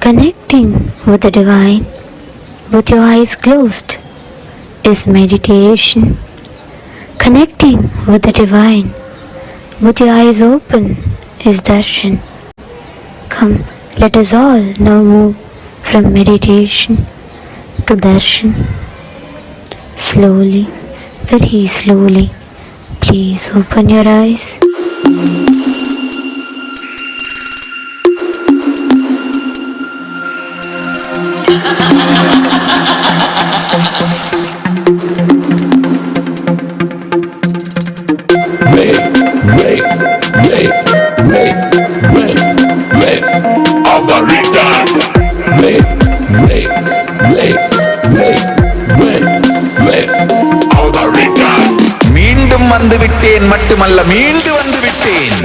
Connecting with the divine with your eyes closed is meditation. Connecting with the divine with your eyes open is darshan. Come, let us all now move from meditation to darshan. Slowly, very slowly, please open your eyes. மீண்டும் வந்து விட்டேன் மட்டுமல்ல மீண்டு வந்து விட்டேன்.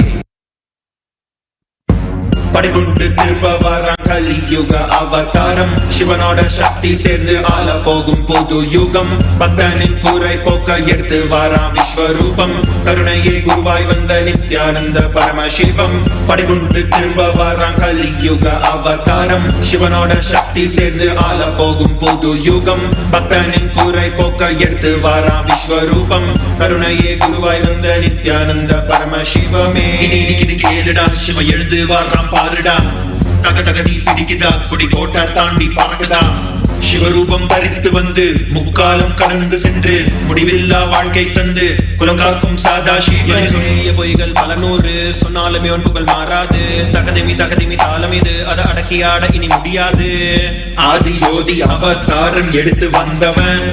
படிகுண்டு திரும்ப வரான் கலியுக அவதாரம். சிவனோட சக்தி சேர்ந்து ஆள போகும் புது யுகம். பக்தனின் கூரை போக்க எடுத்து வாரான் விஸ்வரூபம். கருணையே குருவாய் வந்த நித்யானந்த பரமசிவம். படிகுண்டு திரும்ப வரான் கலியுக அவதாரம். சிவனோட சக்தி சேர்ந்து ஆள போகும் புது யுகம். பக்தனின் கூரை போக்க எடுத்து வாரான் விஸ்வரூபம். கருணையே குருவாய் வந்த நித்யானந்த பரமசிவமே. இனிக்குது கேளுடா, சிவ எழுந்து வாரான் பாருடா. தக தகதி பிடிக்குதா, குடி கோட்டா தாண்டி பறக்குதா. சிவரூபம் தரித்து வந்து முக்காலம் கடந்து சென்று முடிவில்லா வாழ்க்கை தந்து குலங்காக்கும் சாதா சிவன். சொல்லிய பொய்கள் பல நூறு சொன்னாலுமே உன் புகழ் மாறாது. தகதிமி தகதிமி தாளம் இது, அதை அடக்கி ஆட இனி முடியாது. ஆதி ஜோதி அவதாரம் எடுத்து வந்தவன்.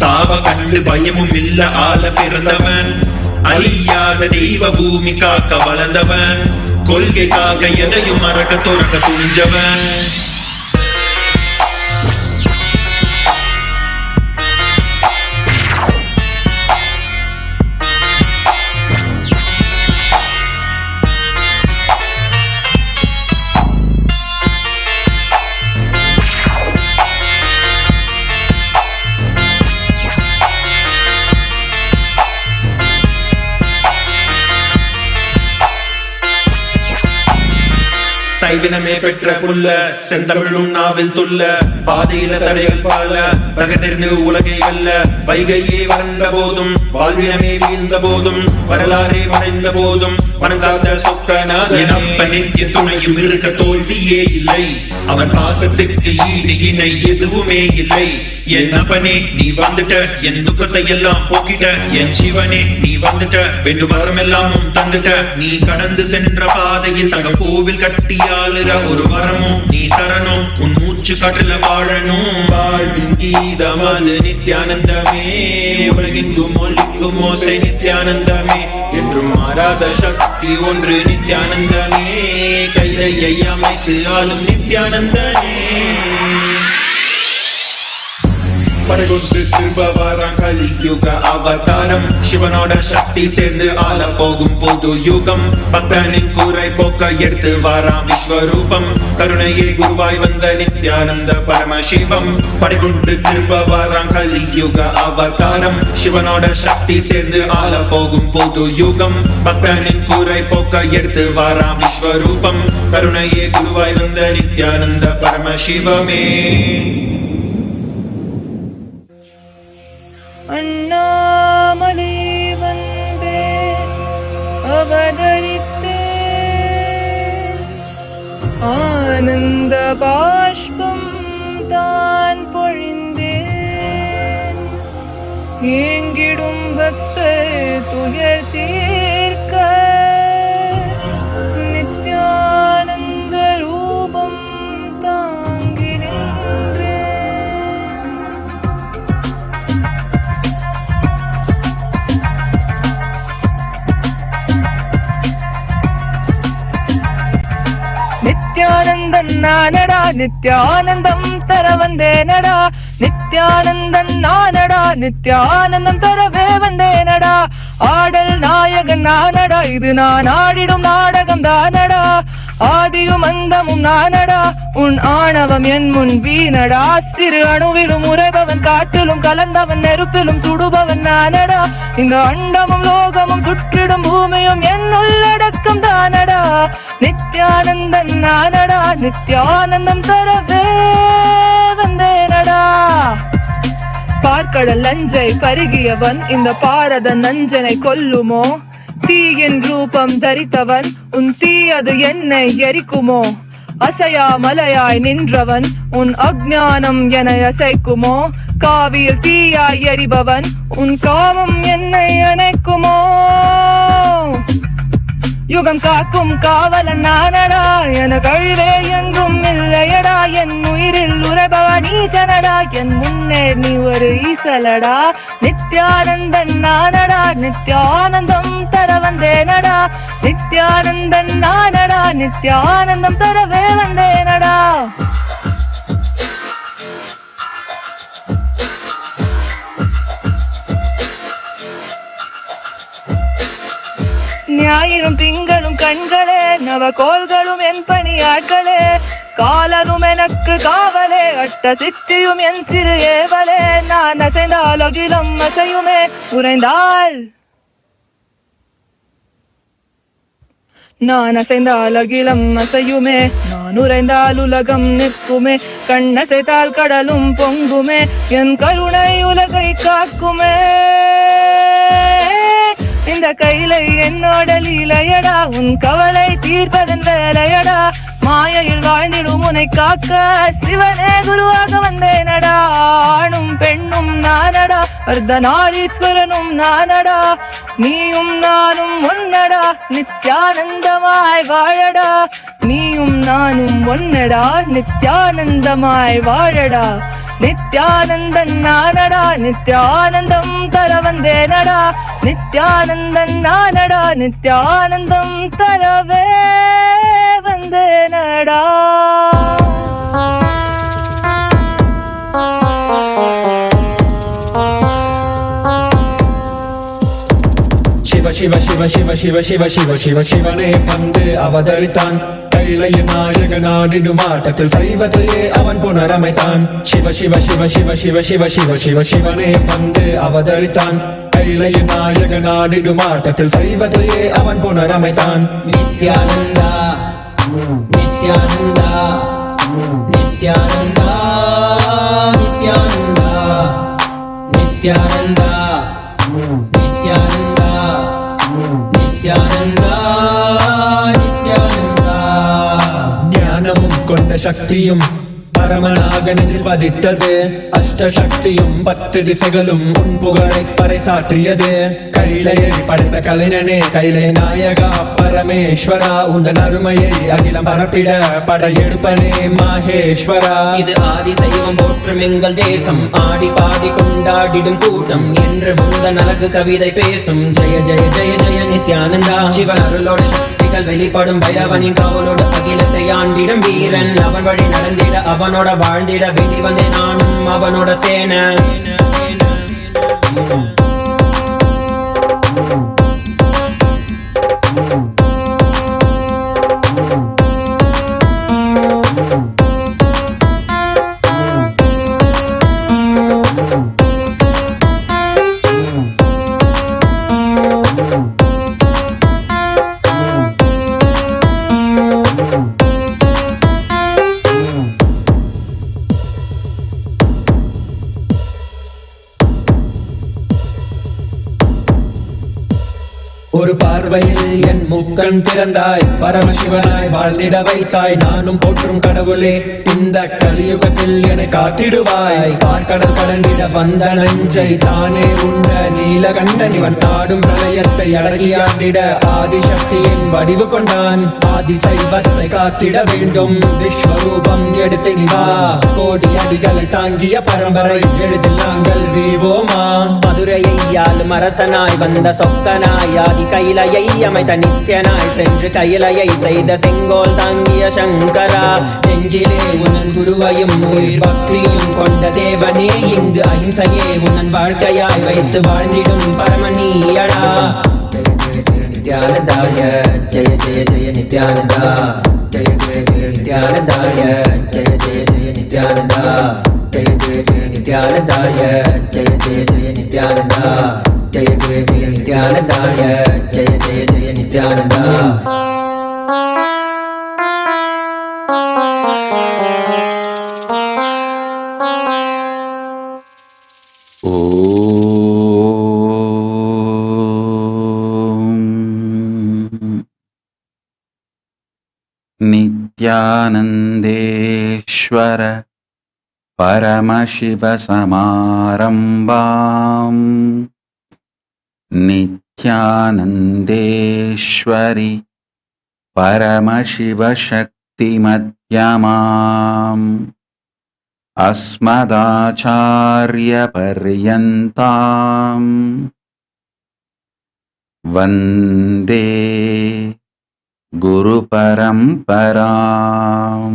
சாவ கண்டு பயமும் இல்ல ஆள பிறந்தவன். அழியாத தெய்வ பூமி காக்க வளர்ந்தவன். கொள்கைக்காக எதையும் மறக்க துறக்க துணிஞ்சவன். சைவினமே பெற்ற புல்ல செந்தமிழும் நாவில் துள்ள. பாதையில தடைகள் பால தகதெறிந்து உலகை வெல்ல. வைகையே வறண்ட போதும் வாழ்வினமே வீழ்ந்த போதும் வரலாறே மறைந்த போதும் வணங்காத சொக்கநாதனப்ப நித்திய துணையும் இருக்க தோல்வியே இல்லை. அவன் பாசத்துக்கு ஈடு இணை எதுவுமே இல்லை. என் அப்பனே நீ வந்துட்ட, என் துக்கத்தை எல்லாம் போக்கிட்ட. என் சிவனே நீ வந்துட்ட, வெண்டு வரம் எல்லாம் தந்துட்ட. நீ கடந்து சென்ற பாதையில் தங்க கோவில் கட்டியாளுற ஒரு வரமும் நீ தரணும். உன் மூச்சு காட்டுல வாழணும். வாழ்வின் கீதம் அது நித்யானந்தமே. உலகெங்கும் ஒலிக்கும் ஓசை நித்யானந்தமே. என்றும் மாறாத சக்தி ஒன்று நித்யானந்தமே. கைதையை அமைத்து ஆளும் நித்யானந்தனே. படைகொண்டு திரும்ப வாரான் கலியுக அவதாரம். சிவனோட சக்தி சேர்ந்து ஆள போகும் புது யுகம். பக்தனின் கூரை போக்க எடுத்து வாரான் விஸ்வரூபம். கருணையே குருவாய் வந்த நித்யானந்த பரமசிவம். படைகொண்டு திரும்ப வாரான் கலியுக அவதாரம். சிவனோட சக்தி சேர்ந்து ஆள போகும் புது யுகம். பக்தனின் கூரை போக்க எடுத்து வாரான் விஸ்வரூபம். கருணையே குருவாய் வந்த நித்யானந்த பரமசிவமே. அண்ணாமலை வந்தே அவதரித்தே ஆனந்த பாஷ்பம் தான் பொழிந்தேன். ஏங்கிடும் பக்தர் துயர் தீர்க்க நித்யானந்த ரூபம் தாங்கினேன். நித்யானந்தன் நானடா, நித்யானந்தம் தர வந்தேனடா. நித்யானந்தன் நானடா, நித்யானந்தம் தரவே வந்தேனடா. ஆடல் நாயகன் நானடா, இது நான் ஆடிடும் நாடகம் தானடா, ஆதியும் அந்தமும் நானடா, உன் ஆணவம் என் முன் வீணடா. சிறு அணுவிலும் உறைபவன், காற்றிலும் கலந்தவன், நெருப்பிலும் சுடுபவன் நானடா. இந்த அண்டமும் லோகமும் சுற்றிடும் பூமியும் என் உள்ளடக்கம் தானடா. நித்யானந்தன் நானடா, நித்யானந்தம் தரவே வந்தேனடா. பார்க்கடல் நஞ்சை பருகியவன் இந்த பாரத நஞ்சனை கொல்லுமோ? தீயின் ரூபம் தரித்தவன் உன் தீயது என்னை எரிக்குமோ? அசையா மலையாய் நின்றவன் உன் அஞ்ஞானம் என அசைக்குமோ? காவியில் தீயாய் எரிபவன் உன் காமம் என்னை அணைக்குமோ? யுகம் காக்கும் காவலன் நானடா, என கழிவே என்றும் இல்லையடா. என் உயிரில் உரைபவ நீசனடா, என் முன்னே நீ ஒரு ஈசலடா. நித்யானந்தன் நானடா, நித்யானந்தம் தர வந்தேனடா. நித்யானந்தன் நானடா, நித்யானந்தம் தரவே வந்தேனடா. ஞாயிறும் திங்களும் கண்களே, நவகோள்களும் என் பணியாட்களே, காலனும் எனக்கு காவலே, அட்ட சித்தியும் என் சிறு ஏவலே. நான் அசைந்தால் அகிலம் அசையுமே, உறைந்தால் நான் அசைந்தால் அகிலம் அசையுமே, நான் உறைந்தால் உலகம் நிற்குமே. கண்ணசைத்தால் கடலும் பொங்குமே, என் கருணை உலகை காக்குமே. இந்த கையிலை என்னோட லீலையடா, உன் கவலை தீர்ப்பதன் வேலையடா. மாயையில் வாழ்ந்திடும் உன்னை காக்க சிவனே குருவாக வந்தேனடா. ஆணும் பெண்ணும் நானடா, அர்த்தநாரீஸ்வரனும் நானடா. நீயும் நானும் ஒன்னடா, நித்யானந்தமாய் வாழடா. நீயும் நானும் ஒன்னடா, நித்யானந்தமாய் வாழடா. நித்யானந்தன் நானடா, நித்யானந்தம் தர வந்தேனடா. நித்யானந்தன் நானடா, நித்யானந்தம் தரவே வந்தேனடா. சிவ சிவ சிவ சிவ சிவ சிவ சிவ சிவ சிவனே வந்து அவதரித்தான். கைலைய நாயக நாடிடும் ஆட்டத்தில் சைவத்தையே அவன் புனரமைத்தான். சிவ சிவ சிவ சிவ சிவ சிவ சிவ சிவ சிவனே வந்து அவதரித்தான். கைலைய நாயக நாடிடும் ஆட்டத்தில் சைவத்தையே அவன் புனரமைத்தான். நித்யானந்தா நித்யானந்தா நித்யானந்தா நித்யானந்தா நித்யானந்தா நித்யானந்தா நித்யானந்தா நித்யானந்தா. ஞானமும் கொண்ட சக்தியும் பரமனாக நெஞ்சில் பதித்தது. அஷ்டசக்தியும் 10 திசைகளும் உன் புகழை பறைசாற்றியது. கைலையை படைத்த கலைஞனே, கைலை நாயகா பரமேஸ்வரா, உந்தன் அருமையை அகிலம் பரப்பிட படையெடுப்பனே மாஹேஸ்வரா. இது ஆதி சைவம் போற்றும் எங்கள் தேசம், ஆடி பாடி கொண்டாடிடும் கூட்டம் என்று முந்தன் அழகு கவிதை பேசும். ஜெய ஜெய ஜெய ஜெய நித்யானந்தா. சிவன் அருளோட சக்திகள் வெளிப்படும் பைரவனின் காவலோடு அகிலத்தை ஆண்டிடும் வீரன். அவன் வழி நடந்திட அவனோட வாழ்ந்திட வேண்டி வந்தேன் நானும் அவனோட சேன. ஒரு பார்வையில் என் முக்கண் திறந்தாய், பரமசிவனாய் வாழ்ந்திட வைத்தாய். நானும் போற்றும் கடவுளே, இந்த கலியுகத்தில் என்னை காத்திடுவாய். பார்க்கடல் கடந்திட வந்த நஞ்சை தானே உண்ட நீலகண்டன் இவன் தாடும் பிரளயத்தை அடக்கியாண்டிட ஆதிசக்தியின் வடிவு கொண்டான். ஆதி சைவத்தை காத்திட வேண்டும், விஸ்வரூபம் எடுத்து நிவா. கோடி அடிகளை தாங்கிய பரம்பரை எழுதில் நாங்கள் வீழ்வோமா? மதுரையால் அரசனாய் வந்த சொக்கனாய், ஆதி கைலையை அமைத்த நித்யனாய் சென்று கைலையை செய்த செங்கோல் தாங்கிய சங்கரா. நெஞ்சிலே உன்னன் குருவையும் உயிர் பக்தியும் கொண்ட தேவனே, இங்கு அஹிம்சையே உன்னன் வாழ்க்கையாய் வைத்து வாழ்ந்திடும் பரமனியடா. Nithyananda Nithyanandaya Jaya Jaya Jaya Nithyananda Jaya Jaya Jaya Nithyanandaya Jaya Jaya Jaya Nithyananda Jaya Jaya Jaya Nithyanandaya Jaya Jaya Jaya Nithyananda Jaya Jaya Jaya Nithyanandaya Jaya Jaya Jaya Nithyananda Nithyanandeshwara Paramashivoham Nithyanandeshwari Paramashivoshaktimadhyamam Asmadacharya Paryantam Vande Guru Paramparam.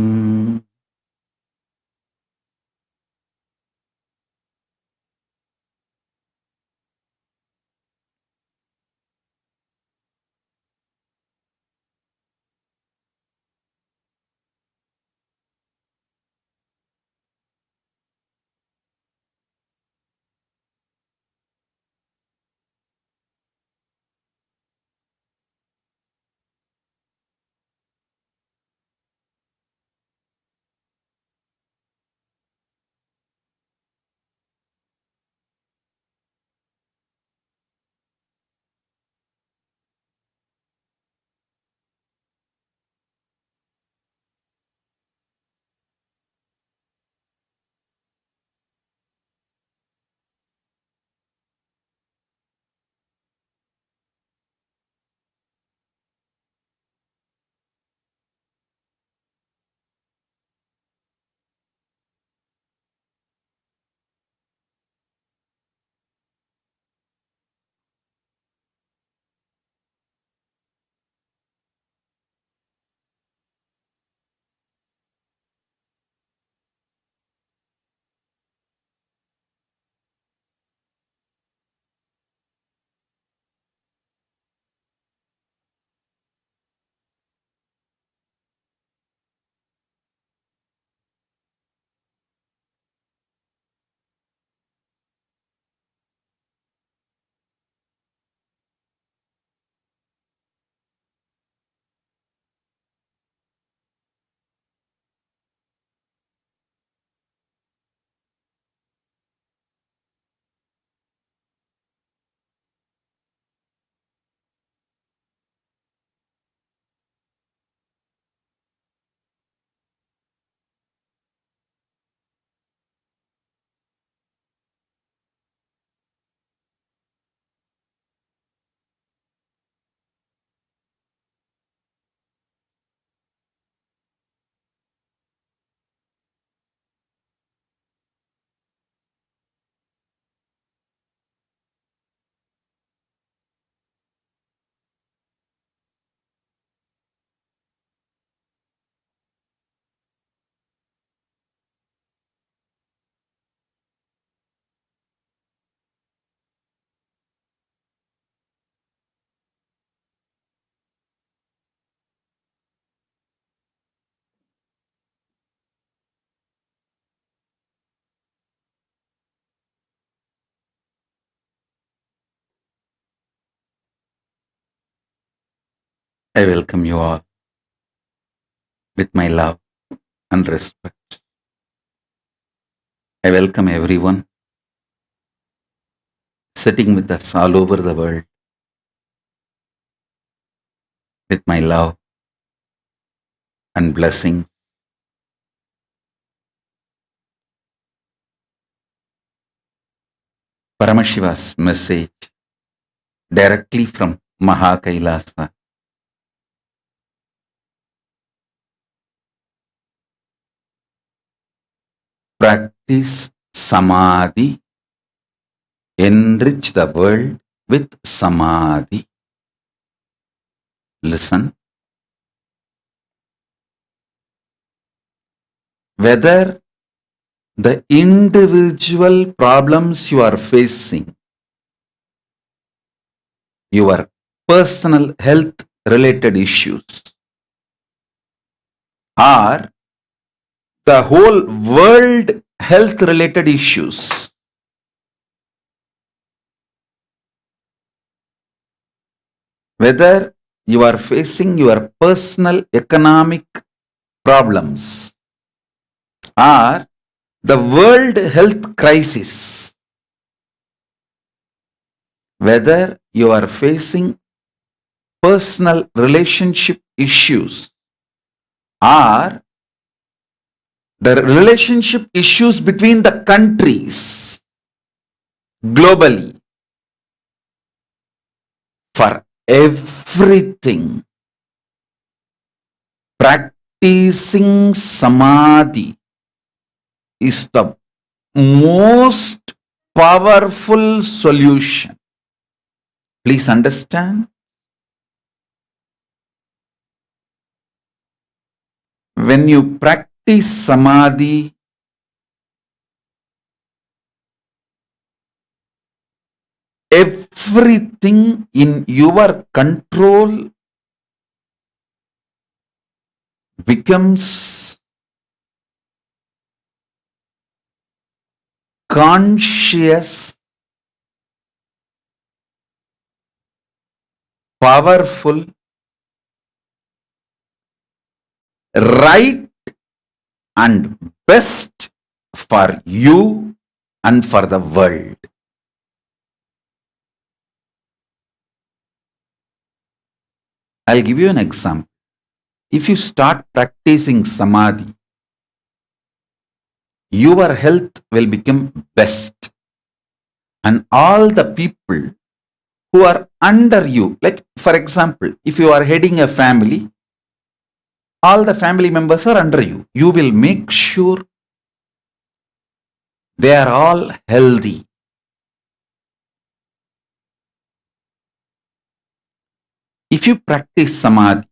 I welcome you all with my love and respect. I welcome everyone sitting with us all over the world with my love and blessing. Paramashiva's message directly from Mahakailasa. Practice Samadhi, enrich the world with Samadhi. Listen. Whether the individual problems you are facing, your personal health related issues or the whole world health related issues. Whether you are facing your personal economic problems or the world health crisis, whether you are facing personal relationship issues or the relationship issues between the countries globally, for everything, practicing samadhi is the most powerful solution. Please understand. When you practice samadhi, everything in your control becomes conscious, powerful, right and best for you and for the world. I'll give you an example. If you start practicing samadhi, your health will become best. And all the people who are under you, like for example, if you are heading a family, all the family members are under you. You will make sure they are all healthy. If you practice samadhi,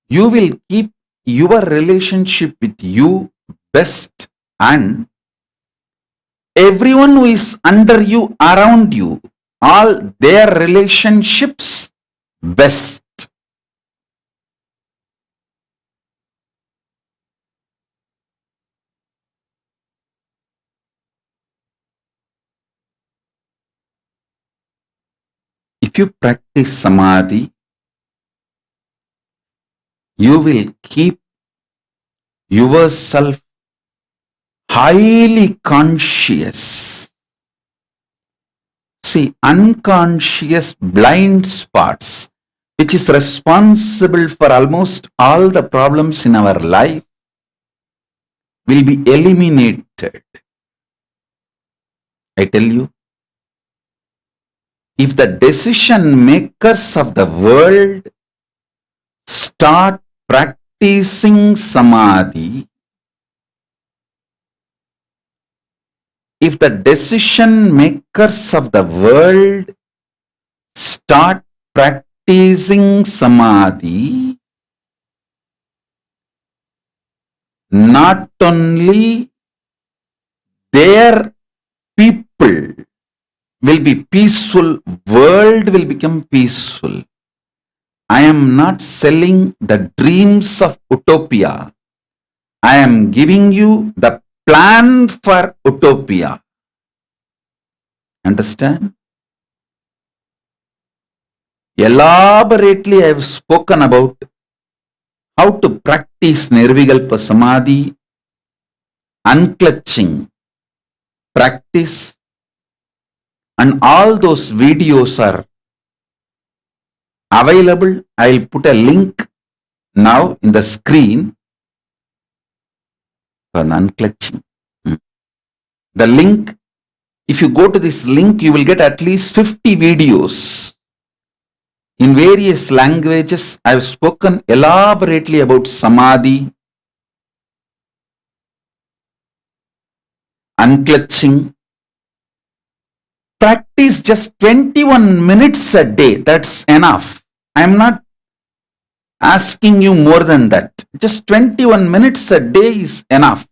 you will keep your relationship with you best and everyone who is under you, around you, all their relationships best. If you practice samadhi, you will keep yourself highly conscious. See, unconscious blind spots, which is responsible for almost all the problems in our life, will be eliminated. I tell you, if the decision makers of the world start practicing samadhi, if the decision makers of the world start practicing samadhi, not only their people will be peaceful, world will become peaceful. I am not selling the dreams of utopia. I am giving you the plan for utopia. Understand? Elaborately I have spoken about how to practice Nirvikalpa Samadhi, unclutching practice, and all those videos are available. I'll put a link now in the screen for unclutching. The link, if you go to this link, you will get at least 50 videos in various languages. I have spoken elaborately about samadhi, unclutching. Practice just 21 minutes a day. That's enough. I am not asking you more than that. Just 21 minutes a day is enough.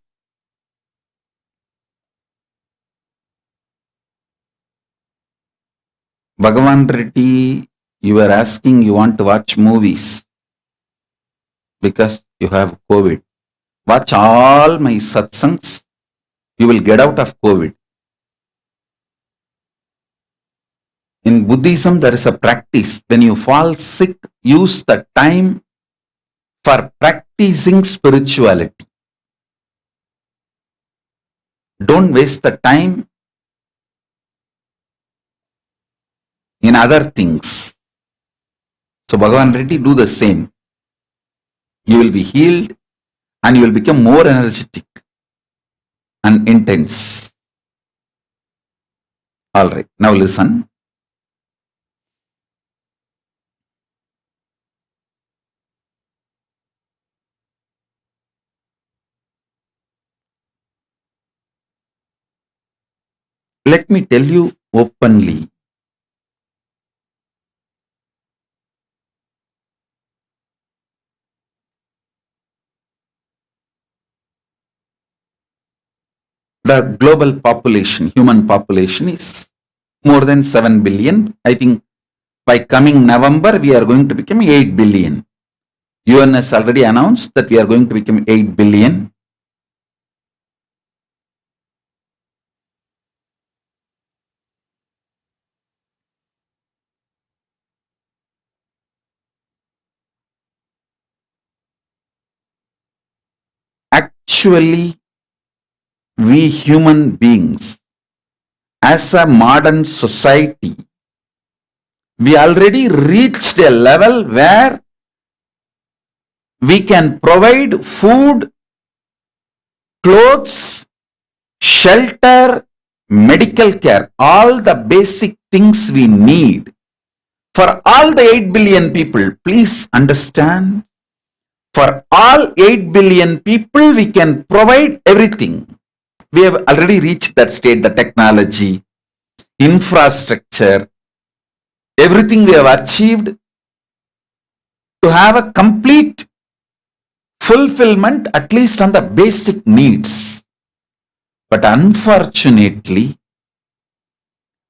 Bhagavan Reddy You were asking you want to watch movies because you have COVID. Watch all my satsangs. You will get out of COVID. In Buddhism, there is a practice. When you fall sick, use the time for practicing spirituality. Don't waste the time in other things. So Bhagavan Reddy, do the same. You will be healed and you will become more energetic and intense. Alright, now listen. Let me tell you openly. The global population, human population is more than 7 billion. I think by coming November, we are going to become 8 billion. UN has already announced that we are going to become 8 billion. Actually, we human beings, as a modern society, we already reached a level where we can provide food, clothes, shelter, medical care, all the basic things we need for all the 8 billion people. Please understand, for all 8 billion people, we can provide everything. We have already reached that state, the technology, infrastructure, everything we have achieved to have a complete fulfillment, at least on the basic needs. But unfortunately,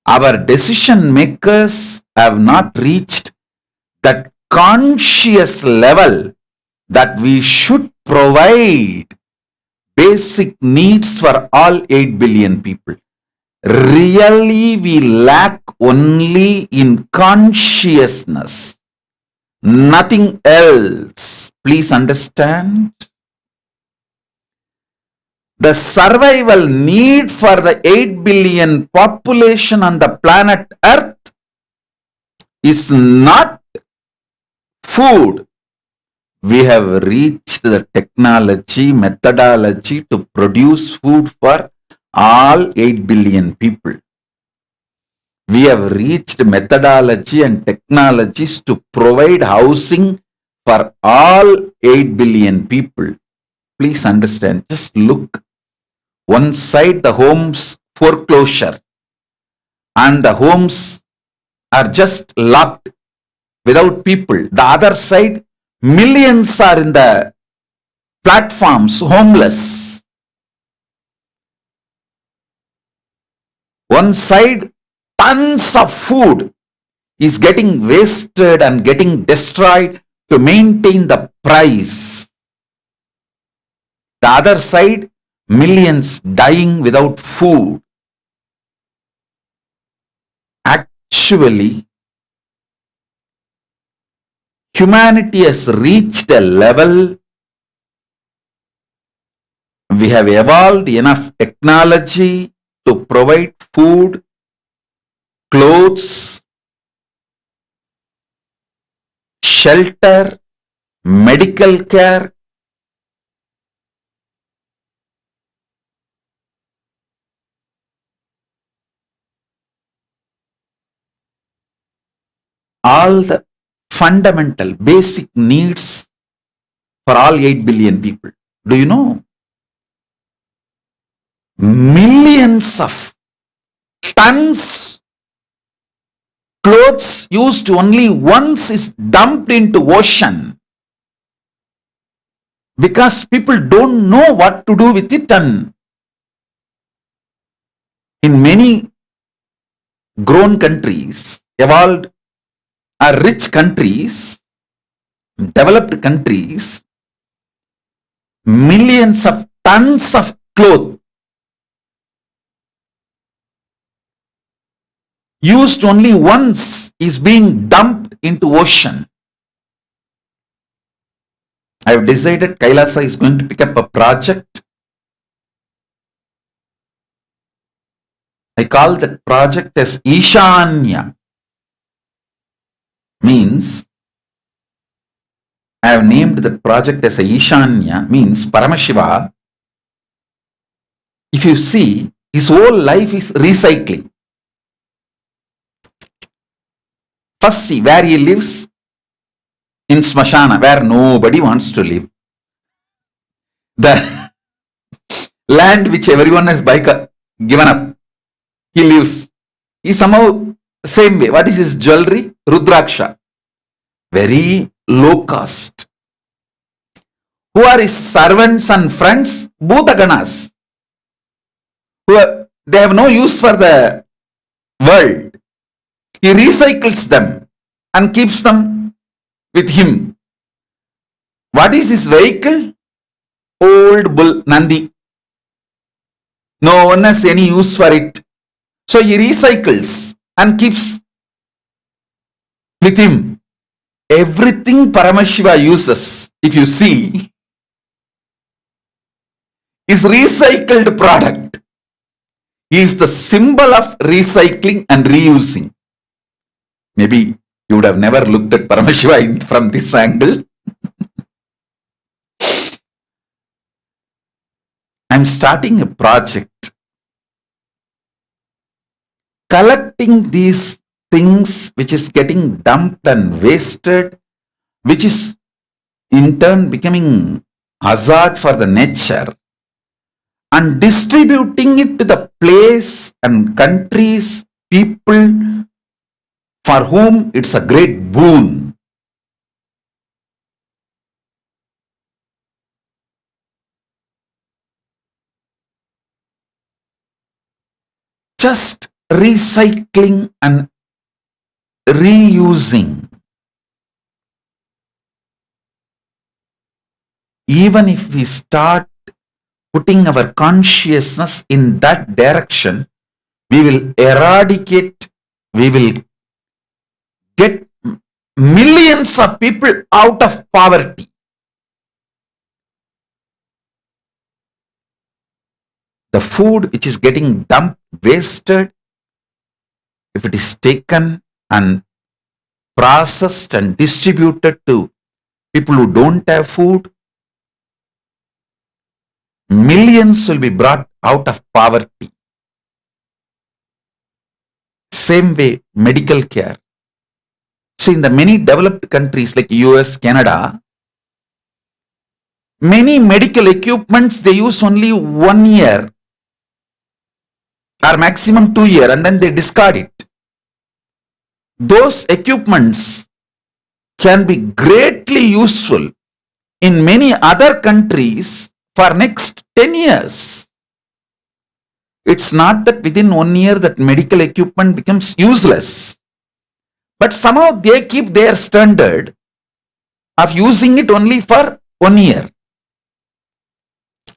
our decision makers have not reached that conscious level that we should provide basic needs for all 8 billion people. Really, we lack only in consciousness, nothing else. Please understand. The survival need for the 8 billion population on the planet Earth is not food. We have reached the technology, methodology to produce food for all 8 billion people. We have reached methodology and technologies to provide housing for all 8 billion people. Please understand, just look. One side the homes foreclosure and the homes are just locked without people. The other side, millions are in the platforms, homeless. One side, tons of food is getting wasted and getting destroyed to maintain the price. The other side, millions dying without food. Actually, humanity has reached a level, we have evolved enough technology to provide food, clothes, shelter, medical care. All the fundamental basic needs for all 8 billion people. Do you know? Millions of tons clothes used only once is dumped into ocean because people don't know what to do with it. And in many grown countries, evolved are rich countries, developed countries, millions of tons of cloth used only once is being dumped into ocean. I have decided Kailasa is going to pick up a project. I call that project as Ishanya. Means, I have named that project as a Ishanya, means Paramashiva. If you see, his whole life is recycling. First see where he lives, in Smashana, where nobody wants to live. The land which everyone has given up, he lives. He somehow, same way. What is his jewelry? Rudraksha. Very low cost. Who are his servants and friends? Bhutaganas. They have no use for the world. He recycles them and keeps them with him. What is his vehicle? Old bull, Nandi. No one has any use for it. So he recycles and keeps with him. Everything Paramashiva uses, if you see, is recycled product. He is the symbol of recycling and reusing. Maybe you would have never looked at Paramashiva from this angle. I'm starting a project collecting these things which is getting dumped and wasted, which is in turn becoming hazard for the nature, and distributing it to the place and countries, people for whom it's a great boon. Just recycling and reusing. Even if we start putting our consciousness in that direction, we will eradicate, we will get millions of people out of poverty. The food which is getting dumped, wasted, if it is taken and processed and distributed to people who don't have food, millions will be brought out of poverty. Same way, medical care. See, in the many developed countries like US, Canada, many medical equipments they use only 1 year or maximum 2 years and then they discard it. Those equipments can be greatly useful in many other countries for next 10 years. It's not that within 1 year that medical equipment becomes useless, but somehow they keep their standard of using it only for 1 year.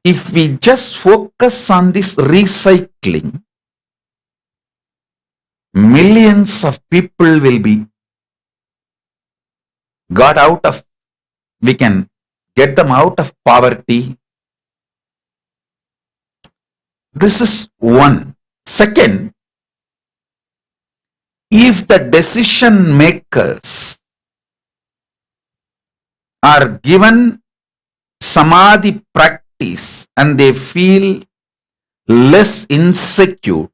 If we just focus on this recycling, millions of people will be got out of, we can get them out of poverty. This is one. Second, if the decision makers are given samadhi practice and they feel less insecure,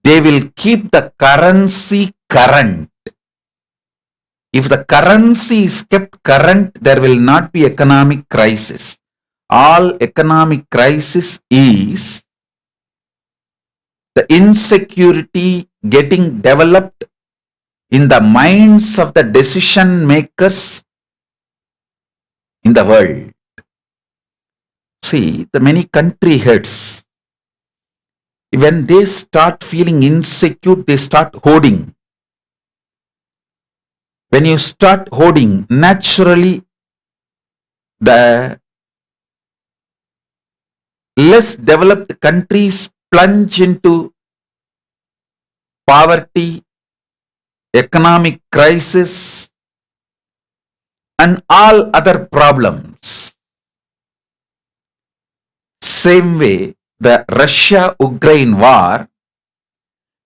they will keep the currency current. If the currency is kept current, there will not be economic crisis. All economic crisis is the insecurity getting developed in the minds of the decision makers in the world. See, the many country heads, when they start feeling insecure, they start hoarding. when you start hoarding, naturally the less developed countries plunge into poverty, economic crisis, and all other problems. Same way, the Russia-Ukraine war,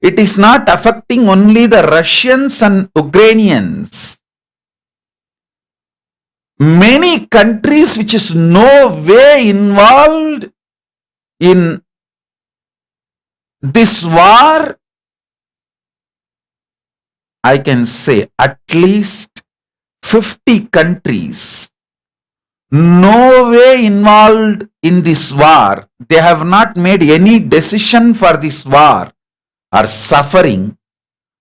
it is not affecting only the Russians and Ukrainians. Many countries which is no way involved in this war, I can say at least 50 countries no way involved in this war. They have not made any decision for this war, are suffering,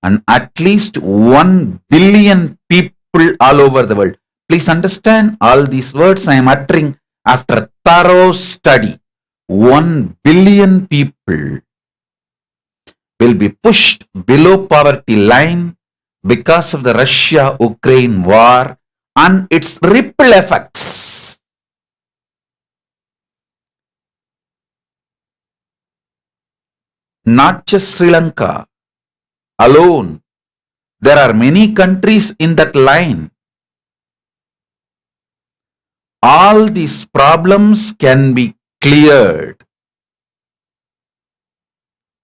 and at least 1 billion people all over the world. Please understand, all these words I am uttering after thorough study. 1 billion people will be pushed below poverty line because of the Russia-Ukraine war and its ripple effects. Not just Sri Lanka alone. There are many countries in that line. All these problems can be cleared,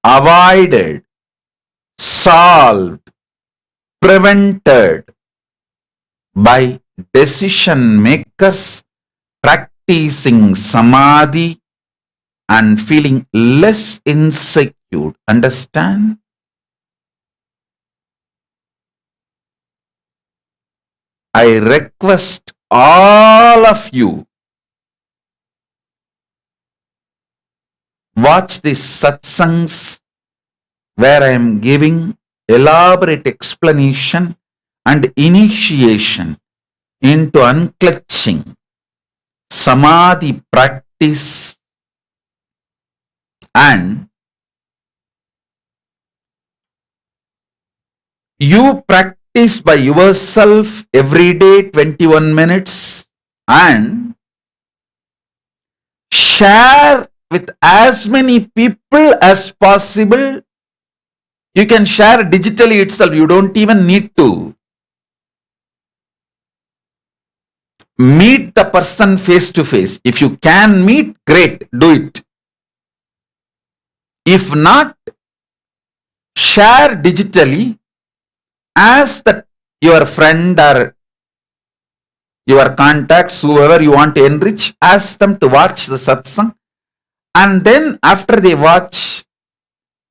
avoided, solved, prevented by decision makers practicing samadhi and feeling less insecure. Understand? I request all of you, watch these satsangs where I am giving elaborate explanation and initiation into unclutching, samadhi practice, and you practice by yourself every day 21 minutes and share with as many people as possible. You can share digitally itself. You don't even need to meet the person face to face. If you can meet, great, do it. If not, share digitally. Ask that your friend or your contacts, whoever you want to enrich, ask them to watch the satsang. And then after they watch,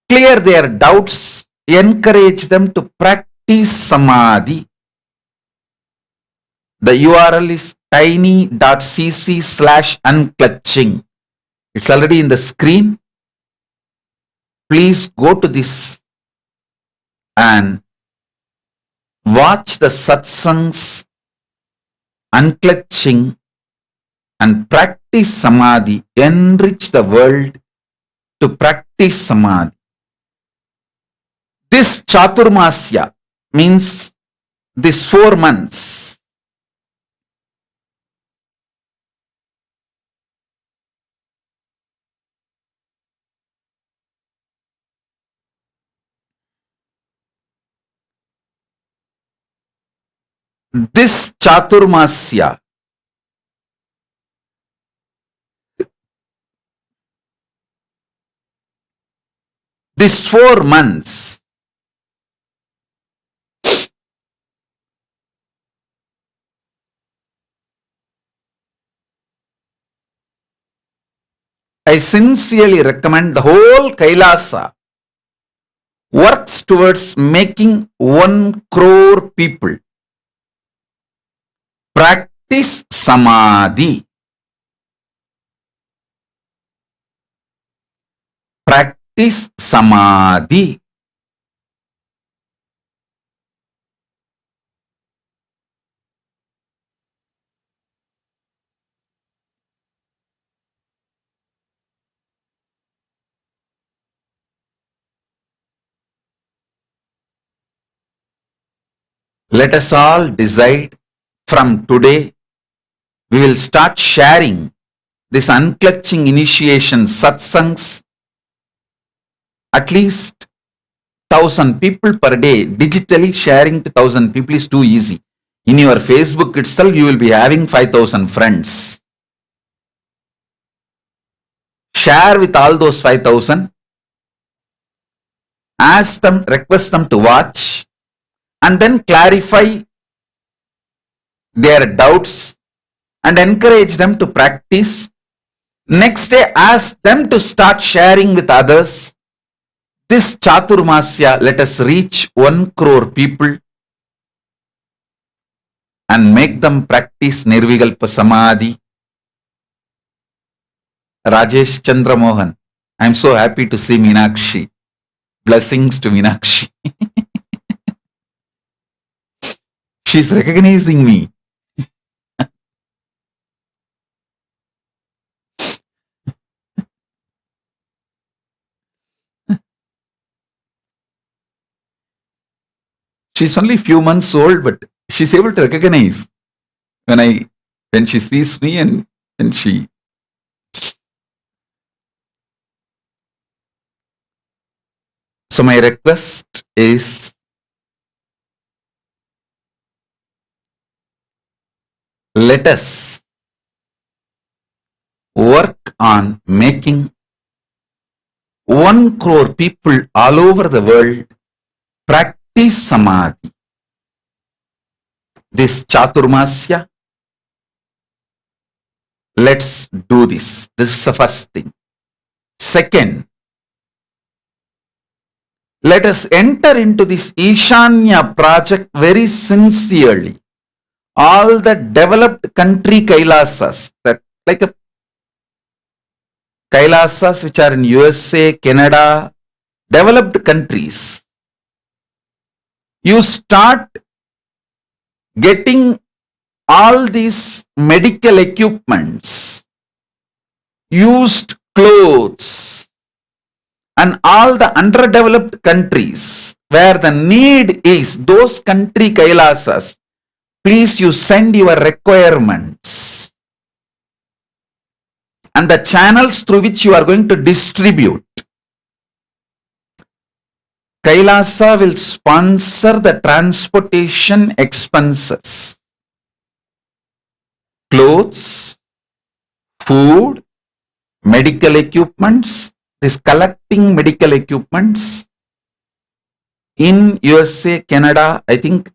clear their doubts, encourage them to practice samadhi. The URL is tiny.cc/unclutching. It's already in the screen. Please go to this and watch the satsangs, unclutching, and practice samadhi. Enrich the world to practice samadhi. This Chaturmasya means this 4 months. This Chaturmasya, this 4 months, I sincerely recommend the whole Kailasa works towards making 1 crore people practice samadhi. Practice samadhi. Let us all decide from today, we will start sharing this unclutching initiation satsangs, at least 1,000 people per day. Digitally sharing to 1,000 people is too easy. In your Facebook itself, you will be having 5,000 friends. Share with all those 5,000. Ask them, request them to watch, and then clarify their doubts and encourage them to practice. Next day, ask them to start sharing with others. This Chaturmasya, let us reach 1 crore people and make them practice Nirvikalpa Samadhi. Rajesh Chandra Mohan, I am so happy to see Meenakshi. Blessings to Meenakshi. She is recognizing me. She's only few months old, but she's able to recognize when she sees me and when she. So my request is, let us work on making 1 crore people all over the world practice Samadhi. This Chaturmasya, let's do this. This is the first thing. Second, let us enter into this Ishanya project very sincerely. All the developed country Kailasas, like Kailasas which are in USA, Canada, developed countries, you start getting all these medical equipments, used clothes, and all the underdeveloped countries where the need is, those country Kailasas, please you send your requirements and the channels through which you are going to distribute. Kailasa will sponsor the transportation expenses. Clothes, food, medical equipments, this collecting medical equipments. In USA, Canada, I think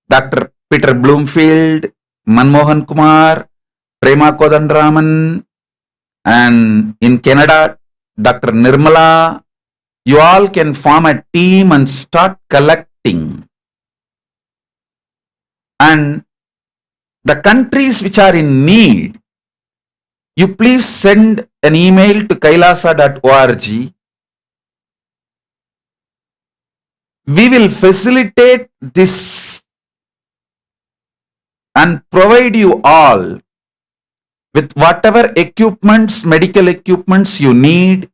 Dr. Peter Bloomfield, Manmohan Kumar, Prema Kodandraman, and in Canada, Dr. Nirmala, you all can form a team and start collecting. And the countries which are in need, you please send an email to kailasa.org. We will facilitate this and provide you all with whatever equipments, medical equipments you need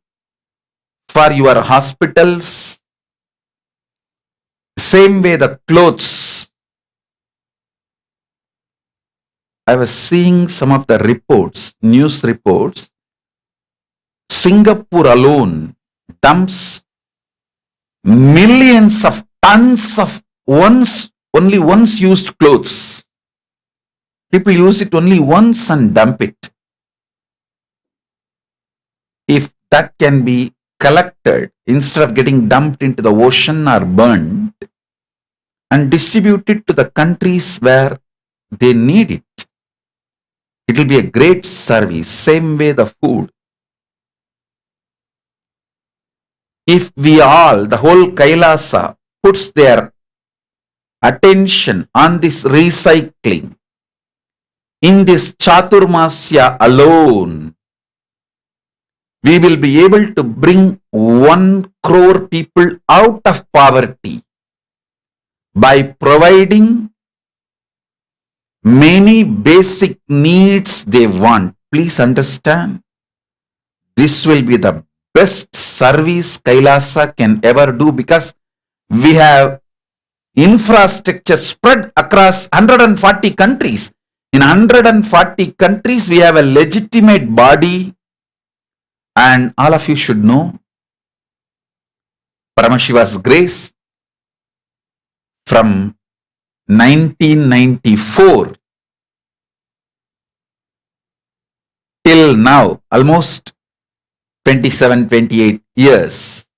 for your hospitals. Same way the clothes. I was seeing some of the reports, news reports. Singapore alone dumps millions of tons of only once used clothes. People use it only once and dump it. If that can be collected instead of getting dumped into the ocean or burned and distributed to the countries where they need it, it will be a great service. Same way the food. If we all, the whole Kailasa, puts their attention on this recycling, in this Chaturmasya alone, we will be able to bring 1 crore people out of poverty by providing many basic needs they want. Please understand, this will be the best service Kailasa can ever do, because we have infrastructure spread across 140 countries. In 140 countries, we have a legitimate body, and all of you should know Paramashiva's grace from 1994 till now, almost 27, 28 years.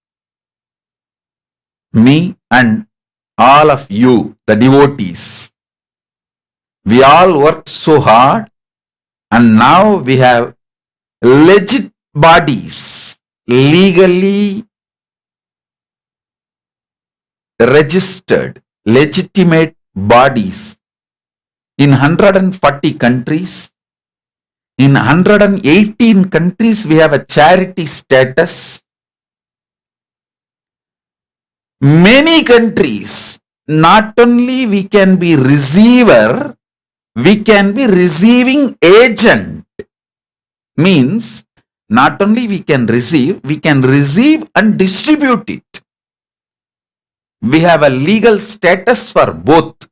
Me and all of you, the devotees, we all worked so hard, and now we have legit bodies, legally registered, legitimate bodies in 140 countries. In 118 countries, we have a charity status. Many countries, not only we can be receiver, we can be receiving agent. Means, not only we can receive and distribute it. We have a legal status for both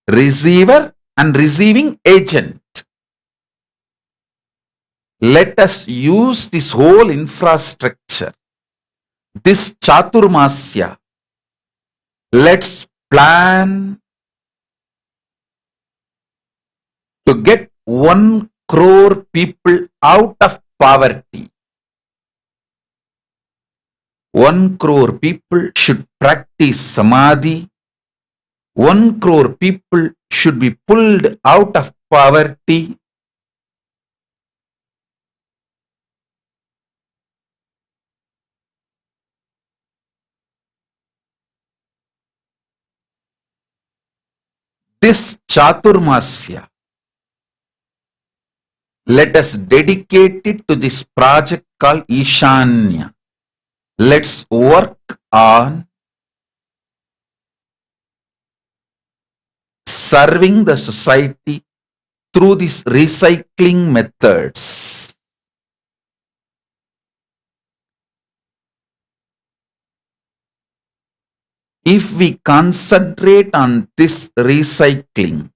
receiver and receiving agent. Let us use this whole infrastructure, this Chaturmasya. Let's plan to get 1 crore people out of poverty. 1 crore people should practice Samadhi. 1 crore people should be pulled out of poverty. This Chaturmasya, let us dedicate it to this project called Ishanya. Let's work on serving the society through these recycling methods. If we concentrate on this recycling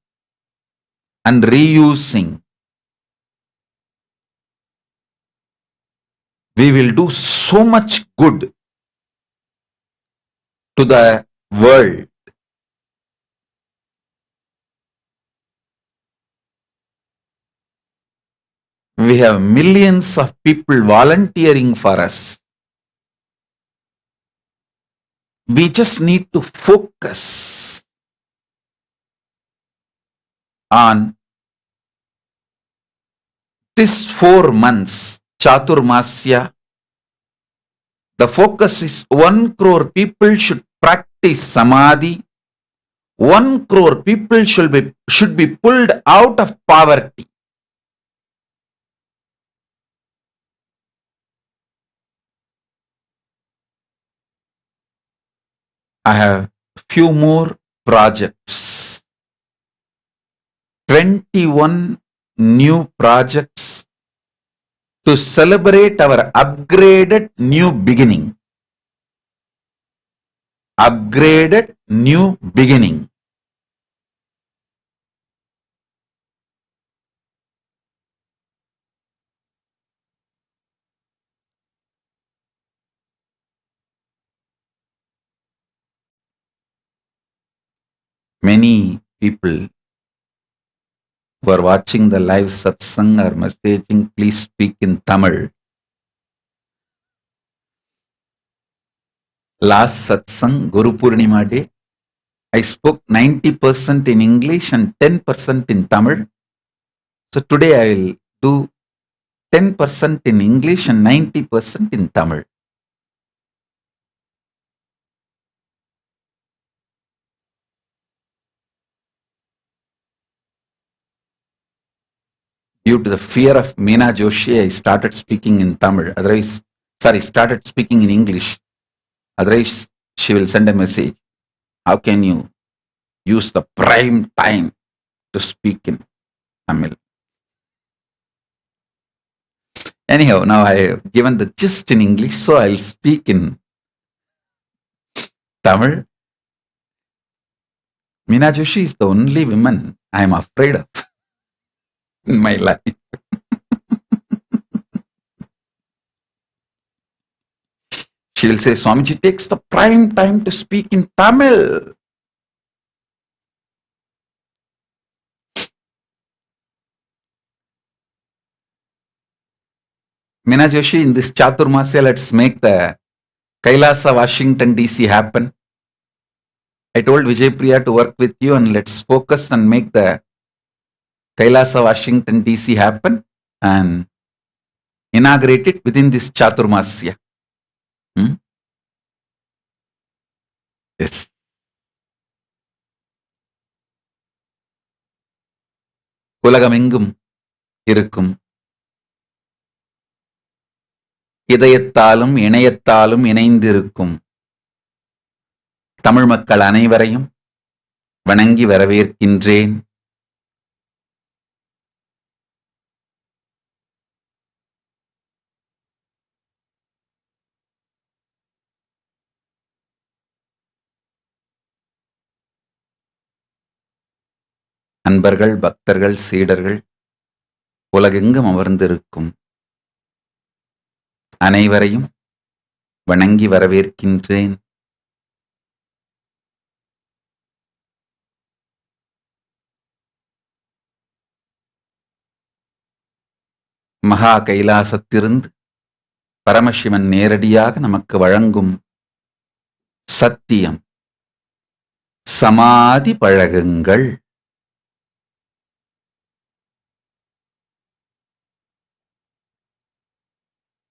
and reusing, we will do so much good to the world. We have millions of people volunteering for us. We just need to focus on this 4 months, Chaturmasya. The focus is 1 crore people should practice Samadhi. 1 crore people should be pulled out of poverty. I have few more projects. 21 new projects to celebrate our upgraded new beginning. Upgraded new beginning. Many people who are watching the live satsang are messaging, please speak in Tamil. Last satsang, Guru Purnima day, I spoke 90% in English and 10% in Tamil. So today I will do 10% in English and 90% in Tamil. Due to the fear of Meena Joshi, I started speaking in Tamil. Started speaking in English. Otherwise, she will send a message. How can you use the prime time to speak in Tamil? Anyhow, now I have given the gist in English, so I'll speak in Tamil. Meena Joshi is the only woman I am afraid of in my life. She will say, Swamiji takes the prime time to speak in Tamil. Meena Joshi, in this Chaturmasya, let's make the Kailasa Washington DC happen. I told Vijay Priya to work with you and let's focus and make the Kailasa Washington DC happen and inaugurate it within this Chaturmasya. Yes. உலகமெங்கும் இருக்கும் இதயத்தாலும் இணையத்தாலும் இணைந்திருக்கும் தமிழ் மக்கள் அனைவரையும் வணங்கி வரவேற்கின்றேன். அன்பர்கள், பக்தர்கள், சீடர்கள், உலகெங்கும் அமர்ந்திருக்கும் அனைவரையும் வணங்கி வரவேற்கின்றேன். மகா கைலாசத்திலிருந்து பரமசிவன் நேரடியாக நமக்கு வழங்கும் சத்தியம், சமாதி பழகுங்கள்.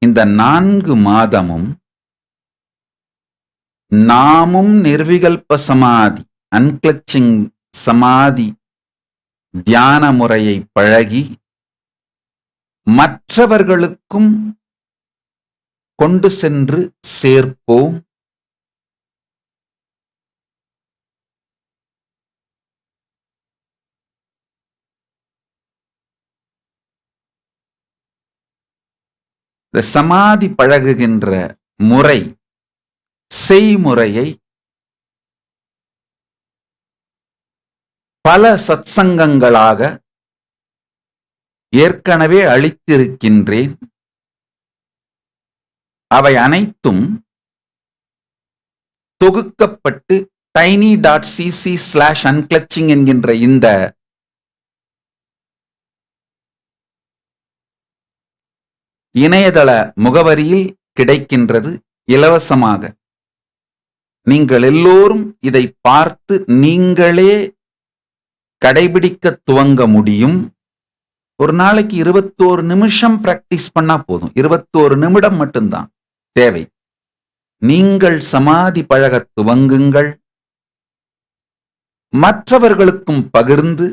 இந்த 4 மாதமும் நாமும் நிர்விகல்ப சமாதி, அன்கிளச்சிங் சமாதி தியான முறையை பழகி மற்றவர்களுக்கும் கொண்டு சென்று சேர்ப்போம். இந்த சமாதி பழகுகின்ற முறை, செய்முறையை பல சத்சங்கங்களாக ஏற்கனவே அளித்திருக்கின்றேன். அவை அனைத்தும் தொகுக்கப்பட்டு tiny.cc/unclutching என்கின்ற இந்த இணையதள முகவரியில் கிடைக்கின்றது இலவசமாக. நீங்கள் எல்லோரும் இதை பார்த்து நீங்களே கடைபிடிக்க துவங்க முடியும். ஒரு நாளைக்கு 21 நிமிஷம் பிராக்டிஸ் பண்ணா போதும். 21 நிமிடம் மட்டும்தான் தேவை. நீங்கள் சமாதி பழக துவங்குங்கள். மற்றவர்களுக்கும் பகிர்ந்து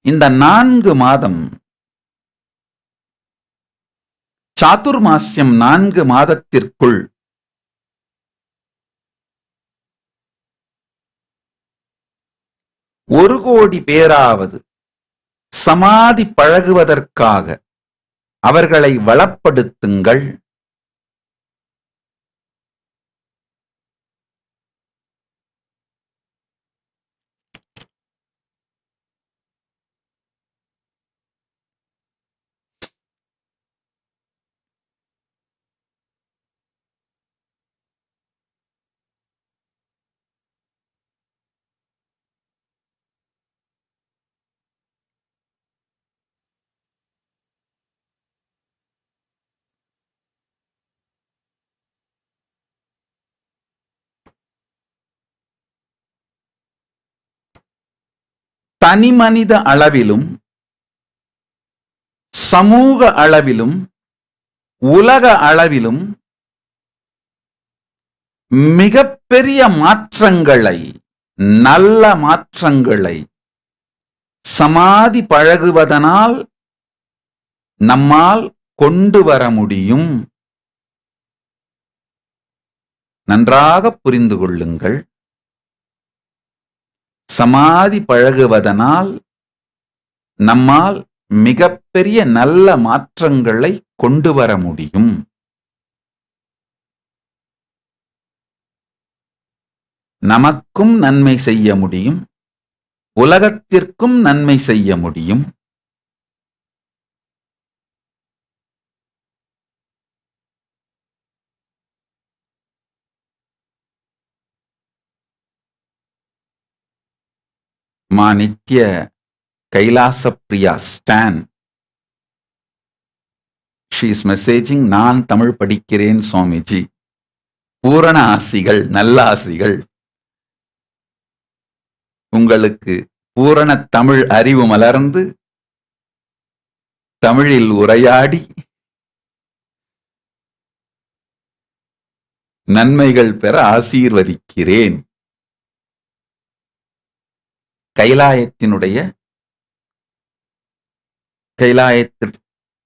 இந்த 4 மாதம் சாதுர்மாஸ்யம் 4 மாதத்திற்குள் ஒரு கோடி பேராவது சமாதி பழகுவதற்காக அவர்களை வளப்படுத்துங்கள். தனிமனித அளவிலும் சமூக அளவிலும் உலக அளவிலும் மிகப்பெரிய மாற்றங்களை, நல்ல மாற்றங்களை சமாதி பழகுவதனால் நம்மால் கொண்டு வர முடியும். நன்றாக புரிந்து கொள்ளுங்கள். சமாதி பழகுவதனால் நம்மால் மிகப்பெரிய நல்ல மாற்றங்களை கொண்டு வர முடியும். நமக்கும் நன்மை செய்ய முடியும், உலகத்திற்கும் நன்மை செய்ய முடியும். மா நித்ய கைலாசப்பிரியா ஸ்டான், she is messaging, நான் தமிழ் படிக்கிறேன் சுவாமிஜி. பூரண ஆசிகள், நல்ல ஆசிகள். உங்களுக்கு பூரண தமிழ் அறிவு மலர்ந்து தமிழில் உரையாடி நன்மைகள் பெற ஆசீர்வதிக்கிறேன். கைலாயத்தில்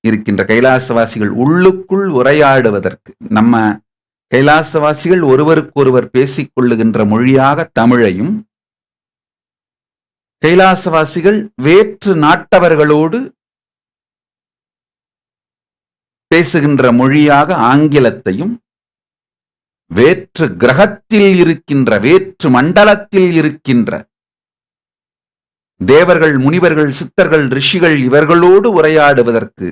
இருக்கின்ற கைலாசவாசிகள் உள்ளுக்குள் உரையாடுவதற்கு, நம்ம கைலாசவாசிகள் ஒருவருக்கொருவர் பேசிக் கொள்ளுகின்ற மொழியாக தமிழையும், கைலாசவாசிகள் வேற்று நாட்டவர்களோடு பேசுகின்ற மொழியாக ஆங்கிலத்தையும், வேற்று கிரகத்தில் இருக்கின்ற, வேற்று மண்டலத்தில் இருக்கின்ற தேவர்கள், முனிவர்கள், சித்தர்கள், ரிஷிகள் இவர்களோடு உரையாடுவதற்கு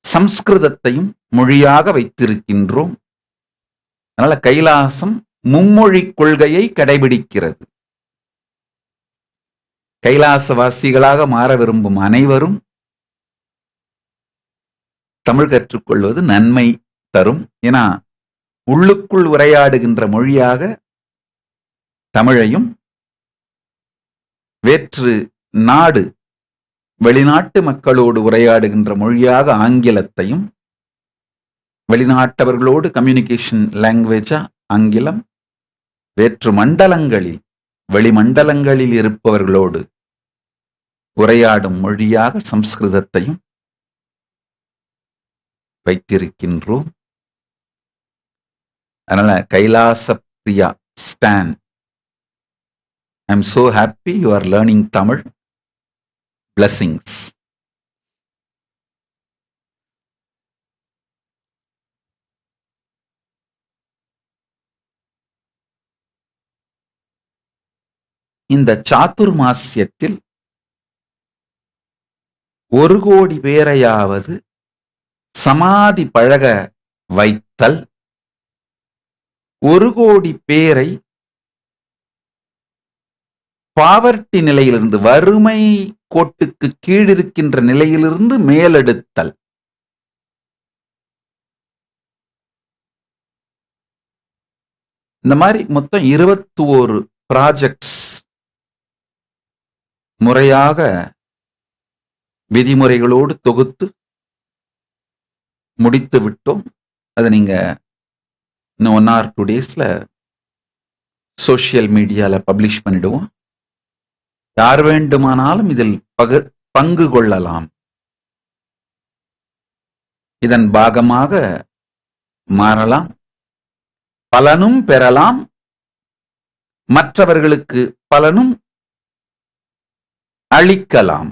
சம்ஸ்கிருதத்தையும் மொழியாக வைத்திருக்கின்றோம். அதனால கைலாசம் மும்மொழி கொள்கையை கடைபிடிக்கிறது. கைலாசவாசிகளாக மாற விரும்பும் அனைவரும் தமிழ் கற்றுக்கொள்வது நன்மை தரும். ஏன்னா உள்ளுக்குள் உரையாடுகின்ற மொழியாக தமிழையும், வேற்று நாடு வெளிநாட்டு மக்களோடு உரையாடுகின்ற மொழியாக ஆங்கிலத்தையும், வெளிநாட்டவர்களோடு கம்யூனிகேஷன் லாங்குவேஜா ஆங்கிலம், வேற்று மண்டலங்களில் வெளிமண்டலங்களில் இருப்பவர்களோடு உரையாடும் மொழியாக சம்ஸ்கிருதத்தையும் வைத்திருக்கின்றோம். அதனால கைலாச பிரியா ஸ்டான், I'm so happy you are learning Tamil. Blessings. இந்த சாதுர்மாஸ்யத்தில் 1 கோடி பேரையாவது சமாதி பழக வைத்தல், 1 கோடி பேரை பாவர்ட்டி நிலையிலிருந்து, வறுமை கோட்டுக்கு கீழ் இருக்கின்ற நிலையிலிருந்து மேலெடுத்தல். இந்த மாதிரி மொத்தம் 21 ப்ராஜெக்ட்ஸ் முறையாக விதிமுறைகளோடு தொகுத்து முடித்து விட்டோம். அதை நீங்க இன்னும் 1 or 2 daysல சோசியல் மீடியால பப்ளிஷ் பண்ணிடுவோம். யார் வேண்டுமானாலும் இதில் பங்கு கொள்ளலாம். இதன் பாகமாக மாறலாம், பலனும் பெறலாம், மற்றவர்களுக்கு பலனும் அளிக்கலாம்.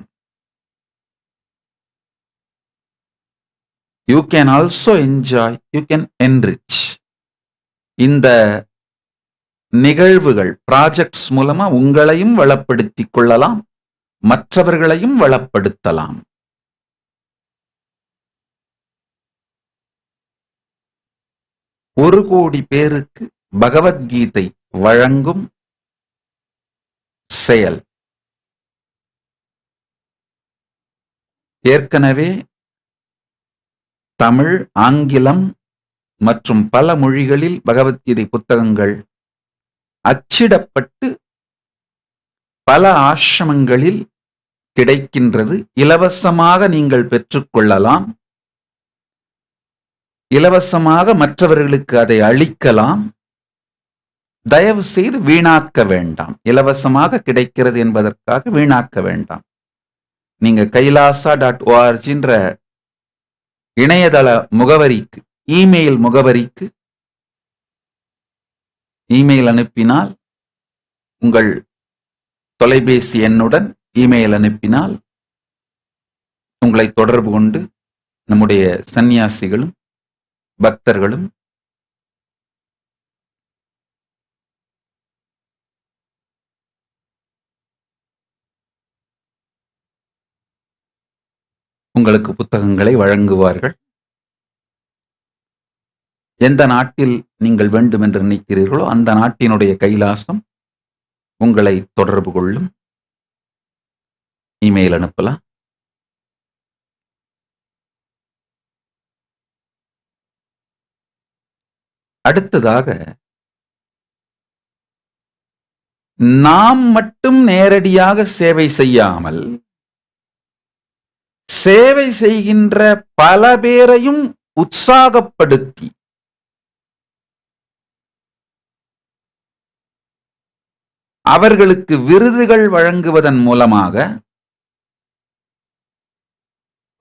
You can also enjoy, you can enrich. இந்த நிகழ்வுகள், ப்ராஜெக்ட்ஸ் மூலமா உங்களையும் வளப்படுத்திக் கொள்ளலாம், மற்றவர்களையும் வளப்படுத்தலாம். ஒரு கோடி பேருக்கு பகவத்கீதை வழங்கும் செயல். ஏற்கனவே தமிழ், ஆங்கிலம் மற்றும் பல மொழிகளில் பகவத்கீதை புத்தகங்கள் அச்சிடப்பட்டு பல ஆசிரமங்களில் கிடைக்கின்றது. இலவசமாக நீங்கள் பெற்றுக்கொள்ளலாம், இலவசமாக மற்றவர்களுக்கு அதை அளிக்கலாம். தயவு செய்து வீணாக்க வேண்டாம். இலவசமாக கிடைக்கிறது என்பதற்காக வீணாக்க வேண்டாம். நீங்க kailasa.org இணையதள முகவரிக்கு, இமெயில் முகவரிக்கு இமெயில் அனுப்பினால், உங்கள் தொலைபேசி எண்ணுடன் இமெயில் அனுப்பினால் உங்களை தொடர்பு கொண்டு நம்முடைய சந்நியாசிகளும் பக்தர்களும் உங்களுக்கு புத்தகங்களை வழங்குவார்கள். எந்த நாட்டில் நீங்கள் வேண்டும் என்று நினைக்கிறீர்களோ அந்த நாட்டினுடைய கைலாசம் உங்களை தொடர்பு கொள்ளும். இமெயில் அனுப்பலாம். அடுத்ததாக நாம் மட்டும் நேரடியாக சேவை செய்யாமல் சேவை செய்கின்ற பல பேரையும் உற்சாகப்படுத்தி அவர்களுக்கு விருதுகள் வழங்குவதன் மூலமாக,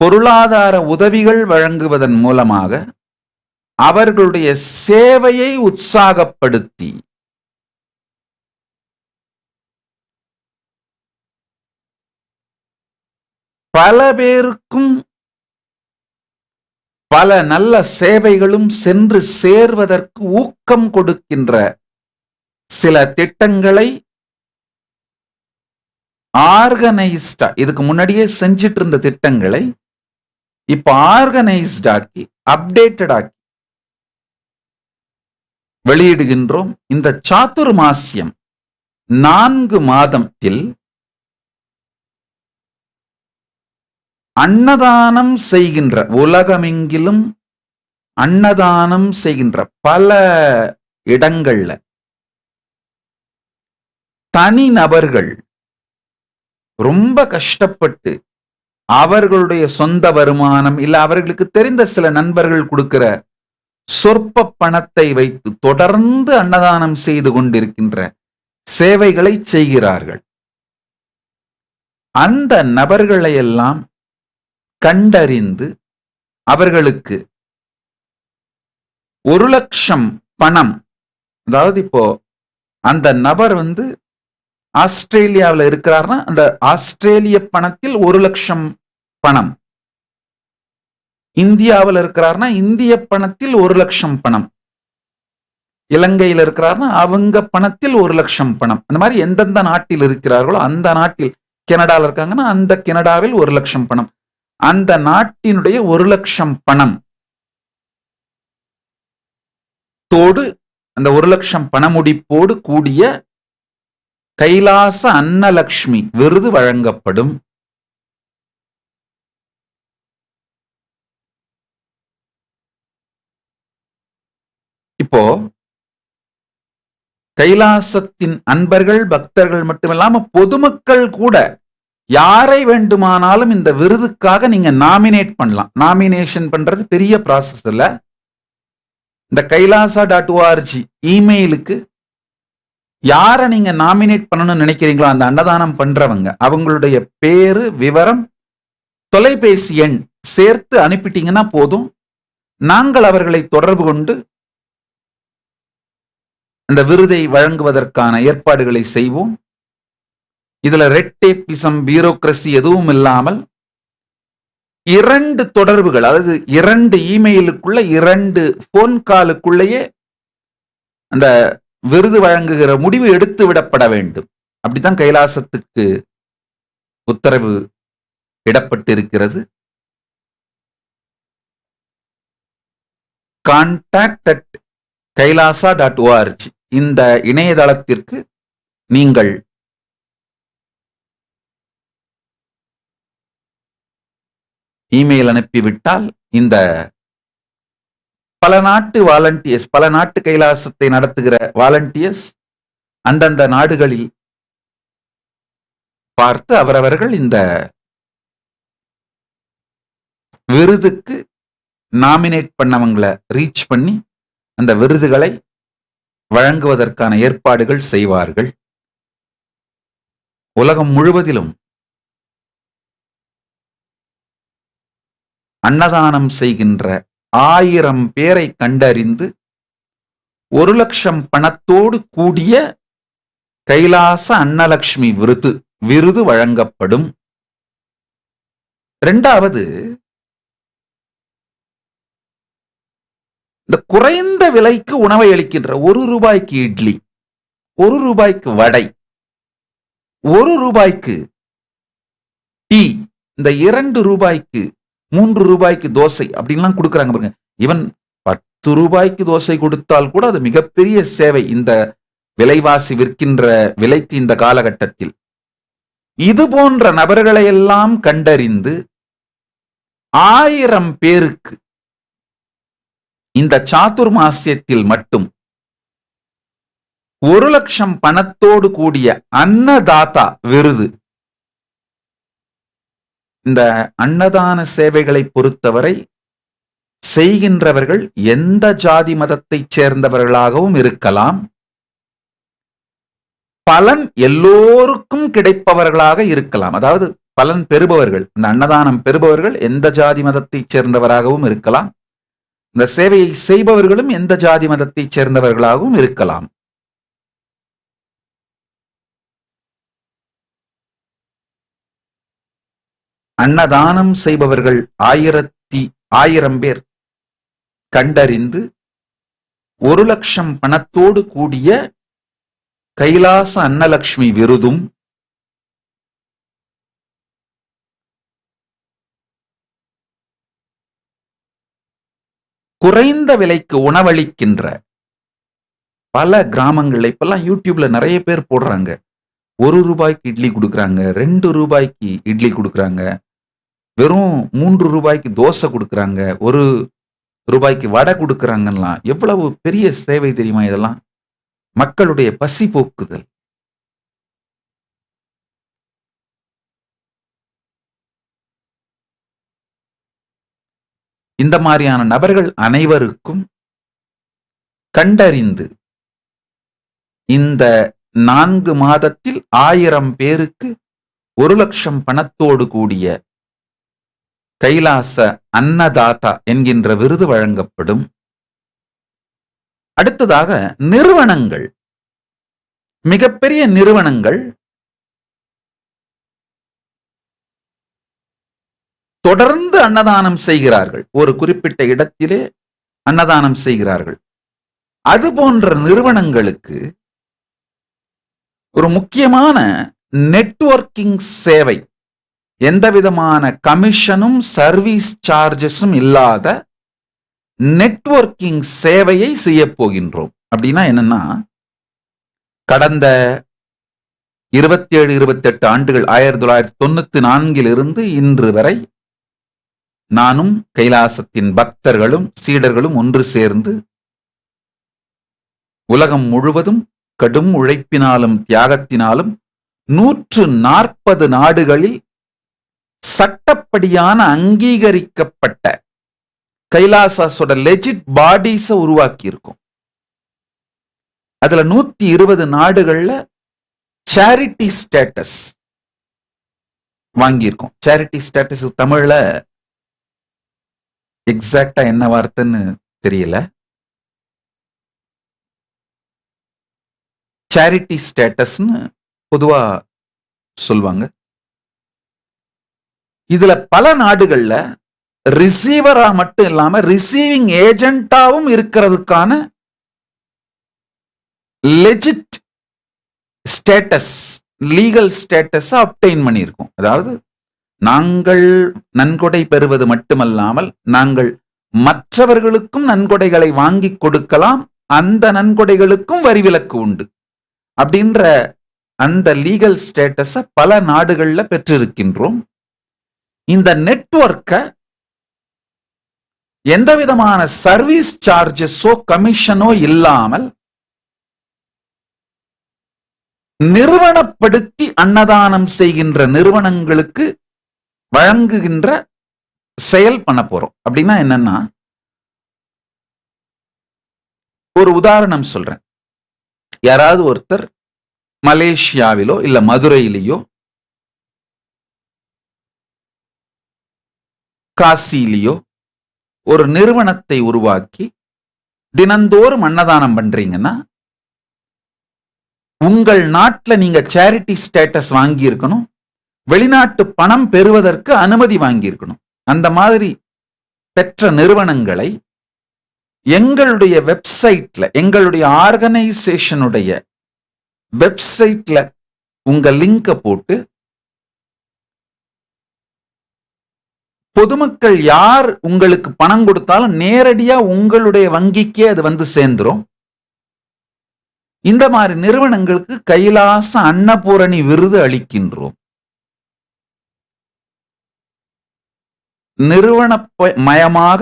பொருளாதார உதவிகள் வழங்குவதன் மூலமாக அவர்களுடைய சேவையை உற்சாகப்படுத்தி பல பேருக்கும் பல நல்ல சேவைகளும் சென்று சேர்வதற்கு ஊக்கம் கொடுக்கின்ற சில திட்டங்களை ஆர்கனைஸ்டா, இதுக்கு முன்னாடியே செஞ்சிட்டு இருந்த திட்டங்களை இப்ப ஆர்கனைஸ்டாக்கி அப்டேட்டட் ஆக்கி வெளியிடுகின்றோம். இந்த சாதுர்மாசியம் 4 மாதத்தில் அன்னதானம் செய்கின்ற, உலகமெங்கிலும் அன்னதானம் செய்கின்ற பல இடங்கள்ல தனி நபர்கள் ரொம்ப கஷ்டப்பட்டு அவர்களுடைய சொந்த வருமானம் இல்ல அவர்களுக்கு தெரிந்த சில நண்பர்கள் கொடுக்கிற சொற்ப பணத்தை வைத்து தொடர்ந்து அன்னதானம் செய்து கொண்டிருக்கின்ற சேவைகளை செய்கிறார்கள். அந்த நபர்களை எல்லாம் கண்டறிந்து அவர்களுக்கு 1,00,000 பணம், அதாவது இப்போ அந்த நபர் ஆஸ்திரேலியாவில் இருக்கிறார்னா அந்த ஆஸ்திரேலிய பணத்தில் 1,00,000 பணம், இந்தியாவில் இருக்கிறார்னா இந்திய பணத்தில் 1,00,000 பணம், இலங்கையில் இருக்கிறார்னா அவங்க பணத்தில் 1,00,000 பணம். அந்த மாதிரி எந்தெந்த நாட்டில் இருக்கிறார்களோ அந்த நாட்டில், கனடாவில் இருக்காங்கன்னா அந்த கனடாவில் 1,00,000 பணம், அந்த நாட்டினுடைய 1,00,000 பணம் தோடு அந்த 1,00,000 பணமுடிப்போடு கூடிய கைலாச அன்னலக்ஷ்மி விருது வழங்கப்படும். இப்போ கைலாசத்தின் அன்பர்கள் பக்தர்கள் மட்டுமில்லாம பொதுமக்கள் கூட யாரை வேண்டுமானாலும் இந்த விருதுக்காக நீங்க நாமினேட் பண்ணலாம். நாமினேஷன் பண்றது பெரிய ப்ராசஸ் இல்ல. இந்த கைலாசா.org இமெயிலுக்கு யாரை நீங்க நாமினேட் பண்ணணும்னு நினைக்கிறீங்களோ அந்த அன்னதானம் பண்றவங்க அவங்களுடைய பேரு, விவரம், தொலைபேசி எண் சேர்த்து அனுப்பிட்டீங்கன்னா போதும். நாங்கள் அவர்களை தொடர்பு கொண்டு அந்த விருதை வழங்குவதற்கான ஏற்பாடுகளை செய்வோம். இதுல ரெட் டேப்பிசம், பியூரோக்ரசி எதுவும் இல்லாமல் 2 தொடர்புகள், அதாவது 2 இமெயிலுக்குள்ள 2 போன் காலுக்குள்ளேயே அந்த விருது வழங்குகிற முடிவு எடுத்து விடப்பட வேண்டும். அப்படித்தான் கைலாசத்துக்கு உத்தரவு இடப்பட்டிருக்கிறது. contact@kailasa.org இந்த இணையதளத்திற்கு நீங்கள் இமெயில் அனுப்பிவிட்டால் இந்த பல நாட்டு வாலண்டியர்ஸ், பல நாட்டு கைலாசத்தை நடத்துகிற வாலண்டியர்ஸ் அந்தந்த நாடுகளில் பார்த்து அவரவர்கள் இந்த விருதுக்கு நாமினேட் பண்ணவங்களை ரீச் பண்ணி அந்த விருதுகளை வழங்குவதற்கான ஏற்பாடுகள் செய்வார்கள். உலகம் முழுவதிலும் அன்னதானம் செய்கின்ற 1000 பேரை கண்டறிந்து 1,00,000 பணத்தோடு கூடிய கைலாச அன்னலக்ஷ்மி விருது வழங்கப்படும். 2வது, இந்த குறைந்த விலைக்கு உணவை அளிக்கின்ற 1 ரூபாய்க்கு இட்லி, 1 ரூபாய்க்கு வடை, 1 ரூபாய்க்கு டீ, இந்த 2 ரூபாய்க்கு 3 ரூபாய்க்கு தோசை அப்படின்லாம் கொடுக்குறாங்க பாருங்க. ஈவன் 10 ரூபாய்க்கு தோசை கொடுத்தால் கூட அது மிகப்பெரிய சேவை இந்த விலைவாசி விற்கின்ற விலைக்கு இந்த காலகட்டத்தில். இது போன்ற நபர்களை எல்லாம் கண்டறிந்து 1000 பேருக்கு இந்த சாதுர்மாசியத்தில் மட்டும் 1,00,000 பணத்தோடு கூடிய அன்னதாதா விருது. இந்த அன்னதான சேவைகளை பொறுத்தவரை செய்கின்றவர்கள் எந்த ஜாதி மதத்தைச் சேர்ந்தவர்களாகவும் இருக்கலாம், பலன் எல்லோருக்கும் கிடைப்பவர்களாக இருக்கலாம். அதாவது பலன் பெறுபவர்கள், இந்த அன்னதானம் பெறுபவர்கள் எந்த ஜாதி மதத்தைச் சேர்ந்தவராகவும் இருக்கலாம், இந்த சேவையை செய்பவர்களும் எந்த ஜாதி மதத்தைச் சேர்ந்தவர்களாகவும் இருக்கலாம். அன்னதானம் செய்பவர்கள் 1000 பேர் கண்டறிந்து 1,00,000 பணத்தோடு கூடிய கைலாச அன்னலட்சுமி விருதும், குறைந்த விலைக்கு உணவளிக்கின்ற பல கிராமங்கள்ல இப்பெல்லாம் யூடியூப்ல நிறைய பேர் போடுறாங்க. 1 ரூபாய்க்கு இட்லி கொடுக்குறாங்க, 2 ரூபாய்க்கு இட்லி கொடுக்குறாங்க, வெறும் 3 ரூபாய்க்கு தோசை கொடுக்குறாங்க, 1 ரூபாய்க்கு வடை கொடுக்குறாங்கலாம். எவ்வளவு பெரிய சேவை தெரியுமா இதெல்லாம்? மக்களுடைய பசி போக்குதல். இந்த மாதிரியான நபர்கள் அனைவருக்கும் கண்டறிந்து இந்த 4 மாதத்தில் 1000 பேருக்கு 1,00,000 பணத்தோடு கூடிய கைலாச அன்னதாதா என்கின்ற விருது வழங்கப்படும். அடுத்ததாக நிறுவனங்கள், மிகப்பெரிய நிறுவனங்கள் தொடர்ந்து அன்னதானம் செய்கிறார்கள், ஒரு குறிப்பிட்ட இடத்திலே அன்னதானம் செய்கிறார்கள். அது போன்ற நிறுவனங்களுக்கு ஒரு முக்கியமான நெட்வொர்க்கிங் சேவை, எந்த விதமான கமிஷனும் சர்வீஸ் சார்ஜஸும் இல்லாத நெட்வொர்க்கிங் சேவையை செய்ய போகின்றோம். அப்படின்னா என்னன்னா, கடந்த 27-28 ஆண்டுகள் 1994 இன்று வரை நானும் கைலாசத்தின் பக்தர்களும் சீடர்களும் ஒன்று சேர்ந்து உலகம் முழுவதும் கடும் உழைப்பினாலும் தியாகத்தினாலும் 140 நாடுகளில் சட்டப்படியான அங்கீகரிக்கப்பட்ட கைலாசாஸோட லெஜிட் பாடிஸ உருவாக்கி இருக்கும். அதுல 120 நாடுகள்ல சேரிட்டி ஸ்டேட்டஸ் வாங்கியிருக்கோம். சேரிட்டி ஸ்டேட்டஸ் தமிழ்ல எக்ஸாக்டா என்ன வார்த்தைன்னு தெரியல. சேரிட்டி ஸ்டேட்டஸ்னு பொதுவா சொல்வாங்க. இதுல பல நாடுகள்ல ரிசீவரா மட்டும் இல்லாம ரிசீவிங் ஏஜென்டாவும் இருக்கிறதுக்கான legit status, legal status obtained பண்ணியிருக்கோம். அதாவது நாங்கள் நன்கொடை பெறுவது மட்டுமல்லாமல் நாங்கள் மற்றவர்களுக்கும் நன்கொடைகளை வாங்கி கொடுக்கலாம், அந்த நன்கொடைகளுக்கும் வரி விலக்கு உண்டு அப்படின்ற அந்த லீகல் ஸ்டேட்டஸ பல நாடுகள்ல பெற்றிருக்கின்றோம். இந்த நெட்வொர்க்க எந்த விதமான சர்வீஸ் சார்ஜஸோ கமிஷனோ இல்லாமல் நிறுவனப்படுத்தி அன்னதானம் செய்கின்ற நிறுவனங்களுக்கு வழங்குகின்ற செயல் பண்ண போறோம். அப்படின்னா என்னன்னா, ஒரு உதாரணம் சொல்றேன். யாராவது ஒருத்தர் மலேசியாவிலோ இல்ல மதுரையிலேயோ காசியிலேயோ ஒரு நிறுவனத்தை உருவாக்கி தினந்தோறும் அன்னதானம் பண்றீங்கன்னா, உங்கள் நாட்டில் நீங்க சேரிட்டி ஸ்டேட்டஸ் வாங்கி இருக்கணும், வெளிநாட்டு பணம் பெறுவதற்கு அனுமதி வாங்கி இருக்கணும். அந்த மாதிரி பெற்ற நிறுவனங்களை எங்களுடைய வெப்சைட்ல, எங்களுடைய ஆர்கனைசேஷனுடைய வெப்சைட்ல உங்க லிங்க போட்டு பொதுமக்கள் யார் உங்களுக்கு பணம் கொடுத்தாலும் நேரடியா உங்களுடைய வங்கிக்கே அது வந்து சேர்ந்துரும். இந்த மாதிரி நிறுவனங்களுக்கு கைலாச அன்னபூரணி விருது அளிக்கின்றோம். நிறுவன மயமாக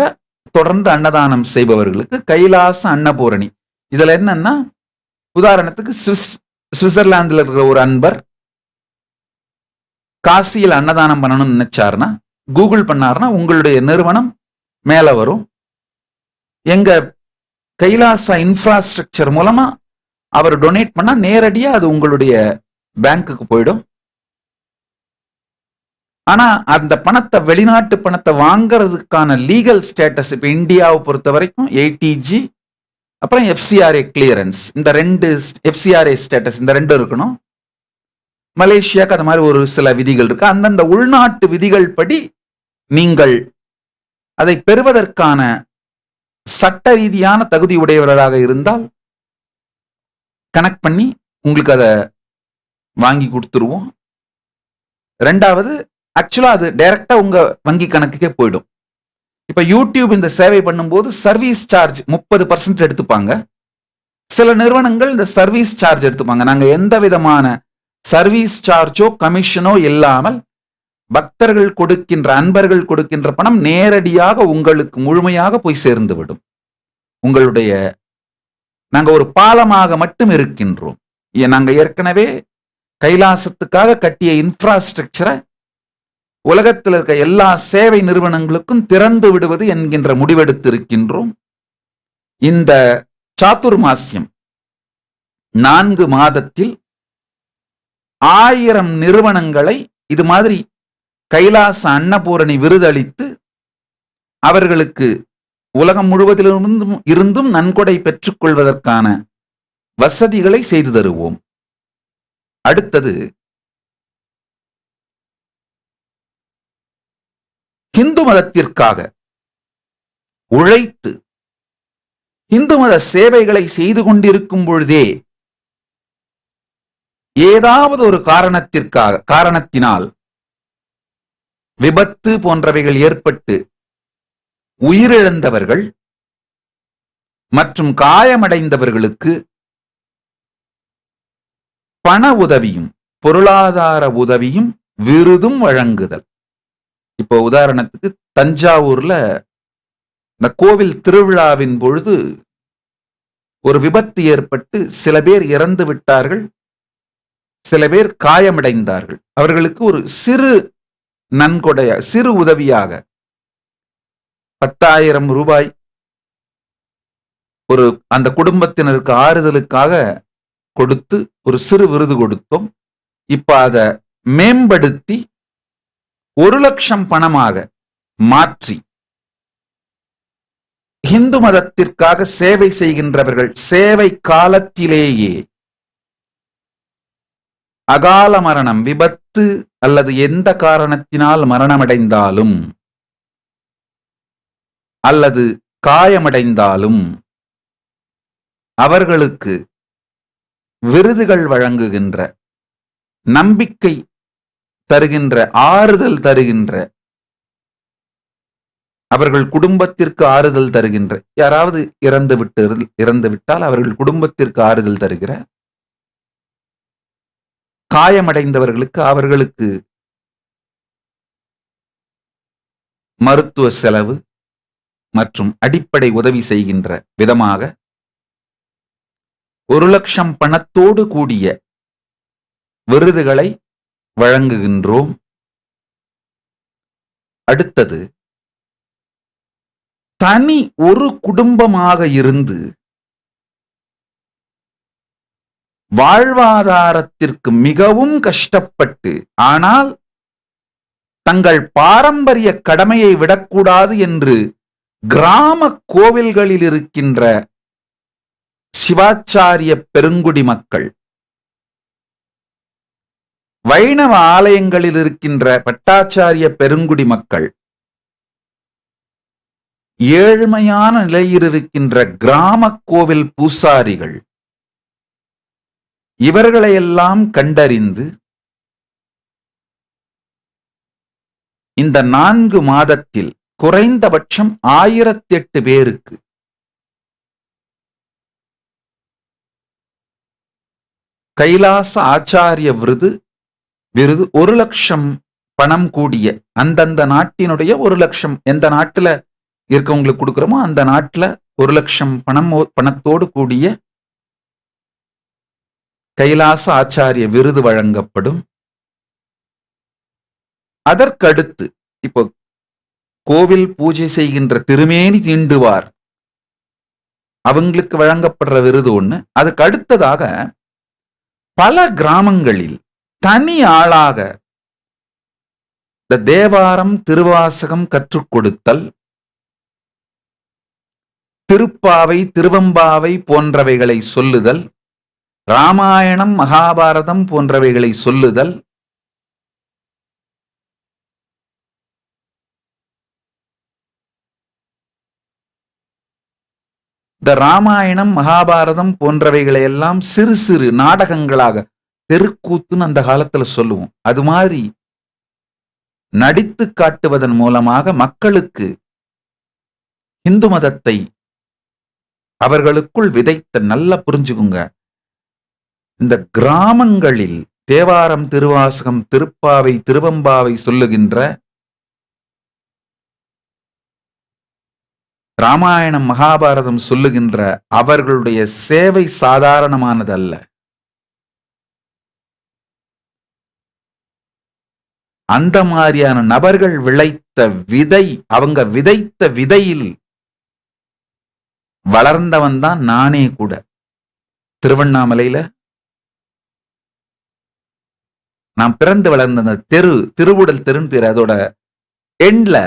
தொடர்ந்து அன்னதானம் செய்பவர்களுக்கு கைலாச அன்னபூரணி. இதுல என்னன்னா, உதாரணத்துக்கு சுவிட்சர்லாந்துல இருக்கிற ஒரு அன்பர் காசியில் அன்னதானம் பண்ணணும்னு நினைச்சாருன்னா, கூகுள் பண்ணாருன்னா உங்களுடைய நிறுவனம் மேல வரும். எங்க கைலாச இன்ஃப்ராஸ்ட்ரக்சர் மூலமா அவர் டொனேட் பண்ணா நேரடியா அது உங்களுடைய பேங்க்குக்கு போயிடும். ஆனா அந்த பணத்தை, வெளிநாட்டு பணத்தை வாங்கறதுக்கான லீகல் ஸ்டேட்டஸ் இப்ப இந்தியாவை பொறுத்த வரைக்கும் ATG அப்புறம் FCRA கிளியரன்ஸ், இந்த ரெண்டு FCRA ஸ்டேட்டஸ் இந்த ரெண்டும் இருக்கணும். மலேசியாவுக்கு அது மாதிரி ஒரு சில விதிகள் இருக்கு. அந்தந்த உள்நாட்டு விதிகள் படி நீங்கள் அதை பெறுவதற்கான சட்ட ரீதியான தகுதி உடையவர்களாக இருந்தால் கனெக்ட் பண்ணி உங்களுக்கு அதை வாங்கி கொடுத்துருவோம். ரெண்டாவது, ஆக்சுவலா அது டைரக்டா உங்க வங்கி கணக்குக்கே போயிடும். இப்ப யூடியூப் இந்த சேவை பண்ணும்போது சர்வீஸ் சார்ஜ் 30% எடுத்துப்பாங்க. சில நிறுவனங்கள் இந்த சர்வீஸ் சார்ஜ் எடுத்துப்பாங்க. நாங்க எந்த விதமான சர்வீஸ் சார்ஜோ கமிஷனோ இல்லாமல் பக்தர்கள் கொடுக்கின்ற, அன்பர்கள் கொடுக்கின்ற பணம் நேரடியாக உங்களுக்கு முழுமையாக போய் சேர்ந்து விடும். உங்களுடைய, நாங்க ஒரு பாலமாக மட்டும் இருக்கின்றோம். நாங்க ஏற்கனவே கைலாசத்துக்காக கட்டிய இன்ஃப்ராஸ்ட்ரக்சரை உலகத்தில் இருக்க எல்லா சேவை நிறுவனங்களுக்கும் திறந்து விடுவது என்கின்ற முடிவெடுத்து இருக்கின்றோம். இந்த சாதுர்மாசியம் 4 மாதத்தில் 1000 நிறுவனங்களை இது மாதிரி கைலாச அன்னபூரணி விருதளித்து அவர்களுக்கு உலகம் முழுவதிலிருந்தும் நன்கொடை பெற்றுக் கொள்வதற்கான வசதிகளை செய்து தருவோம். அடுத்தது, இந்து மதத்திற்காக உழைத்து இந்து மத சேவைகளை செய்து கொண்டிருக்கும் பொழுதே ஏதாவது ஒரு காரணத்தினால் விபத்து போன்றவைகள் ஏற்பட்டு உயிரிழந்தவர்கள் மற்றும் காயமடைந்தவர்களுக்கு பண உதவியும் பொருளாதார உதவியும் விருதும் வழங்குதல். இப்போ உதாரணத்துக்கு தஞ்சாவூர்ல இந்த கோவில் திருவிழாவின் பொழுது ஒரு விபத்து ஏற்பட்டு சில பேர் இறந்து விட்டார்கள், சில பேர் காயமடைந்தார்கள். அவர்களுக்கு ஒரு சிறு நன்கொடைய, சிறு உதவியாக 10,000 ரூபாய் ஒரு அந்த குடும்பத்தினருக்கு ஆறுதலுக்காக கொடுத்து ஒரு சிறு விருது கொடுத்தோம். இப்ப அதை மேம்படுத்தி 1,00,000 பணமாக மாற்றி இந்து மதத்திற்காக சேவை செய்கின்றவர்கள் சேவை காலத்திலேயே அகால மரணம், விபத்து அல்லது எந்த காரணத்தினால் மரணமடைந்தாலும் அல்லது காயமடைந்தாலும் அவர்களுக்கு விருதுகள் வழங்குகின்ற, நம்பிக்கை தருகின்ற, ஆறுதல் தருகின்ற, அவர்கள் குடும்பத்திற்கு ஆறுதல் தருகின்ற, யாராவது இறந்து விட்டால் அவர்கள் குடும்பத்திற்கு ஆறுதல் தருகிற, காயமடைந்தவர்களுக்கு அவர்களுக்கு மருத்துவ செலவு மற்றும் அடிப்படை உதவி செய்கின்ற விதமாக 1,00,000 பணத்தோடு கூடிய விருதுகளை வழங்குகின்றோம். அடுத்தது, தனி ஒரு குடும்பமாக இருந்து வாழ்வாதாரத்திற்கு மிகவும் கஷ்டப்பட்டு, ஆனால் தங்கள் பாரம்பரிய கடமையை விடக்கூடாது என்று கிராம கோவில்களில் இருக்கின்ற சிவாச்சாரிய பெருங்குடி மக்கள், வைணவ ஆலயங்களில் இருக்கின்ற பட்டாச்சாரிய பெருங்குடி மக்கள், ஏழ்மையான நிலையில் இருக்கின்ற கிராம கோவில் பூசாரிகள், இவர்களையெல்லாம் கண்டறிந்து இந்த 4 மாதத்தில் குறைந்தபட்சம் 1008 பேருக்கு கைலாச ஆச்சாரிய விருது 1 லட்சம் பணம் கூடிய அந்தந்த நாட்டினுடைய 1 லட்சம், எந்த நாட்டுல இருக்கவங்களுக்கு கொடுக்கிறோமோ அந்த நாட்டுல 1 லட்சம் பணத்தோடு கூடிய கைலாச ஆச்சாரிய விருது வழங்கப்படும். அதற்கடுத்து இப்போ கோவில் பூஜை செய்கின்ற திருமேனி தீண்டுவார் அவங்களுக்கு வழங்கப்படுற விருது ஒண்ணு. அதுக்கு அடுத்ததாக பல கிராமங்களில் தனி ஆளாக இந்த தேவாரம் திருவாசகம் கற்றுக் கொடுத்தல், திருப்பாவை திருவம்பாவை போன்றவைகளை சொல்லுதல், ராமாயணம் மகாபாரதம் போன்றவைகளை சொல்லுதல், இந்த ராமாயணம் மகாபாரதம் போன்றவைகளை எல்லாம் சிறு சிறு நாடகங்களாக, தெருக்கூத்துன்னு அந்த காலத்துல சொல்லுவோம், அது மாதிரி நடித்து காட்டுவதன் மூலமாக மக்களுக்கு இந்து மதத்தை அவர்களுக்குள் விதைத்த, நல்லா புரிஞ்சுக்குங்க, இந்த கிராமங்களில் தேவாரம் திருவாசகம் திருப்பாவை திருவம்பாவை சொல்லுகின்ற, ராமாயணம் மகாபாரதம் சொல்லுகின்ற அவர்களுடைய சேவை சாதாரணமானதல்ல. அந்த மாதிரியான நபர்கள் விளைத்த விதை, அவங்க விதைத்த விதையில் வளர்ந்தவன் தான் நானே கூட. திருவண்ணாமலையில நான் பிறந்து வளர்ந்த அந்த தெரு திருவுடல் தெருன்னு பேரு. அதோட எண்ட்ல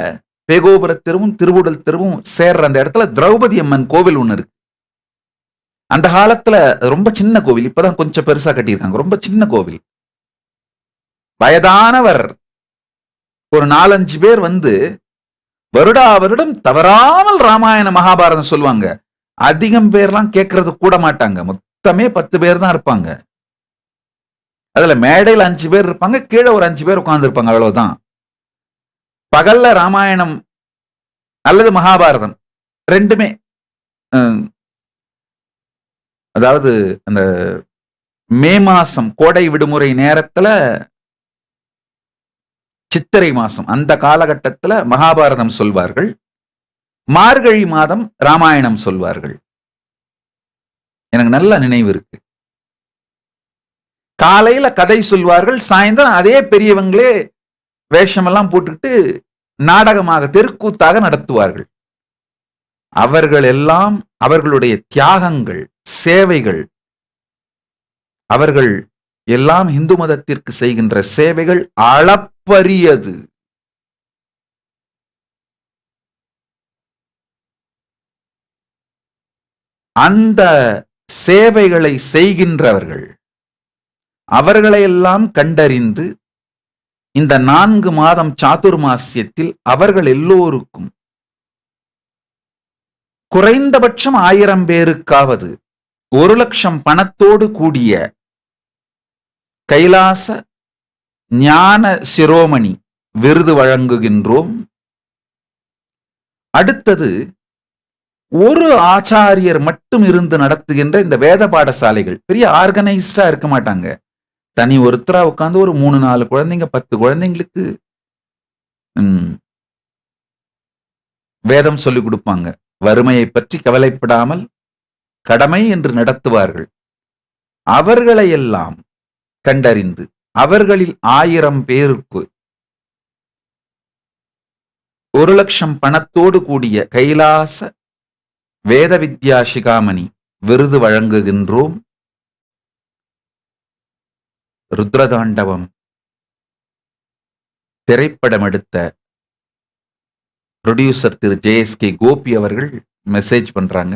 பேகோபுர தெருவும் திருவுடல் தெருவும் சேர்ற அந்த இடத்துல திரௌபதி அம்மன் கோவில் ஒண்ணு இருக்கு. அந்த காலத்துல ரொம்ப சின்ன கோவில், இப்பதான் கொஞ்சம் பெருசா கட்டியிருக்காங்க. ரொம்ப சின்ன கோவில். வயதானவர் ஒரு 4-5 பேர் வந்து வருடா வருடம் தவறாமல் ராமாயண மகாபாரதம் சொல்லுவாங்க. அதிகம் பேர்லாம் கேட்கறது கூட மாட்டாங்க. மொத்தமே 10 பேர் தான் இருப்பாங்க. அதுல மேடையில் 5 பேர் இருப்பாங்க, கீழே ஒரு 5 பேர் உட்கார்ந்து இருப்பாங்க, அவ்வளவுதான். பகல்ல ராமாயணம் அல்லது மகாபாரதம் ரெண்டுமே, அதாவது அந்த மே மாசம் கோடை விடுமுறை நேரத்துல, சித்திரை மாசம் அந்த காலகட்டத்துல மகாபாரதம் சொல்வார்கள், மார்கழி மாதம் ராமாயணம் சொல்வார்கள். எனக்கு நல்ல நினைவு இருக்கு. காலையில கதை சொல்வார்கள், சாயந்தரம் அதே பெரியவங்களே வேஷமெல்லாம் போட்டுக்கிட்டு நாடகமாக தெருக்கூத்தாக நடத்துவார்கள். அவர்கள் எல்லாம் அவர்களுடைய தியாகங்கள், சேவைகள், அவர்கள் எல்லாம் இந்து மதத்திற்கு செய்கின்ற சேவைகள் அளப்பரியது. அந்த சேவைகளை செய்கின்றவர்கள் அவர்களையெல்லாம் கண்டறிந்து இந்த 4 மாதம் சாதுர்மாசியத்தில் அவர்கள் எல்லோருக்கும் குறைந்தபட்சம் 1000 பேருக்காவது 1 லட்சம் பணத்தோடு கூடிய கைலாச ஞான சிரோமணி விருது வழங்குகின்றோம். அடுத்தது, ஒரு ஆச்சாரியர் மட்டும் இருந்து நடத்துகின்ற இந்த வேத பாடசாலைகள் பெரிய ஆர்கனைஸ்டா இருக்க மாட்டாங்க. தனி ஒருத்தரா உட்கார்ந்து ஒரு 3-4 குழந்தைங்க 10 குழந்தைங்களுக்கு வேதம் சொல்லிக் கொடுப்பாங்க. வறுமையை பற்றி கவலைப்படாமல் கடமை என்று நடத்துவார்கள். அவர்களை எல்லாம் கண்டறிந்து அவர்களில் 1000 பேருக்கு 1 லட்சம் பணத்தோடு கூடிய கைலாச வேத வித்யா சிகாமணி விருது வழங்குகின்றோம். ருத்ரதாண்டவம் திரைப்படம் எடுத்த ப்ரொடியூசர் திரு JSK கோபி அவர்கள் மெசேஜ் பண்றாங்க.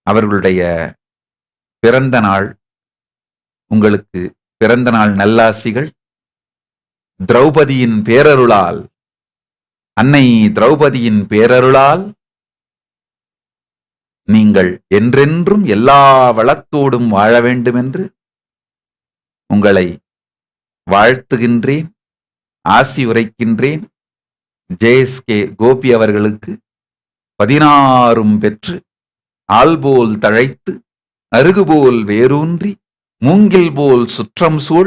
அவர்களுடைய பிறந்த நாள், உங்களுக்கு பிறந்த நாள் நல்லாசிகள். திரௌபதியின் பேரருளால், அன்னை திரௌபதியின் பேரருளால் நீங்கள் என்றென்றும் எல்லா வளத்தோடும் வாழ வேண்டும் என்று உங்களை வாழ்த்துகின்றேன், ஆசி உரைக்கின்றேன். JSK கோபி அவர்களுக்கு 16 பெற்று ஆள்போல் தழைத்து அருகுபோல் வேரூன்றி மூங்கில் போல் சுற்றம் சூழ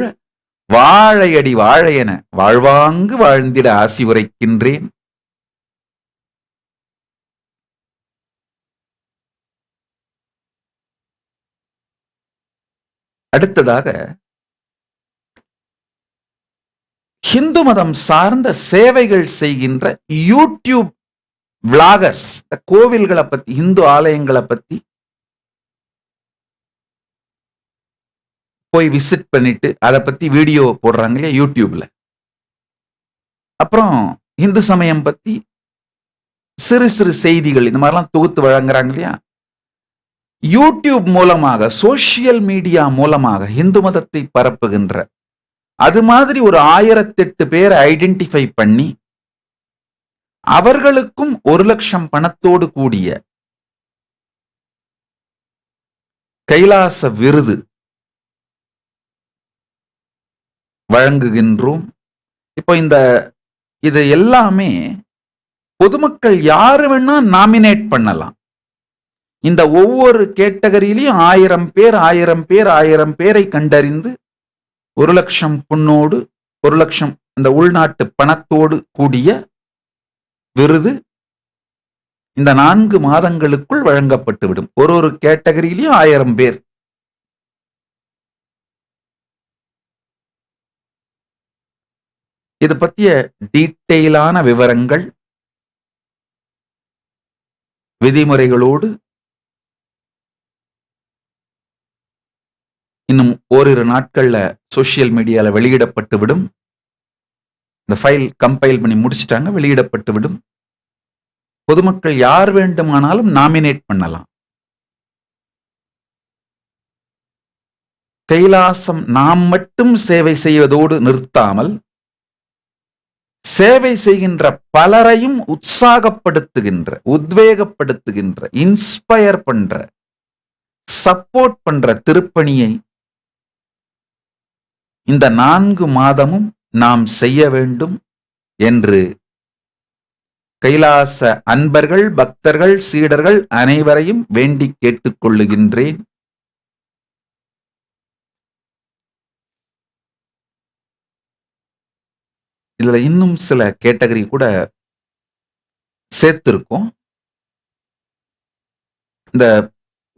வாழையடி வாழையென வாழ்வாங்கு வாழ்ந்திட ஆசி உரைக்கின்றேன். அடுத்ததாக ஹிந்து மதம் சார்ந்த சேவைகள் செய்கின்ற யூடியூப் விளாகர்ஸ், கோவில்களை பத்தி, இந்து ஆலயங்களை பத்தி போய் விசிட் பண்ணிட்டு அதை பத்தி வீடியோ போடுறாங்க இல்லையா யூடியூப்ல. அப்புறம் இந்து சமயம் பத்தி சிறு சிறு செய்திகள் இந்த மாதிரிலாம் தொகுத்து வழங்குறாங்க இல்லையா. யூடியூப் மூலமாக, சோசியல் மீடியா மூலமாக இந்து மதத்தை பரப்புகின்ற அது மாதிரி ஒரு 1008 பேரை ஐடென்டிஃபை பண்ணி அவர்களுக்கும் 1 லட்சம் பணத்தோடு கூடிய கைலாச விருது வழங்குகின்றோம். இப்போ இது எல்லாமே பொதுமக்கள் யாரு வேணா நாமினேட் பண்ணலாம். இந்த ஒவ்வொரு கேட்டகரியிலையும் 1000 பேரை கண்டறிந்து 1 லட்சம் பொன்னோடு 1 லட்சம் இந்த உள்நாட்டு பணத்தோடு கூடிய விருது இந்த 4 மாதங்களுக்குள் வழங்கப்பட்டுவிடும். ஒரு கேட்டகரியிலையும் 1000 பேர். இது பற்றிய டீட்டெயிலான விவரங்கள் விதிமுறைகளோடு இன்னும் ஓரிரு நாட்கள்ல சோசியல் மீடியால வெளியிடப்பட்டுவிடும். இந்த ஃபைல் கம்பைல் பண்ணி முடிச்சிட்டாங்க, வெளியிடப்பட்டுவிடும். பொதுமக்கள் யார் வேண்டுமானாலும் நாமினேட் பண்ணலாம். கைலாசம் நாம் மட்டும் சேவை செய்வதோடு நிறுத்தாமல் சேவை செய்கின்ற பலரையும் உற்சாகப்படுத்துகின்ற, உத்வேகப்படுத்துகின்ற, இன்ஸ்பயர் பண்ற, சப்போர்ட் பண்ற திருப்பணியை இந்த 4 மாதமும் நாம் செய்ய வேண்டும் என்று கைலாச அன்பர்கள், பக்தர்கள், சீடர்கள் அனைவரையும் வேண்டி கேட்டுக்கொள்ளுகின்றேன். இதுல இன்னும் சில கேட்டகரி கூட சேர்த்திருக்கோம். இந்த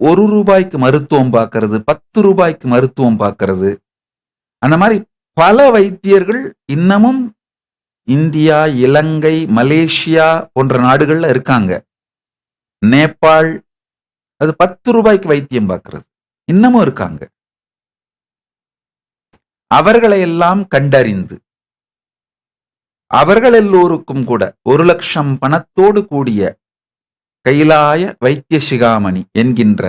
1 ரூபாய்க்கு மருத்துவம் பார்க்கறது, 10 ரூபாய்க்கு மருத்துவம் பார்க்கறது, அந்த மாதிரி பல வைத்தியர்கள் இன்னமும் இந்தியா, இலங்கை, மலேசியா போன்ற நாடுகள்ல இருக்காங்க. நேபாள், அது 10 ரூபாய்க்கு வைத்தியம் பார்க்கறது இன்னமும் இருக்காங்க. அவர்களை எல்லாம் கண்டறிந்து அவர்கள் எல்லோருக்கும் கூட 1 லட்சம் பணத்தோடு கூடிய கைலாய வைத்திய சிகாமணி என்கின்ற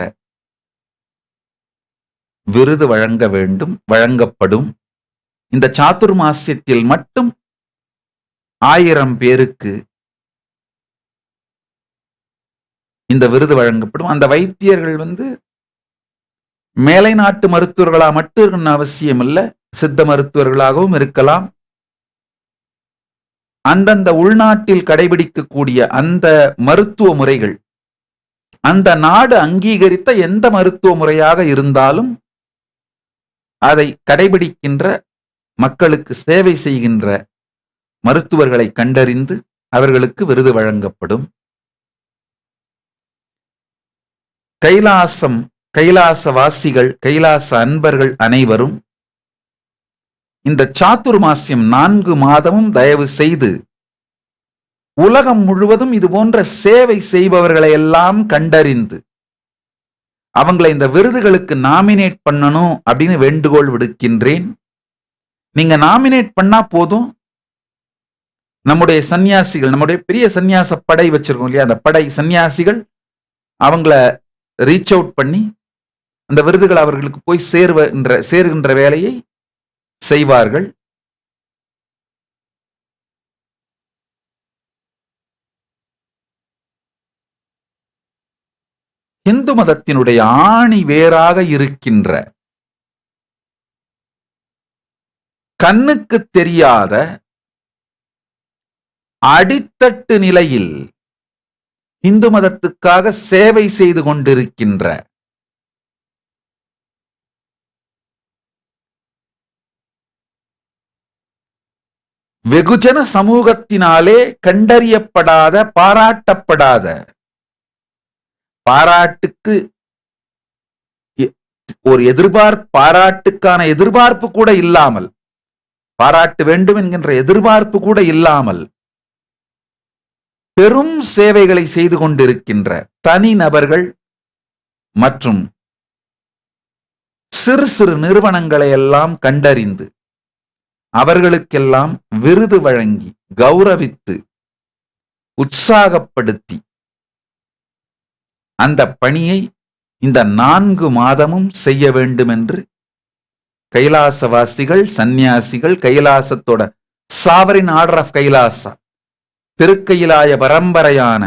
விருது வழங்க வேண்டும், வழங்கப்படும். இந்த சாதுர்மாசியத்தில் மட்டும் 1000 பேருக்கு இந்த விருது வழங்கப்படும். அந்த வைத்தியர்கள் மேலை நாட்டு மருத்துவர்களா மட்டும் அவசியம் இல்லை, சித்த மருத்துவர்களாகவும் இருக்கலாம். அந்தந்த உள்நாட்டில் கடைபிடிக்கக்கூடிய அந்த மருத்துவ முறைகள், அந்த நாடு அங்கீகரித்த எந்த மருத்துவ முறையாக இருந்தாலும் அதை கடைபிடிக்கின்ற, மக்களுக்கு சேவை செய்கின்ற மருத்துவர்களை கண்டறிந்து அவர்களுக்கு விருது வழங்கப்படும். கைலாசவாசிகள், கைலாச அன்பர்கள் அனைவரும் இந்த சாதுர்மாசியம் 4 மாதமும் தயவு செய்து உலகம் முழுவதும் இது போன்ற சேவை செய்பவர்களை எல்லாம் கண்டறிந்து அவங்களை இந்த விருதுகளுக்கு நாமினேட் பண்ணணும் அப்படின்னு வேண்டுகோள் விடுக்கின்றேன். நீங்க நாமினேட் பண்ணா போதும், நம்முடைய சன்னியாசிகள், நம்முடைய பெரிய சன்னியாச படை வச்சிருக்கோம் இல்லையா, அந்த படை சன்னியாசிகள் அவங்கள ரீச் அவுட் பண்ணி அந்த விருதுகள் அவர்களுக்கு போய் சேருகின்ற வேலையை செய்வார்கள். இந்து மதத்தினுடைய ஆணி வேராக இருக்கின்ற கண்ணுக்கு தெரியாத அடித்தட்டு நிலையில் இந்து மதத்துக்காக சேவை செய்து கொண்டிருக்கின்ற வெகுஜன சமூகத்தினாலே கண்டறியப்படாத, பாராட்டப்படாத, பாராட்டுக்கு ஒரு பாராட்டுக்கான எதிர்பார்ப்பு கூட இல்லாமல், பாராட்ட வேண்டும் என்கின்ற எதிர்பார்ப்பு கூட இல்லாமல் பெரும் சேவைகளை செய்து கொண்டிருக்கின்ற தனி நபர்கள் மற்றும் சிறு சிறு நிறுவனங்களை எல்லாம் கண்டறிந்து அவர்களுக்கெல்லாம் விருது வழங்கி கௌரவித்து உற்சாகப்படுத்தி அந்த பணியை இந்த 4 மாதமும் செய்ய வேண்டும் என்று கைலாசவாசிகள், சந்நியாசிகள், கைலாசத்தோட சாவரின் ஆர்டர் ஆஃப் கைலாசா, திருக்கையிலாய பரம்பரையான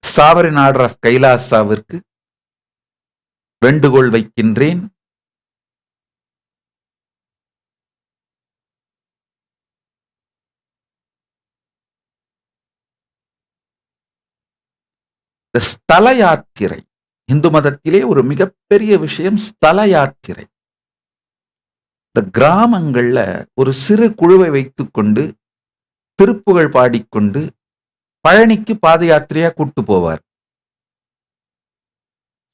சாவரின் ஆர்டர் ஆஃப் கைலாசாவிற்கு வேண்டுகோள் வைக்கின்றேன். ஸ்தல யாத்திரை இந்து மதத்திலே ஒரு மிகப்பெரிய விஷயம். ஸ்தல யாத்திரை இந்த கிராமங்கள்ல ஒரு சிறு குழுவை வைத்துக் கொண்டு திருப்புகழ் பாடிக்கொண்டு பழனிக்கு பாத யாத்திரையா கூட்டு போவார்.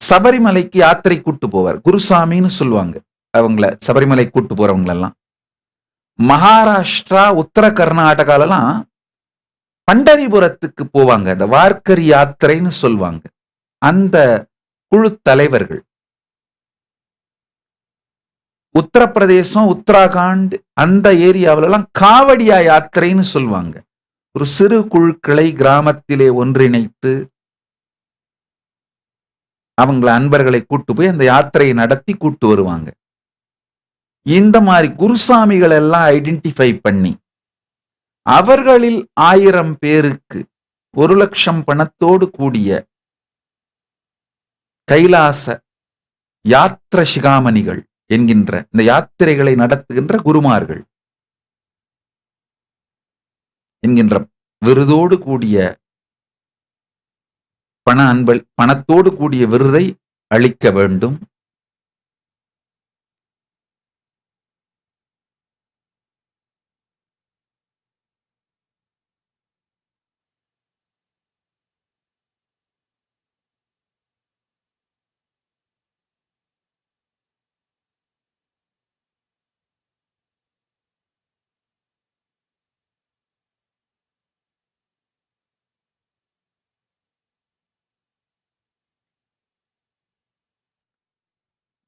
சபரிமலைக்கு யாத்திரை கூட்டு போவார். குருசாமின்னு சொல்லுவாங்க அவங்கள, சபரிமலை கூட்டு போறவங்களெல்லாம். மகாராஷ்டிரா, உத்தர கர்நாடகாலெல்லாம் பண்டரிபுரத்துக்கு போவாங்க. அந்த வார்க்கரி யாத்திரைன்னு சொல்லுவாங்க. அந்த குழு தலைவர்கள் உத்தரப்பிரதேசம், உத்தராகண்ட் அந்த ஏரியாவிலெல்லாம் காவடியா யாத்திரைன்னு சொல்லுவாங்க. ஒரு சிறு குழுக்களை கிராமத்திலே ஒன்றிணைத்து அவங்கள அன்பர்களை கூட்டு போய் அந்த யாத்திரையை நடத்தி கூட்டு வருவாங்க. இந்த மாதிரி குருசாமிகள் எல்லாம் ஐடென்டிஃபை பண்ணி அவர்களில் 1000 பேருக்கு 1 லட்சம் பணத்தோடு கூடிய கைலாச யாத்திர சிகாமணிகள் என்கின்ற இந்த யாத்திரைகளை நடத்துகின்ற குருமார்கள் என்கின்ற விருதோடு கூடிய பணத்தோடு கூடிய விருதை அளிக்க வேண்டும்.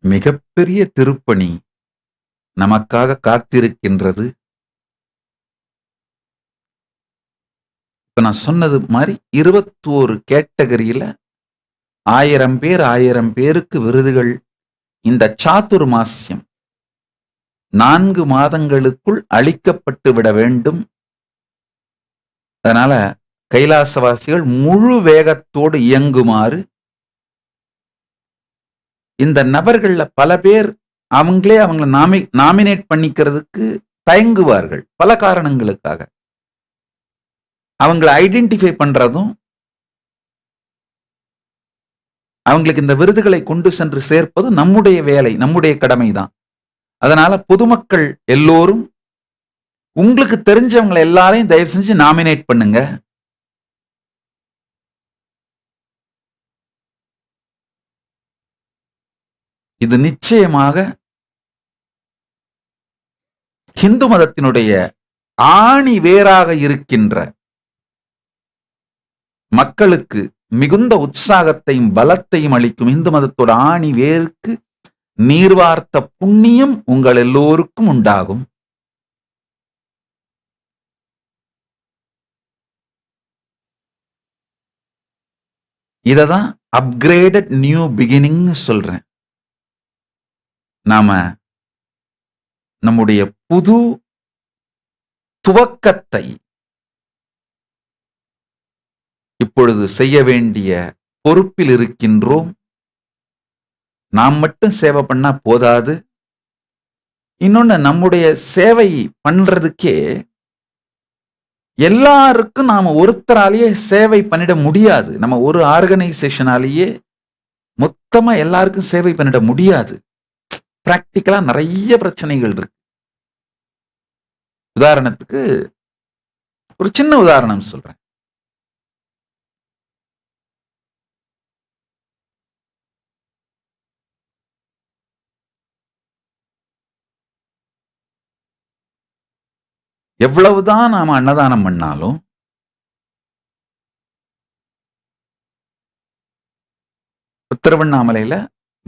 மிகப்பெரிய திருப்பணி நமக்காக காத்திருக்கின்றது. இப்ப நான் சொன்னது மாதிரி 21 கேட்டகரியில 1000 பேர் 1000 பேருக்கு விருதுகள் இந்த சாதுர்மாஸ்யம் 4 மாதங்களுக்குள் அளிக்கப்பட்டு விட வேண்டும். அதனால கைலாசவாசிகள் முழு வேகத்தோடு இயங்குமாறு, இந்த நபர்கள்ல பல பேர் அவங்களே அவங்கள நாமினேட் பண்ணிக்கிறதுக்கு தயங்குவார்கள். பல காரணங்களுக்காக அவங்களை ஐடென்டிஃபை பண்றதும் அவங்களுக்கு இந்த விருதுகளை கொண்டு சென்று சேர்ப்பதும் நம்முடைய வேலை, நம்முடைய கடமைதான். அதனால பொதுமக்கள் எல்லோரும் உங்களுக்கு தெரிஞ்சவங்களை எல்லாரையும் தயவு செஞ்சு நாமினேட் பண்ணுங்க. இது நிச்சயமாக இந்து மதத்தினுடைய ஆணி வேராக இருக்கின்ற மக்களுக்கு மிகுந்த உற்சாகத்தையும் பலத்தையும் அளிக்கும் இந்து மதத்தோட ஆணி வேருக்கு நீர்வார்த்த புண்ணியம் உங்கள் எல்லோருக்கும் உண்டாகும். இததான் அப்கிரேடட் நியூ பிகினிங் சொல்றேன். நாம நம்முடைய புது துவக்கத்தை இப்பொழுது செய்ய வேண்டிய பொறுப்பில் இருக்கின்றோம். நாம் மட்டும் சேவை பண்ணா போதாது. இன்னொன்னு, நம்முடைய சேவை பண்றதுக்கே எல்லாருக்கும் நாம ஒருத்தராலேயே சேவை பண்ணிட முடியாது. நம்ம ஒரு ஆர்கனைசேஷனாலேயே மொத்தமா எல்லாருக்கும் சேவை பண்ணிட முடியாது. பிராக்டிக்கலா நிறைய பிரச்சனைகள் இருக்கு. உதாரணத்துக்கு ஒரு சின்ன உதாரணம் சொல்றேன். எவ்வளவுதான் நாம அன்னதானம் பண்ணாலும் திருவண்ணாமலையில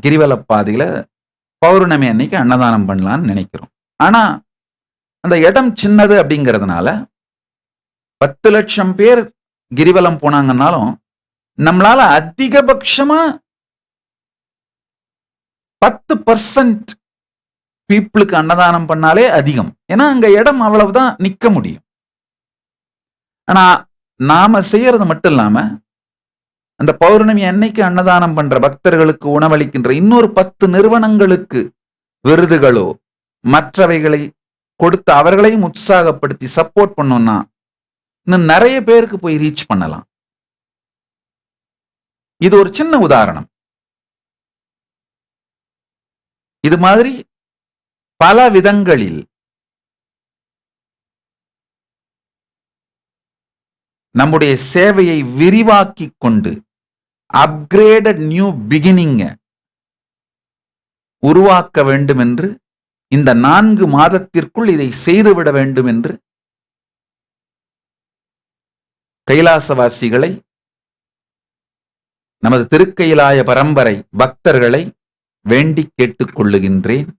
கிரிவலப்பாதையில பௌர்ணமி அன்னைக்கு அன்னதானம் பண்ணலாம்னு நினைக்கிறோம். ஆனா அந்த இடம் சின்னது அப்படிங்கிறதுனால 10 லட்சம் பேர் கிரிவலம் போனாங்கன்னாலும் நம்மளால அதிகபட்சமா 10% பீப்புளுக்கு அன்னதானம் பண்ணாலே அதிகம். ஏன்னா அங்க இடம் அவ்வளவுதான் நிக்க முடியும். ஆனா நாம செய்யறது மட்டும் இல்லாம அந்த பௌர்ணமி அன்னைக்கு அன்னதானம் பண்ற பக்தர்களுக்கு உணவளிக்கின்ற இன்னொரு 10 நிறுவனங்களுக்கு விருதுகளோ மற்றவைகளை கொடுத்து அவர்களையும் உற்சாகப்படுத்தி சப்போர்ட் பண்ணோம்னா இன்னும் நிறைய பேருக்கு போய் ரீச் பண்ணலாம். இது ஒரு சின்ன உதாரணம். இது மாதிரி பல விதங்களில் நம்முடைய சேவையை விரிவாக்கி கொண்டு அப்கிரேடட் நியூ பிகினிங் உருவாக்க வேண்டும் என்று, இந்த 4 மாதத்திற்குள் இதை செய்துவிட வேண்டும் என்று கைலாசவாசிகளை, நமது திருக்கைலாய பரம்பரை பக்தர்களை வேண்டி கேட்டுக் கொள்ளுகின்றேன்.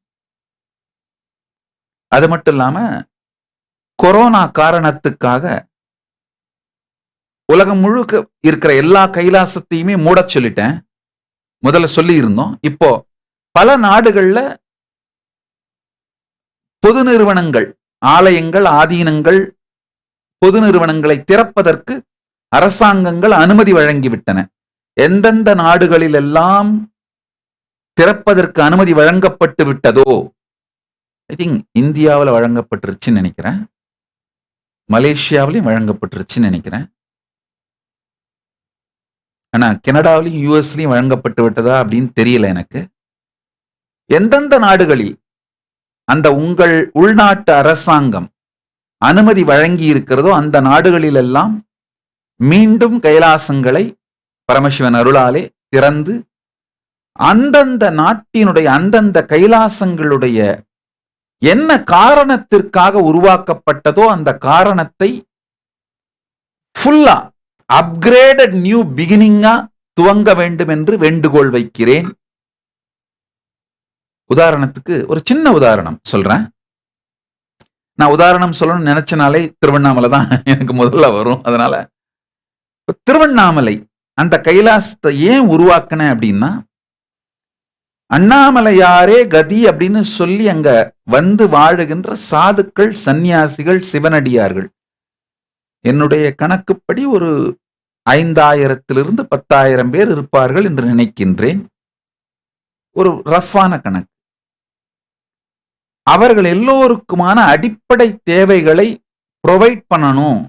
அது மட்டும் இல்லாம கொரோனா காரணத்துக்காக உலகம் முழுக்க இருக்கிற எல்லா கைலாசத்தையுமே மூட சொல்லிட்டேன். முதல்ல சொல்லி இருந்தோம். இப்போ பல நாடுகள்ல பொது நிறுவனங்கள், ஆலயங்கள், ஆதீனங்கள், பொது நிறுவனங்களை திறப்பதற்கு அரசாங்கங்கள் அனுமதி வழங்கிவிட்டன. எந்தெந்த நாடுகளில் எல்லாம் திறப்பதற்கு அனுமதி வழங்கப்பட்டு விட்டதோ, ஐ திங்க் இந்தியாவில் வழங்கப்பட்டுருச்சுன்னு நினைக்கிறேன், மலேசியாவிலையும் வழங்கப்பட்டுருச்சுன்னு நினைக்கிறேன், ஆனா கனடாவிலையும் யூஎஸ்லயும் வழங்கப்பட்டு விட்டதா அப்படின்னு தெரியல எனக்கு. எந்தெந்த நாடுகளில் அந்த உங்கள் உள்நாட்டு அரசாங்கம் அனுமதி வழங்கி இருக்கிறதோ அந்த நாடுகளில் எல்லாம் மீண்டும் கைலாசங்களை பரமசிவன் அருளாலே திறந்து அந்தந்த நாட்டினுடைய அந்தந்த கைலாசங்களுடைய என்ன காரணத்திற்காக உருவாக்கப்பட்டதோ அந்த காரணத்தை ஃபுல்லா அப்கிரேடட் நியூ பிகினிங்கா துவங்க வேண்டும் என்று வேண்டுகோள் வைக்கிறேன். உதாரணத்துக்கு ஒரு சின்ன உதாரணம் சொல்றேன். நான் உதாரணம் சொல்லணும்னு நினைச்சனாலே திருவண்ணாமலை தான் எனக்கு முதல்ல வரும். அதனால திருவண்ணாமலை அந்த கைலாசத்தை ஏன் உருவாக்கின அப்படின்னா, அண்ணாமலையாரே கதி அப்படின்னு சொல்லி அங்க வந்து வாழுகின்ற சாதுக்கள், சந்நியாசிகள், சிவனடியார்கள் என்னுடைய கணக்குப்படி ஒரு 5000 to 10,000 பேர் இருப்பார்கள் என்று நினைக்கின்றேன். ஒரு ரஃப்பான கணக்கு. அவர்கள் எல்லோருக்குமான அடிப்படை தேவைகளை ப்ரொவைட் பண்ணணும்.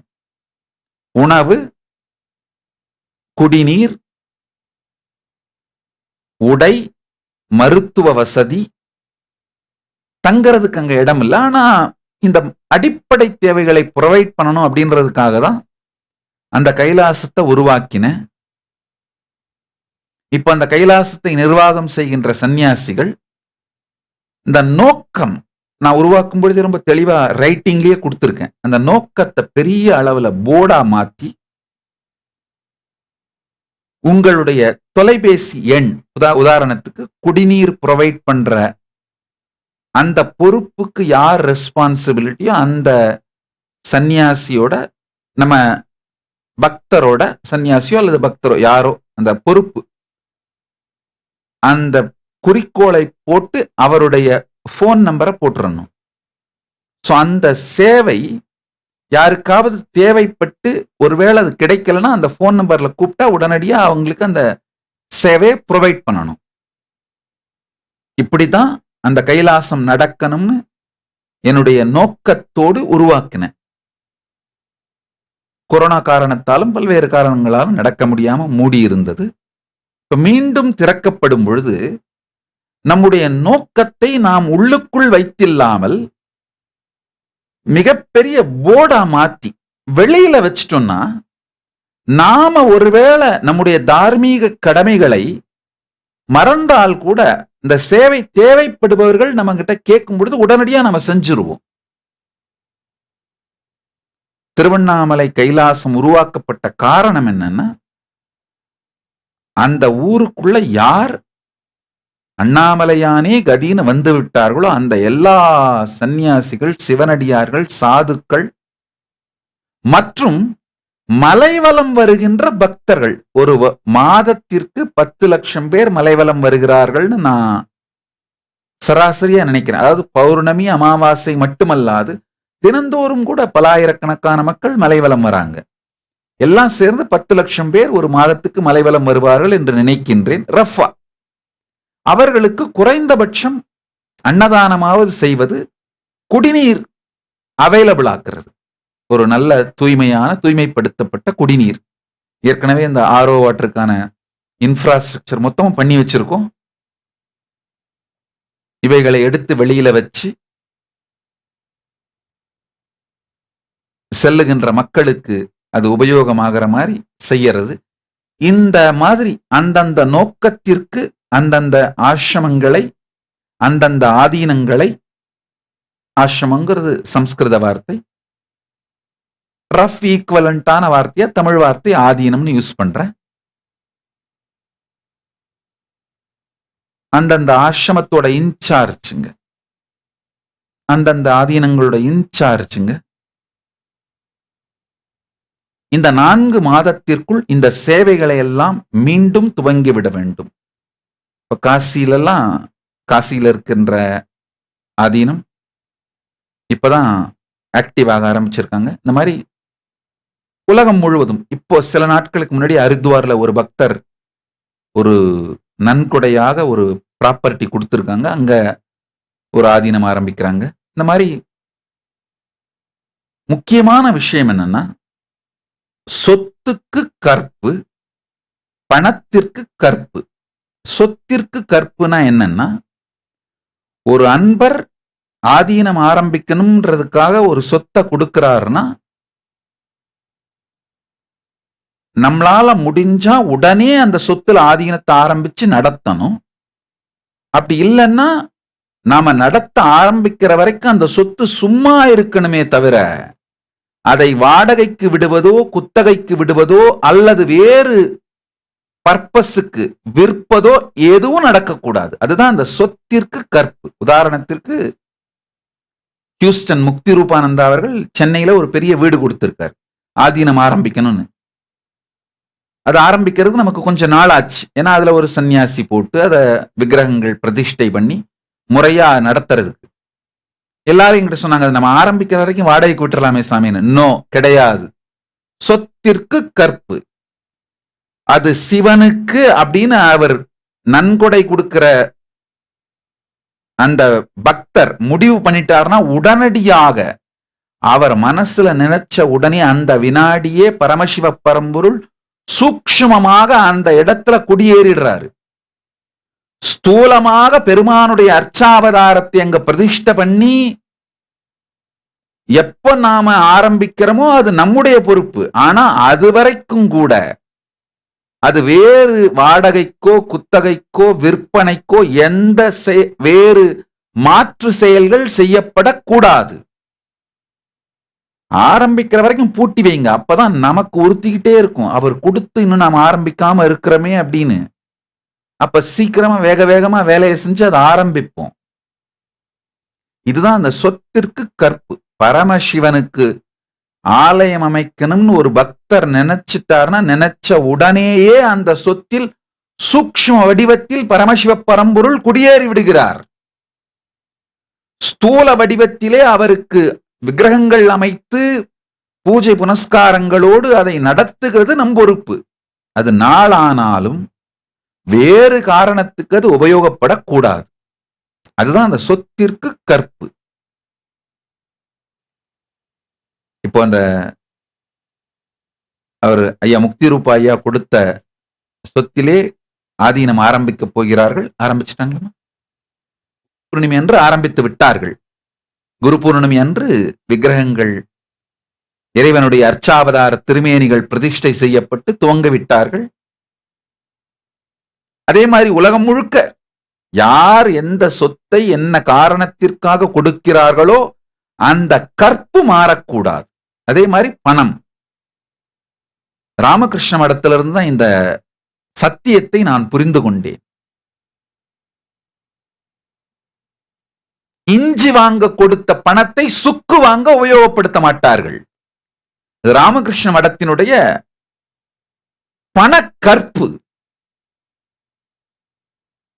உணவு, குடிநீர், உடை, மருத்துவ வசதி, தங்கறதுக்கு அங்க இடம் இல்லை. ஆனா இந்த அடிப்படை தேவைகளை ப்ரொவைட் பண்ணணும் அப்படின்றதுக்காக தான் அந்த கைலாசத்தை உருவாக்கின. இப்ப அந்த கைலாசத்தை நிர்வாகம் செய்கின்ற சந்நியாசிகள் இந்த நோக்கம் நான் உருவாக்கும் பொழுது ரொம்ப தெளிவா ரைட்டிங்லயே கொடுத்திருக்கேன். அந்த நோக்கத்தை பெரிய அளவுல போர்டா மாத்தி உங்களுடைய தொலைபேசி எண், உதாரணத்துக்கு குடிநீர் ப்ரொவைட் பண்ற அந்த பொறுப்புக்கு யார் ரெஸ்பான்சிபிலிட்டியோ அந்த சந்நியாசியோட, நம்ம பக்தரோட, சந்நியாசியோ அல்லது பக்தரோ யாரோ அந்த பொறுப்பு, அந்த குறிக்கோளை போட்டு அவருடைய போன் நம்பரை போட்டுறணும். ஸோ அந்த சேவை யாருக்காவது தேவைப்பட்டு ஒருவேளை அது கிடைக்கலன்னா அந்த போன் நம்பர்ல கூப்பிட்டா உடனடியா அவங்களுக்கு அந்த சேவையை ப்ரொவைட் பண்ணணும். இப்படிதான் அந்த கைலாசம் நடக்கணும்னு என்னுடைய நோக்கத்தோடு உருவாக்கினேன். கொரோனா காரணத்தாலும் பல்வேறு காரணங்களாலும் நடக்க முடியாம மூடி இருந்தது. இப்ப மீண்டும் திறக்கப்படும் பொழுது நம்முடைய நோக்கத்தை நாம் உள்ளுக்குள் வைத்தில்லாமல் மிகப்பெரிய போர்டா மாத்தி வெளியில வச்சிட்டோம்னா, நாம ஒருவேளை நம்முடைய தார்மீக கடமைகளை மறந்தால் கூட இந்த சேவை தேவைப்படுபவர்கள் நம்ம கிட்ட கேட்கும் பொழுது உடனடியா நம்ம செஞ்சிருவோம். திருவண்ணாமலை கைலாசம் உருவாக்கப்பட்ட காரணம் என்னன்னா, அந்த ஊருக்குள்ள யார் அண்ணாமலையானே கதின்னு வந்து விட்டார்களோ அந்த எல்லா சந்நியாசிகள், சிவனடியார்கள், சாதுக்கள் மற்றும் மலைவலம் வருகின்ற பக்தர்கள், ஒரு மாதத்திற்கு 10 லட்சம் பேர் மலைவலம் வருகிறார்கள்னு நான் சராசரியா நினைக்கிறேன். அதாவது பௌர்ணமி அமாவாசை மட்டுமல்லாது தினந்தோறும் கூட பலாயிரக்கணக்கான மக்கள் மலைவலம் வராங்க. எல்லாம் சேர்ந்து 10 லட்சம் பேர் ஒரு மாதத்துக்கு மலைவலம் வருவார்கள் என்று நினைக்கின்றேன். ரஃபா அவர்களுக்கு குறைந்தபட்சம் அன்னதானமாவது செய்வது, குடிநீர் அவைலபிள் ஆக்குறது, ஒரு நல்ல தூய்மைப்படுத்தப்பட்ட குடிநீர். ஏற்கனவே இந்த ஆர்ஓ வாட்டருக்கான இன்ஃப்ராஸ்ட்ரக்சர் மொத்தமும் பண்ணி வச்சிருக்கோம். இவைகளை எடுத்து வெளியில வச்சு செல்லுகின்ற மக்களுக்கு அது உபயோகமாகிற மாதிரி செய்யறது. இந்த மாதிரி அந்தந்த நோக்கத்திற்கு அந்தந்த ஆசிரமங்களை, அந்தந்த ஆதீனங்களை, ஆசிரமங்கிறது சம்ஸ்கிருத வார்த்தை, ரஃப் ஈக்குவலண்டான வார்த்தையா தமிழ் வார்த்தை ஆதீனம்னு யூஸ் பண்றேன். அந்தந்த ஆசிரமத்தோட இன்சார்ஜுங்க, அந்தந்த ஆதீனங்களோட இன்சார்ஜுங்க இந்த 4 மாதத்திற்குள் இந்த சேவைகளை எல்லாம் மீண்டும் துவங்கிவிட வேண்டும். இப்ப காசியில இருக்கின்ற ஆதீனம் இப்பதான் ஆக்டிவ் ஆக ஆரம்பிச்சிருக்காங்க. இந்த மாதிரி உலகம் முழுவதும் இப்போ சில நாட்களுக்கு முன்னாடி ஹரித்வார்ல ஒரு பக்தர் ஒரு நன்கொடையாக ஒரு ப்ராப்பர்ட்டி கொடுத்துருக்காங்க, அங்க ஒரு ஆதீனம் ஆரம்பிக்கிறாங்க. இந்த மாதிரி முக்கியமான விஷயம் என்னன்னா, சொத்துக்கு கற்பு, பணத்திற்கு கற்பு. சொத்திற்கு கற்புனா என்னன்னா, ஒரு அன்பர் ஆதீனம் ஆரம்பிக்கணும்ன்றதுக்காக ஒரு சொத்தை கொடுக்கிறாருன்னா, நம்மளால முடிஞ்சா உடனே அந்த சொத்துல ஆதீனத்தை ஆரம்பிச்சு நடத்தணும். அப்படி இல்லைன்னா நாம நடத்த ஆரம்பிக்கிற வரைக்கும் அந்த சொத்து சும்மா இருக்கணுமே தவிர அதை வாடகைக்கு விடுவதோ, குத்தகைக்கு விடுவதோ, அல்லது வேறு பர்பஸுக்கு விற்பதோ எதுவும் நடக்கக்கூடாது. அதுதான் அந்த சொத்திற்கு கற்பு. உதாரணத்திற்கு ஹியூஸ்டன் முக்தி ரூபானந்தா அவர்கள் சென்னையில ஒரு பெரிய வீடு கொடுத்திருக்காரு ஆதீனம் ஆரம்பிக்கணும்னு. அது ஆரம்பிக்கிறதுக்கு நமக்கு கொஞ்சம் நாள் ஆச்சு. ஏன்னா அதுல ஒரு சன்னியாசி போட்டு அதை விக்கிரகங்கள் பிரதிஷ்டை பண்ணி முறையா நடத்துறதுக்கு. எல்லாரும் என்கிட்ட சொன்னாங்க, நம்ம ஆரம்பிக்கிற வரைக்கும் வாடகைக்கு விட்டுறலாமே சாமின்னு. நோ, கிடையாது. சொத்திற்கு கற்பு. அது சிவனுக்கு அப்படின்னு அவர் நன்கொடை கொடுக்கிற அந்த பக்தர் முடிவு பண்ணிட்டார்னா உடனடியாக அவர் மனசுல நினைச்ச உடனே அந்த வினாடியே பரமசிவ பரம்பொருள் சூக்ஷ்மமாக அந்த இடத்துல குடியேறிடுறாரு. ஸ்தூலமாக பெருமானுடைய அர்ச்சாவதாரத்தை அங்க பிரதிஷ்டை பண்ணி எப்ப நாம ஆரம்பிக்கிறோமோ அது நம்முடைய பொறுப்பு. ஆனா அது வரைக்கும் கூட அது வேறு வாடகைக்கோ, குத்தகைக்கோ, விற்பனைக்கோ எந்த வேறு மாற்று செயல்கள் செய்யப்படக்கூடாது. ஆரம்பிக்கிற வரைக்கும் பூட்டி வைங்க. அப்பதான் நமக்கு உறுத்திக்கிட்டே இருக்கும், அவர் கொடுத்து இன்னும் நாம ஆரம்பிக்காம இருக்கிறோமே அப்படின்னு. அப்ப சீக்கிரமா வேக வேகமா வேலையை செஞ்சு அதை ஆரம்பிப்போம். இதுதான் அந்த சொத்திற்கு கற்பு. பரமசிவனுக்கு ஆலயம் அமைக்கணும்னு ஒரு பக்தர் நினைச்சிட்டார்னா நினைச்ச உடனேயே அந்த சொத்தில் சூக்ஷ்ம வடிவத்தில் பரமசிவ பரம்பொருள் குடியேறி விடுகிறார். ஸ்தூல வடிவத்திலே அவருக்கு விக்கிரகங்கள் அமைத்து பூஜை புனஸ்காரங்களோடு அதை நடத்துகிறது நம் பொறுப்பு. அது நாளானாலும் வேறு காரணத்துக்கு அது உபயோகப்படக்கூடாது. அதுதான் அந்த சொத்திற்கு கற்பு. இப்போ அந்த அவர் ஐயா முக்தி ரூபா ஐயா கொடுத்த சொத்திலே ஆதீனம் ஆரம்பிக்க போகிறார்கள். ஆரம்பிச்சிட்டாங்க. பூர்ணிமை அன்று ஆரம்பித்து விட்டார்கள். குரு பூர்ணிமை அன்று விக்கிரகங்கள், இறைவனுடைய அர்ச்சாவதார திருமேனிகள் பிரதிஷ்டை செய்யப்பட்டு துவங்க விட்டார்கள். அதே மாதிரி உலகம் முழுக்க யார் எந்த சொத்தை என்ன காரணத்திற்காக கொடுக்கிறார்களோ அந்த கற்பு மாறக்கூடாது. அதே மாதிரி பணம். ராமகிருஷ்ண மடத்திலிருந்து தான் இந்த சத்தியத்தை நான் புரிந்து கொண்டேன். இஞ்சி வாங்க கொடுத்த பணத்தை சுக்கு வாங்க உபயோகப்படுத்த மாட்டார்கள். ராமகிருஷ்ண மடத்தினுடைய பணக்கற்பு.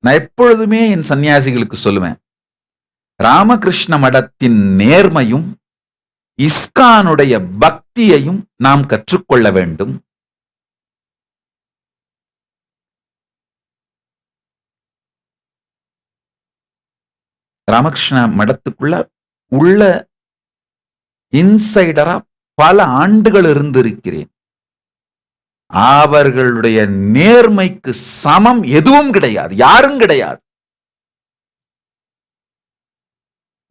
நான் எப்பொழுதுமே என் சன்னியாசிகளுக்கு சொல்லுவேன், ராமகிருஷ்ண மடத்தின் நேர்மையும் இஸ்கானுடைய பக்தியையும் நாம் கற்றுக்கொள்ள வேண்டும். ராமகிருஷ்ண மடத்துக்குள்ள உள்ள இன்சைடரா பல ஆண்டுகள் இருந்திருக்கிறேன். அவர்களுடைய நேர்மைக்கு சமம் எதுவும் கிடையாது, யாரும் கிடையாது.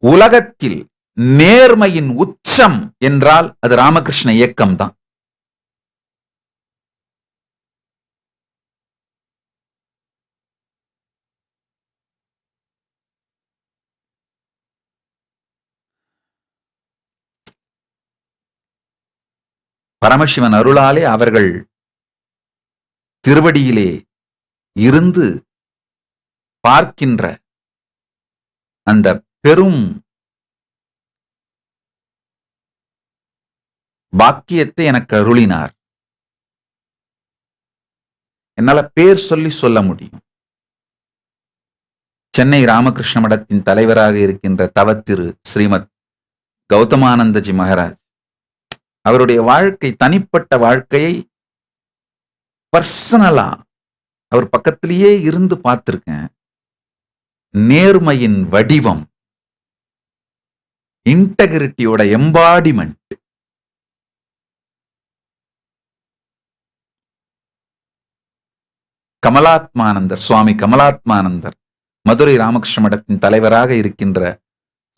உலகத்தில் நேர்மையின் உச்சம் என்றால் அது ராமகிருஷ்ண இயக்கம் தான். பரமசிவன் அருளாலே அவர்கள் திருவடியிலே இருந்து பார்க்கின்ற அந்த பெரும் பாக்கியத்தை எனக்கு அருளினார். என்னால பேர் சொல்லி சொல்ல முடியும். சென்னை ராமகிருஷ்ண மடத்தின் தலைவராக இருக்கின்ற தவத்திரு ஸ்ரீமத் கௌதமானந்தஜி மகாராஜ், அவருடைய வாழ்க்கை, தனிப்பட்ட வாழ்க்கையை பர்சனலா அவர் பக்கத்திலேயே இருந்து பார்த்திருக்கேன். நேர்மையின் வடிவம், இன்டெகிரிட்டியோட எம்பாடிமெண்ட். கமலாத்மானந்தர், சுவாமி கமலாத்மானந்தர், மதுரை ராமகிருஷ்ண மடத்தின் தலைவராக இருக்கின்ற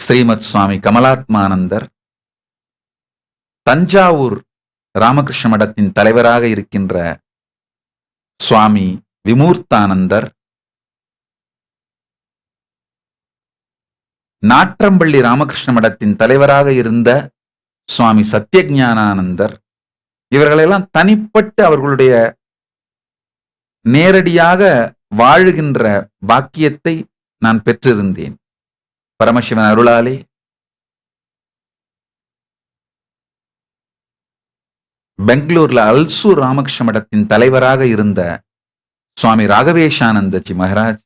ஸ்ரீமத் சுவாமி கமலாத்மானந்தர், தஞ்சாவூர் ராமகிருஷ்ண மடத்தின் தலைவராக இருக்கின்ற சுவாமி விமூர்த்தானந்தர், நாற்றம்பள்ளி ராமகிருஷ்ண மடத்தின் தலைவராக இருந்த சுவாமி சத்யஞானானந்தர், இவர்களெல்லாம் தனிப்பட்டு அவர்களுடைய நேரடியாக வாழுகின்ற பாக்கியத்தை நான் பெற்றிருந்தேன். பரமசிவன் அருளாலே பெங்களூர்ல அல்சூர் ராமகிருஷ்ண மடத்தின் தலைவராக இருந்த சுவாமி ராகவேஷானந்தஜி மகாராஜ்,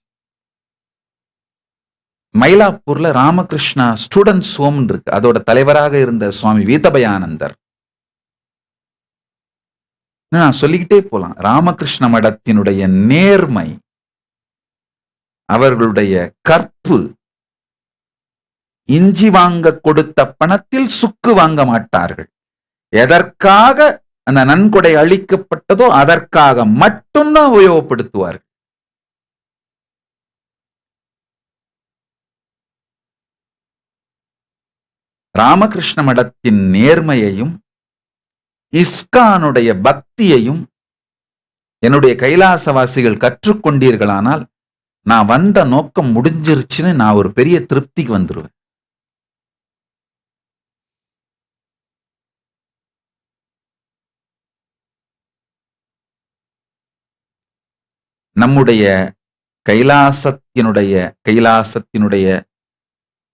மயிலாப்பூர்ல ராமகிருஷ்ணா ஸ்டூடெண்ட்ஸ் ஹோம் இருக்கு, அதோட தலைவராக இருந்த சுவாமி வீதபயானந்தர். நான் சொல்லிக்கிட்டே போலாம். ராமகிருஷ்ண மடத்தினுடைய நேர்மை, அவர்களுடைய கற்பு, இஞ்சி வாங்க கொடுத்த பணத்தில் சுக்கு வாங்க மாட்டார்கள். எதற்காக அந்த நன்கொடை அளிக்கப்பட்டதோ அதற்காக மட்டும்தான் உபயோகப்படுத்துவார்கள். ராமகிருஷ்ண மடத்தின் நேர்மையையும் இஸ்கானுடைய பக்தியையும் என்னுடைய கைலாசவாசிகள் கற்றுக்கொண்டீர்களானால் நான் வந்த நோக்கம் முடிஞ்சிருச்சுன்னு நான் ஒரு பெரிய திருப்திக்கு வந்துருவேன். நம்முடைய கைலாசத்தினுடைய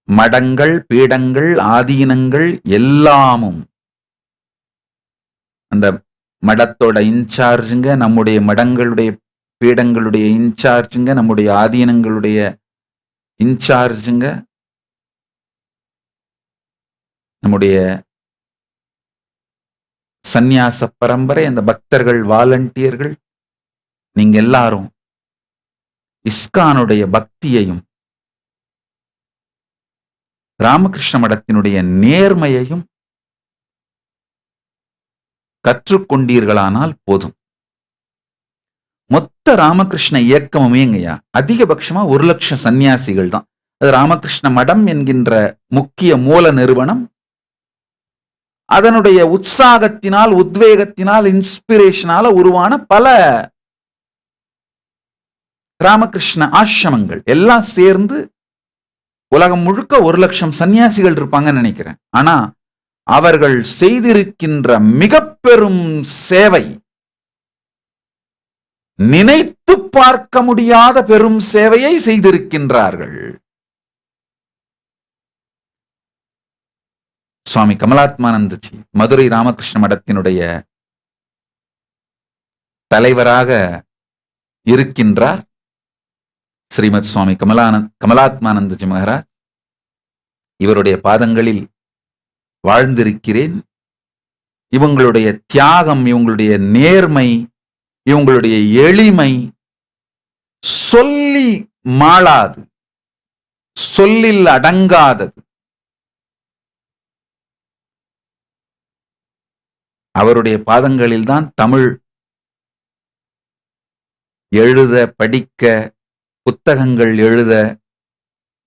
மடங்கள், பீடங்கள், ஆதீனங்கள் எல்லாமும் அந்த மடத்தோட இன்சார்ஜுங்க, நம்முடைய மடங்களுடைய பீடங்களுடைய இன்சார்ஜுங்க, நம்முடைய ஆதீனங்களுடைய இன்சார்ஜுங்க, நம்முடைய சந்நியாச பரம்பரை, அந்த பக்தர்கள், வாலண்டியர்கள், நீங்க எல்லாரும் இஸ்கானுடைய பக்தியையும் ராமகிருஷ்ண மடத்தினுடைய நேர்மையையும் கற்றுக்கொண்டீர்களானால் போதும். மொத்த ராமகிருஷ்ண இயக்கமுமேங்கய்யா அதிகபட்சமா 1,00,000 சன்னியாசிகள் தான். அது ராமகிருஷ்ண மடம் என்கின்ற முக்கிய மூல நிறுவனம் அதனுடைய உற்சாகத்தினால், உத்வேகத்தினால், இன்ஸ்பிரேஷனால உருவான பல ராமகிருஷ்ண ஆசிரமங்கள் எல்லாம் சேர்ந்து உலகம் முழுக்க 1,00,000 சன்னியாசிகள் இருப்பாங்கன்னு நினைக்கிறேன். ஆனா அவர்கள் செய்திருக்கின்ற மிக பெரும் சேவை, நினைத்து பார்க்க முடியாத பெரும் சேவையை செய்திருக்கின்றார்கள். சுவாமி கமலாத்மானந்தஜி மதுரை ராமகிருஷ்ண மடத்தினுடைய தலைவராக இருக்கின்றார். ஸ்ரீமத் சுவாமி கமலாத்மானந்தஜி மகாராஜ், இவருடைய பாதங்களில் வாழ்ந்திருக்கிறேன். இவங்களுடைய தியாகம், இவங்களுடைய நேர்மை, இவங்களுடைய எளிமை சொல்லி மாளாது, சொல்லில் அடங்காதது. அவருடைய பாதங்களில் தான் தமிழ் எழுத, படிக்க, புத்தகங்கள் எழுத,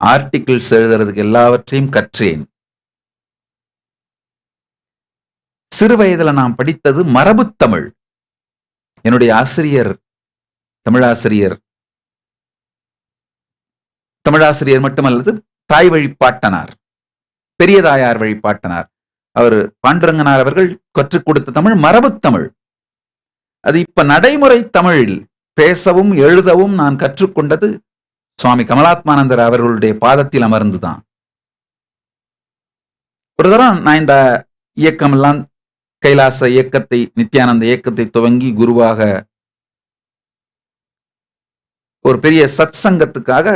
ஆர்டிகிள்ஸ் எழுதுறதுக்கு எல்லாவற்றையும் கற்றேன். சிறு வயதுல நான் படித்தது மரபு தமிழ். என்னுடைய ஆசிரியர் தமிழாசிரியர் மட்டுமல்லது தாய் வழிபாட்டனார், பெரியதாயார் வழிபாட்டனார். அவர் பாண்டுரங்கனார் அவர்கள் கற்றுக் கொடுத்த தமிழ் மரபு தமிழ். அது இப்ப நடைமுறை தமிழில் பேசவும் எழுதவும் நான் கற்றுக்கொண்டது சுவாமி கமலாத்மானந்தர் அவர்களுடைய பாதத்தில் அமர்ந்துதான். ஒரு தரம் நான் இந்த இயக்கம் எல்லாம் கைலாச இயக்கத்தை, நித்யானந்த இயக்கத்தை துவங்கி குருவாக ஒரு பெரிய சத் சங்கத்துக்காக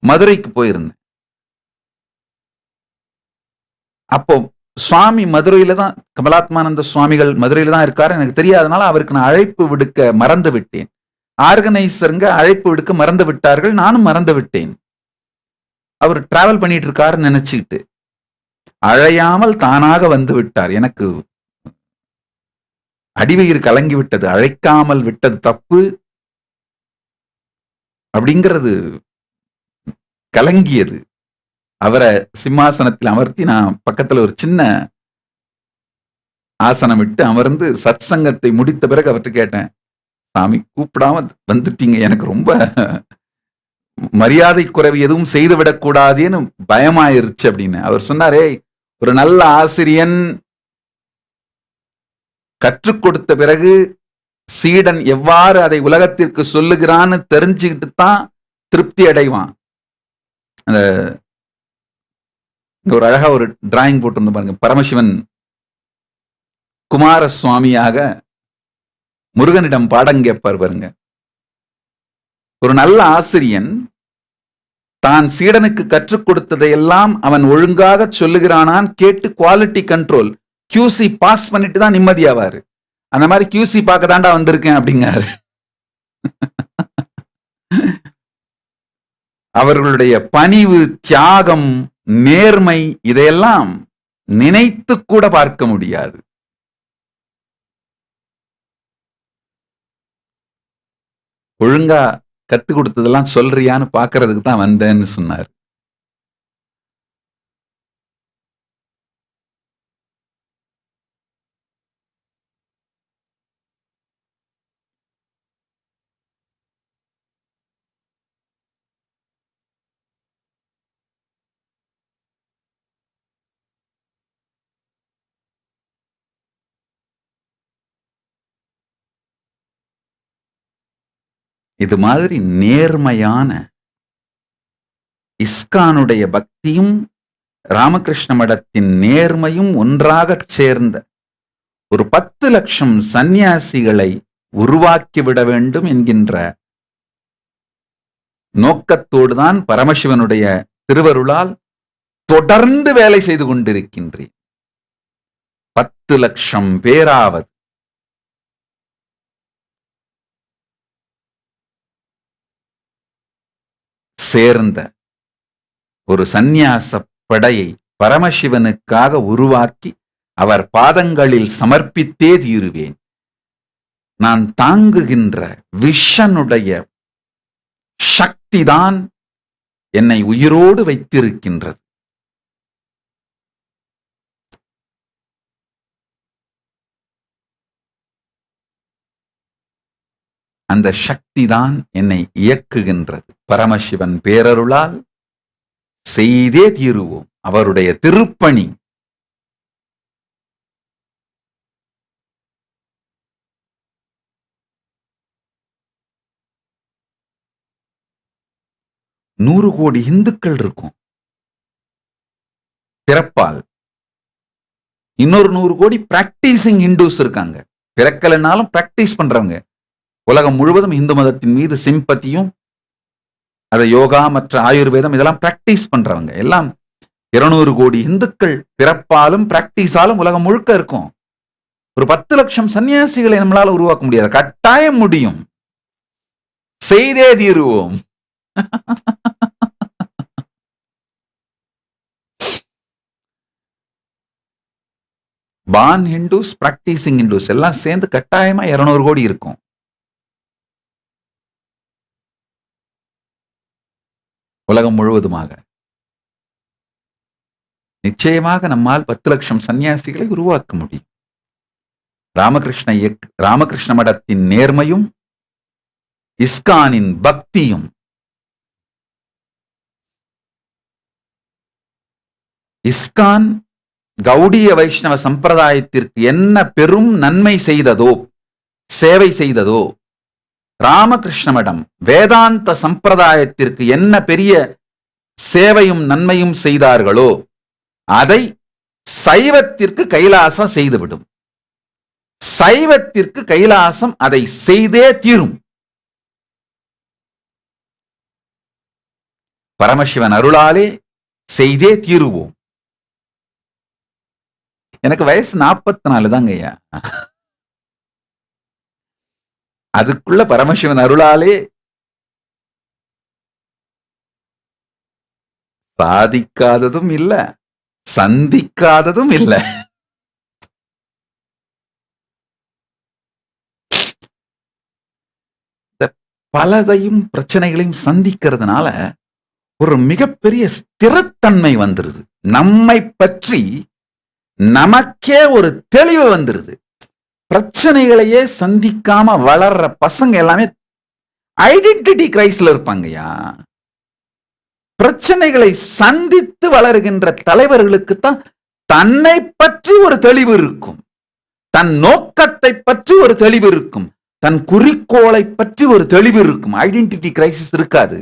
மதுரைக்கு போயிருந்தேன். அப்போ சுவாமி மதுரையில தான், கமலாத்மானந்த சுவாமிகள் மதுரையில தான் இருக்காரு. எனக்கு தெரியாதனால அவருக்கு நான் அழைப்பு விடுக்க மறந்து விட்டேன். ஆர்கனைசருங்க அழைப்பு விடுக்க மறந்து விட்டார்கள், நானும் மறந்து விட்டேன். அவர் டிராவல் பண்ணிட்டு இருக்காருன்னு நினைச்சுக்கிட்டு அழையாமல் தானாக வந்து விட்டார். எனக்கு அடிவயிறு கலங்கி விட்டது. அழைக்காமல் விட்டது தப்பு அப்படிங்கிறது கலங்கியது. அவரை சிம்மாசனத்தில் அமர்த்தி நான் பக்கத்துல ஒரு சின்ன ஆசனம் விட்டு அமர்ந்து சத் சங்கத்தை முடித்த பிறகு அவர்கிட்ட கேட்டேன், சாமி கூப்பிடாம வந்துட்டீங்க, எனக்கு ரொம்ப மரியாதை குறைவு எதுவும் செய்துவிடக் கூடாதுன்னு பயமாயிருச்சு அப்படின்னு. அவர் சொன்னாரே, ஒரு நல்ல ஆசிரியன் கற்றுக் கொடுத்த பிறகு சீடன் எவ்வாறு அதை உலகத்திற்கு சொல்லுகிறான்னு தெரிஞ்சுக்கிட்டு தான் திருப்தி அடைவான். அந்த ஒரு அழகா ஒரு டிராயிங் போட்டு பாருங்க. பரமசிவன் குமார சுவாமியாக முருகனிடம் பாடம் கேட்பார் பாருங்க. ஒரு நல்ல ஆசிரியன் தான் சீடனுக்கு கற்றுக் கொடுத்ததையெல்லாம் அவன் ஒழுங்காக சொல்லுகிறானான் கேட்டு குவாலிட்டி கண்ட்ரோல் QC பாஸ் பண்ணிட்டு தான் நிம்மதியாவாரு. அந்த மாதிரி QC பார்க்க தாண்டா வந்திருக்கேன் அப்படிங்காரு. அவர்களுடைய பணிவு, தியாகம், நேர்மை இதையெல்லாம் நினைத்து கூட பார்க்க முடியாது. ஒழுங்கா கத்து கொடுத்ததெல்லாம் சொல்றியான்னு பாக்குறதுக்கு தான் வந்தேன்னு சொன்னார். இது மாதிரி நேர்மையான இஸ்கானுடைய பக்தியும் ராமகிருஷ்ண மடத்தின் நேர்மையும் ஒன்றாக சேர்ந்த ஒரு 10 லட்சம் சந்நியாசிகளை உருவாக்கிவிட வேண்டும் என்கின்ற நோக்கத்தோடுதான் பரமசிவனுடைய திருவருளால் தொடர்ந்து வேலை செய்து கொண்டிருக்கின்றேன். 10 லட்சம் பேராவது சேர்ந்த ஒரு சந்நியாச படையை பரமசிவனுக்காக உருவாக்கி அவர் பாதங்களில் சமர்ப்பித்தே தீருவேன். நான் தாங்குகின்ற விஷனுடைய சக்திதான் என்னை உயிரோடு வைத்திருக்கின்றது. அந்த சக்திதான் என்னை இயக்குகின்றது. பரமசிவன் பேரருளால் செய்தே தீருவோம். அவருடைய திருப்பணி. நூறு கோடி இந்துக்கள் இருக்கும் பிறப்பால். இன்னொரு 100 கோடி பிராக்டிசிங் ஹிந்துஸ் இருக்காங்க. பிறக்கலைனாலும் பிராக்டிஸ் பண்றவங்க. உலகம் முழுவதும் இந்து மதத்தின் மீது சிம்பத்தியும், அதை யோகா மற்ற ஆயுர்வேதம் இதெல்லாம் பிராக்டிஸ் பண்றவங்க எல்லாம் 200 கோடி இந்துக்கள் பிறப்பாலும் பிராக்டிஸாலும் உலகம் முழுக்க இருக்கும். ஒரு 10 லட்சம் சன்னியாசிகளை நம்மளால உருவாக்க முடியாது. கட்டாயம் முடியும். செய்தே தீருவோம். பான் ஹிந்துஸ், பிராக்டிசிங் ஹிந்துஸ் எல்லாம் சேர்ந்து கட்டாயமா 200 கோடி இருக்கும். உலகம் முழுவதுமாக நிச்சயமாக நம்மால் 10 லட்சம் சன்னியாசிகளை உருவாக்க முடியும். ராமகிருஷ்ண மடத்தின் நேர்மையும் இஸ்கானின் பக்தியும், இஸ்கான் கௌடிய வைஷ்ணவ சம்பிரதாயத்திற்கு என்ன பெரும் நன்மை செய்ததோ, சேவை செய்ததோ, ராமகிருஷ்ண மடம் வேதாந்த சம்பிரதாயத்திற்கு என்ன பெரிய சேவையும் நன்மையும் செய்தார்களோ அதை சைவத்திற்கு கைலாசம் செய்துவிடும். சைவத்திற்கு கைலாசம் அதை செய்தே தீரும். பரமசிவன் அருளாலே செய்தே தீருவோம். எனக்கு வயசு 44 தாங்க ஐயா. அதுக்குள்ள பரமசிவன் அருளாலே சாதிக்காததும் இல்ல, சந்திக்காததும் இல்ல. பலதையும் பிரச்சனைகளையும் சந்திக்கிறதுனால ஒரு மிகப்பெரிய ஸ்திரத்தன்மை வந்துருது. நம்மை பற்றி நமக்கே ஒரு தெளிவு வந்துருது. பிரச்சனைகளையே சந்திக்காம வளர்ற பசங்க எல்லாமே ஐடென்டிட்டி கிரைஸ்ல இருப்பாங்கய்யா. பிரச்சனைகளை சந்தித்து வளருகின்ற தலைவர்களுக்குத்தான் தன்னை பற்றி ஒரு தெளிவு இருக்கும், தன் நோக்கத்தை பற்றி ஒரு தெளிவு இருக்கும், தன் குறிக்கோளை பற்றி ஒரு தெளிவு இருக்கும். ஐடென்டிட்டி கிரைசிஸ் இருக்காது.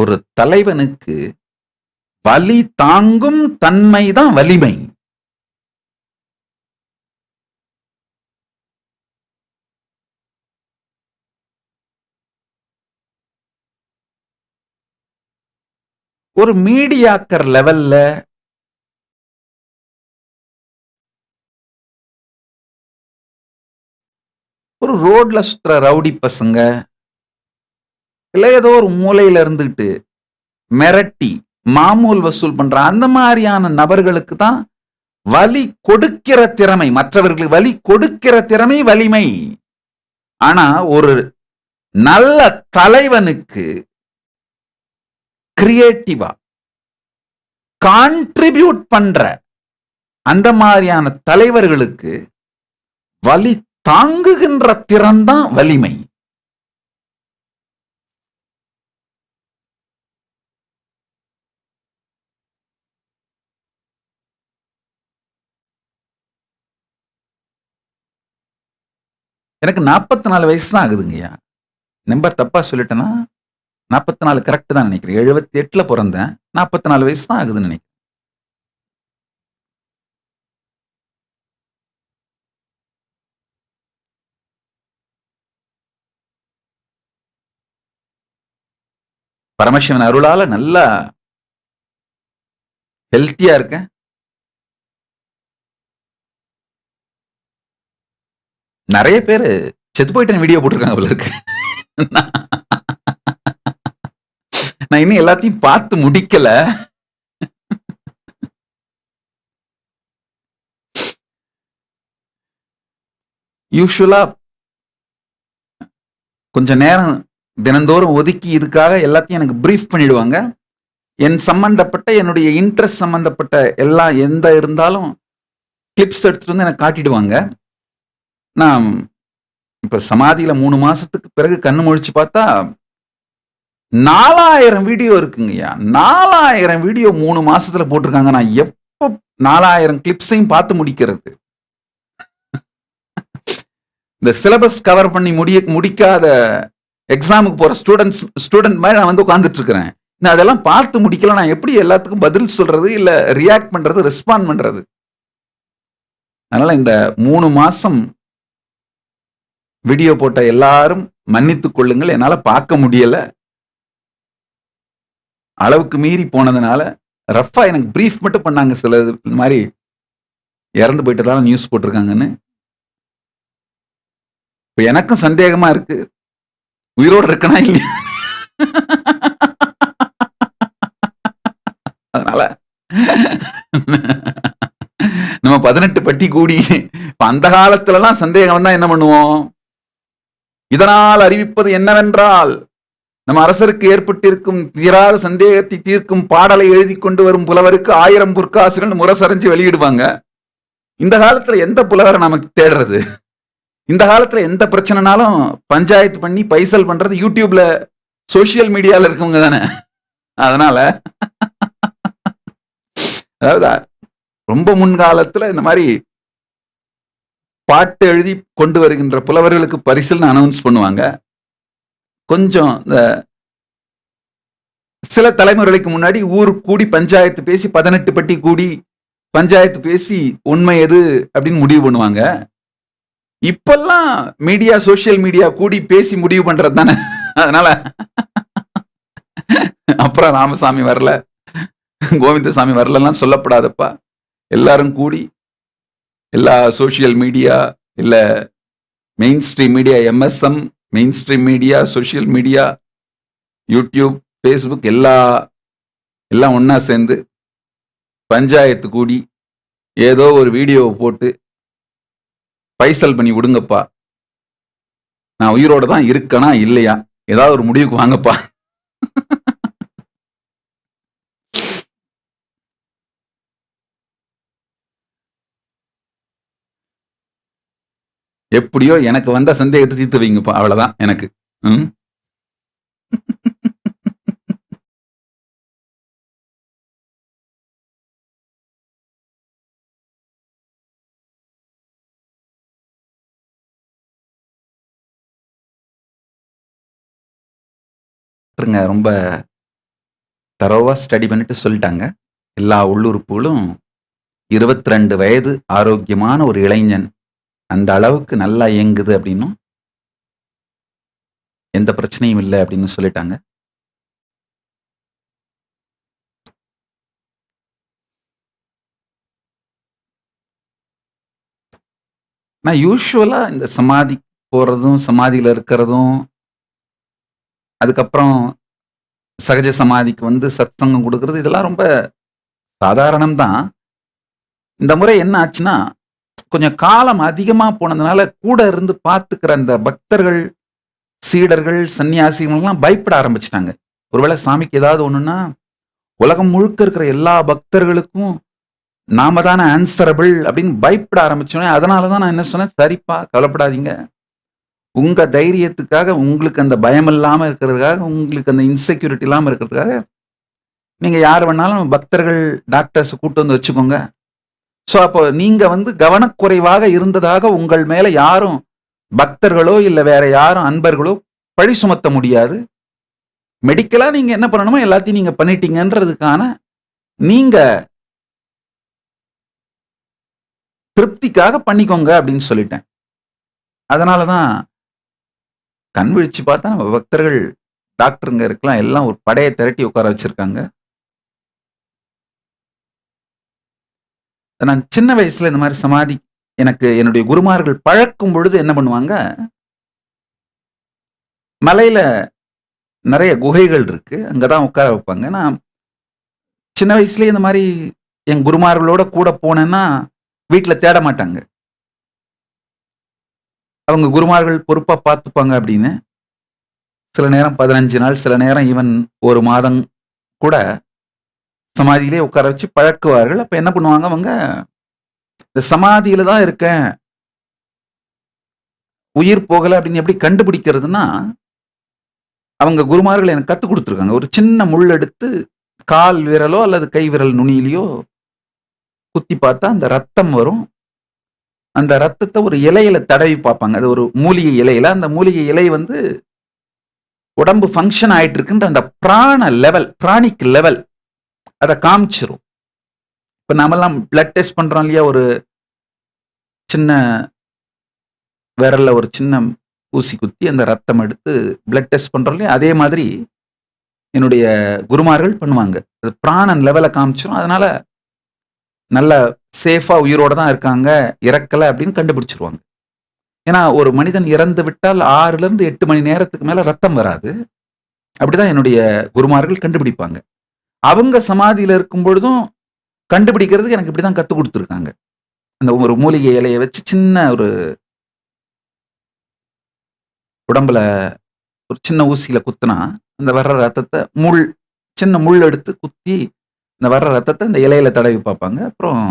ஒரு தலைவனுக்கு வலி தாங்கும் தன்மைதான் வலிமை. ஒரு மீடியாக்கர் லெவல்ல ஒரு ரோட்ல சுற்றுற ரவுடி பசங்க இல்ல ஏதோ ஒரு மூலையில இருந்துட்டு மிரட்டி மாமூல் வசூல் பண்ற அந்த மாதிரியான நபர்களுக்கு தான் வலி கொடுக்கிற திறமை, மற்றவர்களுக்கு வலி கொடுக்கிற திறமை வலிமை. ஆனா ஒரு நல்ல தலைவனுக்கு கிரியேட்டிவா கான்ட்ரிபியூட் பண்ற அந்த மாதிரியான தலைவர்களுக்கு வலி தாங்குகின்ற திறன் தான் வலிமை. எனக்கு 44 வயசு தான் ஆகுதுங்கய்யா. நம்பர் தப்பா சொல்லிட்டேன்னா 44 கரெக்ட் தான் நினைக்கிறேன். 78ல பிறந்தேன், 44 வயசு தான் ஆகுதுன்னு நினைக்கிறேன். பரமசிவன் அருளால நல்லா ஹெல்த்தியா இருக்கேன். நிறைய பேர் செத்து போயிட்ட வீடியோ போட்டிருக்காங்க போல இருக்கு. நான் இன்னும் எல்லாத்தையும் பார்த்து முடிக்கல. யூஸ்வலா கொஞ்ச நேரம் தினந்தோறும் ஒதுக்கி இதுக்காக எல்லாத்தையும் எனக்கு பிரீஃப் பண்ணிடுவாங்க. என் சம்பந்தப்பட்ட என்னுடைய இன்ட்ரெஸ்ட் சம்பந்தப்பட்ட எல்லாம் எந்த இருந்தாலும் கிளிப்ஸ் எடுத்துட்டு வந்து எனக்கு காட்டிடுவாங்க. நான் இப்ப சமாதியில 3 மாசத்துக்கு பிறகு கண்ணு முழிச்சு பார்த்தா 4000 வீடியோ இருக்குங்கய்யா. 4000 வீடியோ 3 மாசத்துல போட்டிருக்காங்க. நான் எப்ப 4000 கிளிப்ஸையும் பார்த்து முடிக்கிறது? இந்த சிலபஸ் கவர் பண்ணி முடிக்காத எக்ஸாமுக்கு போற ஸ்டூடெண்ட் மாதிரி நான் வந்து உட்கார்ந்துட்டு இருக்கிறேன். நான் அதெல்லாம் பார்த்து முடிக்கல. நான் எப்படி எல்லாத்துக்கும் பதில் சொல்றது, இல்ல ரியாக்ட் பண்றது, ரெஸ்பாண்ட் பண்றது? அதனால இந்த 3 மாசம் வீடியோ போட்ட எல்லாரும் மன்னித்துக் கொள்ளுங்கள். என்னால பார்க்க முடியல. அளவுக்கு மீறி போனதுனால ரஃபா எனக்கு பிரீஃப் மட்டும் பண்ணாங்க. சில இந்த மாதிரி இறந்து போயிட்டதால நியூஸ் போட்டிருக்காங்கன்னு. இப்ப எனக்கும் சந்தேகமா இருக்கு, உயிரோடு இருக்கனா இல்லையா. அதனால நம்ம 18 பட்டி கூடி அந்த காலத்துலலாம் சந்தேகம் வந்தா என்ன பண்ணுவோம்? இதனால் அறிவிப்பது என்னவென்றால், நம்ம அரசருக்கு ஏற்பட்டிருக்கும் தீராத சந்தேகத்தை தீர்க்கும் பாடலை எழுதி கொண்டு வரும் புலவருக்கு 1000 பொற்காசுகள் முரசறைஞ்சு வெளியிடுவாங்க. இந்த காலத்துல எந்த புலவரை நமக்கு தேடுறது? இந்த காலத்துல எந்த பிரச்சனைனாலும் பஞ்சாயத்து பண்ணி பைசல் பண்றது யூடியூப்ல, சோசியல் மீடியால இருக்கவங்க தானே. அதனால அதாவது ரொம்ப முன்காலத்துல இந்த மாதிரி பாட்டு எழுதி கொண்டு வருகின்ற புலவர்களுக்கு பரிசுன்னு அனௌன்ஸ் பண்ணுவாங்க. கொஞ்சம் இந்த சில தலைமுறைகளுக்கு முன்னாடி ஊர் கூடி பஞ்சாயத்து பேசி 18 பட்டி கூடி பஞ்சாயத்து பேசி உண்மை எது அப்படின்னு முடிவு பண்ணுவாங்க. இப்பெல்லாம் மீடியா, சோசியல் மீடியா கூடி பேசி முடிவு பண்றது தானே. அதனால அப்புறம் ராமசாமி வரல, கோவிந்தசாமி வரலாம் சொல்லப்படாதப்பா. எல்லாரும் கூடி எல்லா சோசியல் மீடியா, இல்ல main stream media, MSM, main stream media, social media, YouTube, Facebook எல்லாம் ஒன்னா சேர்ந்து பஞ்சாயத்து கூடி ஏதோ ஒரு வீடியோவை போட்டு பைசல் பண்ணி விடுங்கப்பா, நான் உயிரோட தான் இருக்கனா இல்லையா, ஏதாவது ஒரு முடிவுக்கு வாங்கப்பா. எப்படியோ எனக்கு வந்த சந்தேகத்தை தீர்த்து வைங்கப்பா, அவ்வளவுதான் எனக்கு. ரொம்ப தரோவா ஸ்டடி பண்ணிட்டு சொல்லிட்டாங்க. எல்லா உள்ளுறுப்புகளும் 22 வயது ஆரோக்கியமான ஒரு இளைஞன் அந்த அளவுக்கு நல்லா இயங்குது அப்படின்னும் எந்த பிரச்சனையும் இல்லை அப்படின்னு சொல்லிட்டாங்க. நான் யூஸ்வலா இந்த சமாதி போறதும், சமாதியில இருக்கிறதும், அதுக்கப்புறம் சகஜ சமாதிக்கு வந்து சத்சங்கம் கொடுக்கறது, இதெல்லாம் ரொம்ப சாதாரணம் தான். இந்த முறை என்ன ஆச்சுன்னா, கொஞ்சம் காலம் அதிகமா போனதுனால கூட இருந்து பார்த்துக்கிற அந்த பக்தர்கள், சீடர்கள், சன்னியாசிகள்லாம் பயப்பட ஆரம்பிச்சிட்டாங்க. ஒருவேளை சாமிக்கு ஏதாவது ஒண்ணுன்னா உலகம் முழுக்க இருக்கிற எல்லா பக்தர்களுக்கும் நாம தானே ஆன்சரபிள் அப்படின்னு பயப்பட ஆரம்பிச்சோன்னே, அதனாலதான் நான் என்ன சொன்னேன், சரிப்பா கவலைப்படாதீங்க, உங்க தைரியத்துக்காக, உங்களுக்கு அந்த பயம் இல்லாம இருக்கிறதுக்காக, உங்களுக்கு அந்த இன்செக்யூரிட்டி இல்லாம இருக்கிறதுக்காக நீங்க யார் வேணாலும் பக்தர்கள், டாக்டர்ஸ் கூட்டு வந்து வச்சுக்கோங்க. ஸோ அப்போ நீங்க வந்து கவனக்குறைவாக இருந்ததாக உங்கள் மேல யாரும், பக்தர்களோ இல்ல வேற யாரும் அன்பர்களோ பழி சுமத்த முடியாது. மெடிக்கலா நீங்க என்ன பண்ணணுமோ எல்லாத்தையும் நீங்க பண்ணிட்டீங்கன்றதுக்கான நீங்க திருப்திக்காக பண்ணிக்கோங்க அப்படின்னு சொல்லிட்டேன். அதனாலதான் கண் விழிச்சு பார்த்தா நம்ம பக்தர்கள், டாக்டருங்க இருக்கலாம், எல்லாம் ஒரு படையை திரட்டி உட்கார வச்சிருக்காங்க. நான் சின்ன வயசுல இந்த மாதிரி சமாதி எனக்கு என்னுடைய குருமார்கள் பழக்கும் பொழுது என்ன பண்ணுவாங்க, மலையில நிறைய குகைகள் இருக்கு, அங்கதான் உட்கார வைப்பாங்க. நான் சின்ன வயசுலயே இந்த மாதிரி என் குருமார்களோட கூட போனேன்னா வீட்டுல தேட மாட்டாங்க, அவங்க குருமார்கள் பொறுப்பா பார்த்துப்பாங்க அப்படின்னு. சில நேரம் 15 நாள், சில நேரம் ஈவன் 1 மாதம் கூட சமாதியிலே உட்கார வச்சு பழக்குவார்கள். அப்ப என்ன பண்ணுவாங்க, அவங்க இந்த சமாதியில தான் இருக்கேன், உயிர் போகல அப்படின்னு எப்படி கண்டுபிடிக்கிறதுனா, அவங்க குருமார்கள் எனக்கு கத்து கொடுத்துருக்காங்க. ஒரு சின்ன முள் எடுத்து கால் விரலோ அல்லது கை விரல் நுனியிலையோ குத்தி பார்த்தா அந்த ரத்தம் வரும். அந்த ரத்தத்தை ஒரு இலையில தடவி பார்ப்பாங்க, அது ஒரு மூலிகை இலையில. அந்த மூலிகை இலை வந்து உடம்பு ஃபங்க்ஷன் ஆயிட்டு இருக்குன்ற அந்த பிராண லெவல், பிராணிக் லெவல் அதை காமிச்சிரும். இப்ப நாமெல்லாம் பிளட் டெஸ்ட் பண்றோம் இல்லையா, ஒரு சின்ன விரல்ல ஒரு சின்ன ஊசி குத்தி அந்த ரத்தம் எடுத்து பிளட் டெஸ்ட் பண்றோம் இல்லையா, அதே மாதிரி என்னுடைய குருமார்கள் பண்ணுவாங்க. அது பிராணன் லெவலை காமிச்சிரும். அதனால நல்ல சேஃபா உயிரோட தான் இருக்காங்க, இறக்கல அப்படின்னு கண்டுபிடிச்சிருவாங்க. ஏன்னா ஒரு மனிதன் இறந்து விட்டால் 6 to 8 மணி நேரத்துக்கு மேல ரத்தம் வராது. அப்படிதான் என்னுடைய குருமார்கள் கண்டுபிடிப்பாங்க. அவங்க சமாதியில இருக்கும் பொழுதும் கண்டுபிடிக்கிறதுக்கு எனக்கு இப்படிதான் கத்து கொடுத்துருக்காங்க. அந்த ஒரு மூலிகை இலையை வச்சு சின்ன ஒரு உடம்புல ஒரு சின்ன ஊசியில குத்துனா அந்த வர்ற ரத்தத்தை சின்ன முள் எடுத்து குத்தி இந்த வர்ற ரத்தத்தை இந்த இலையில தடவி பார்ப்பாங்க. அப்புறம்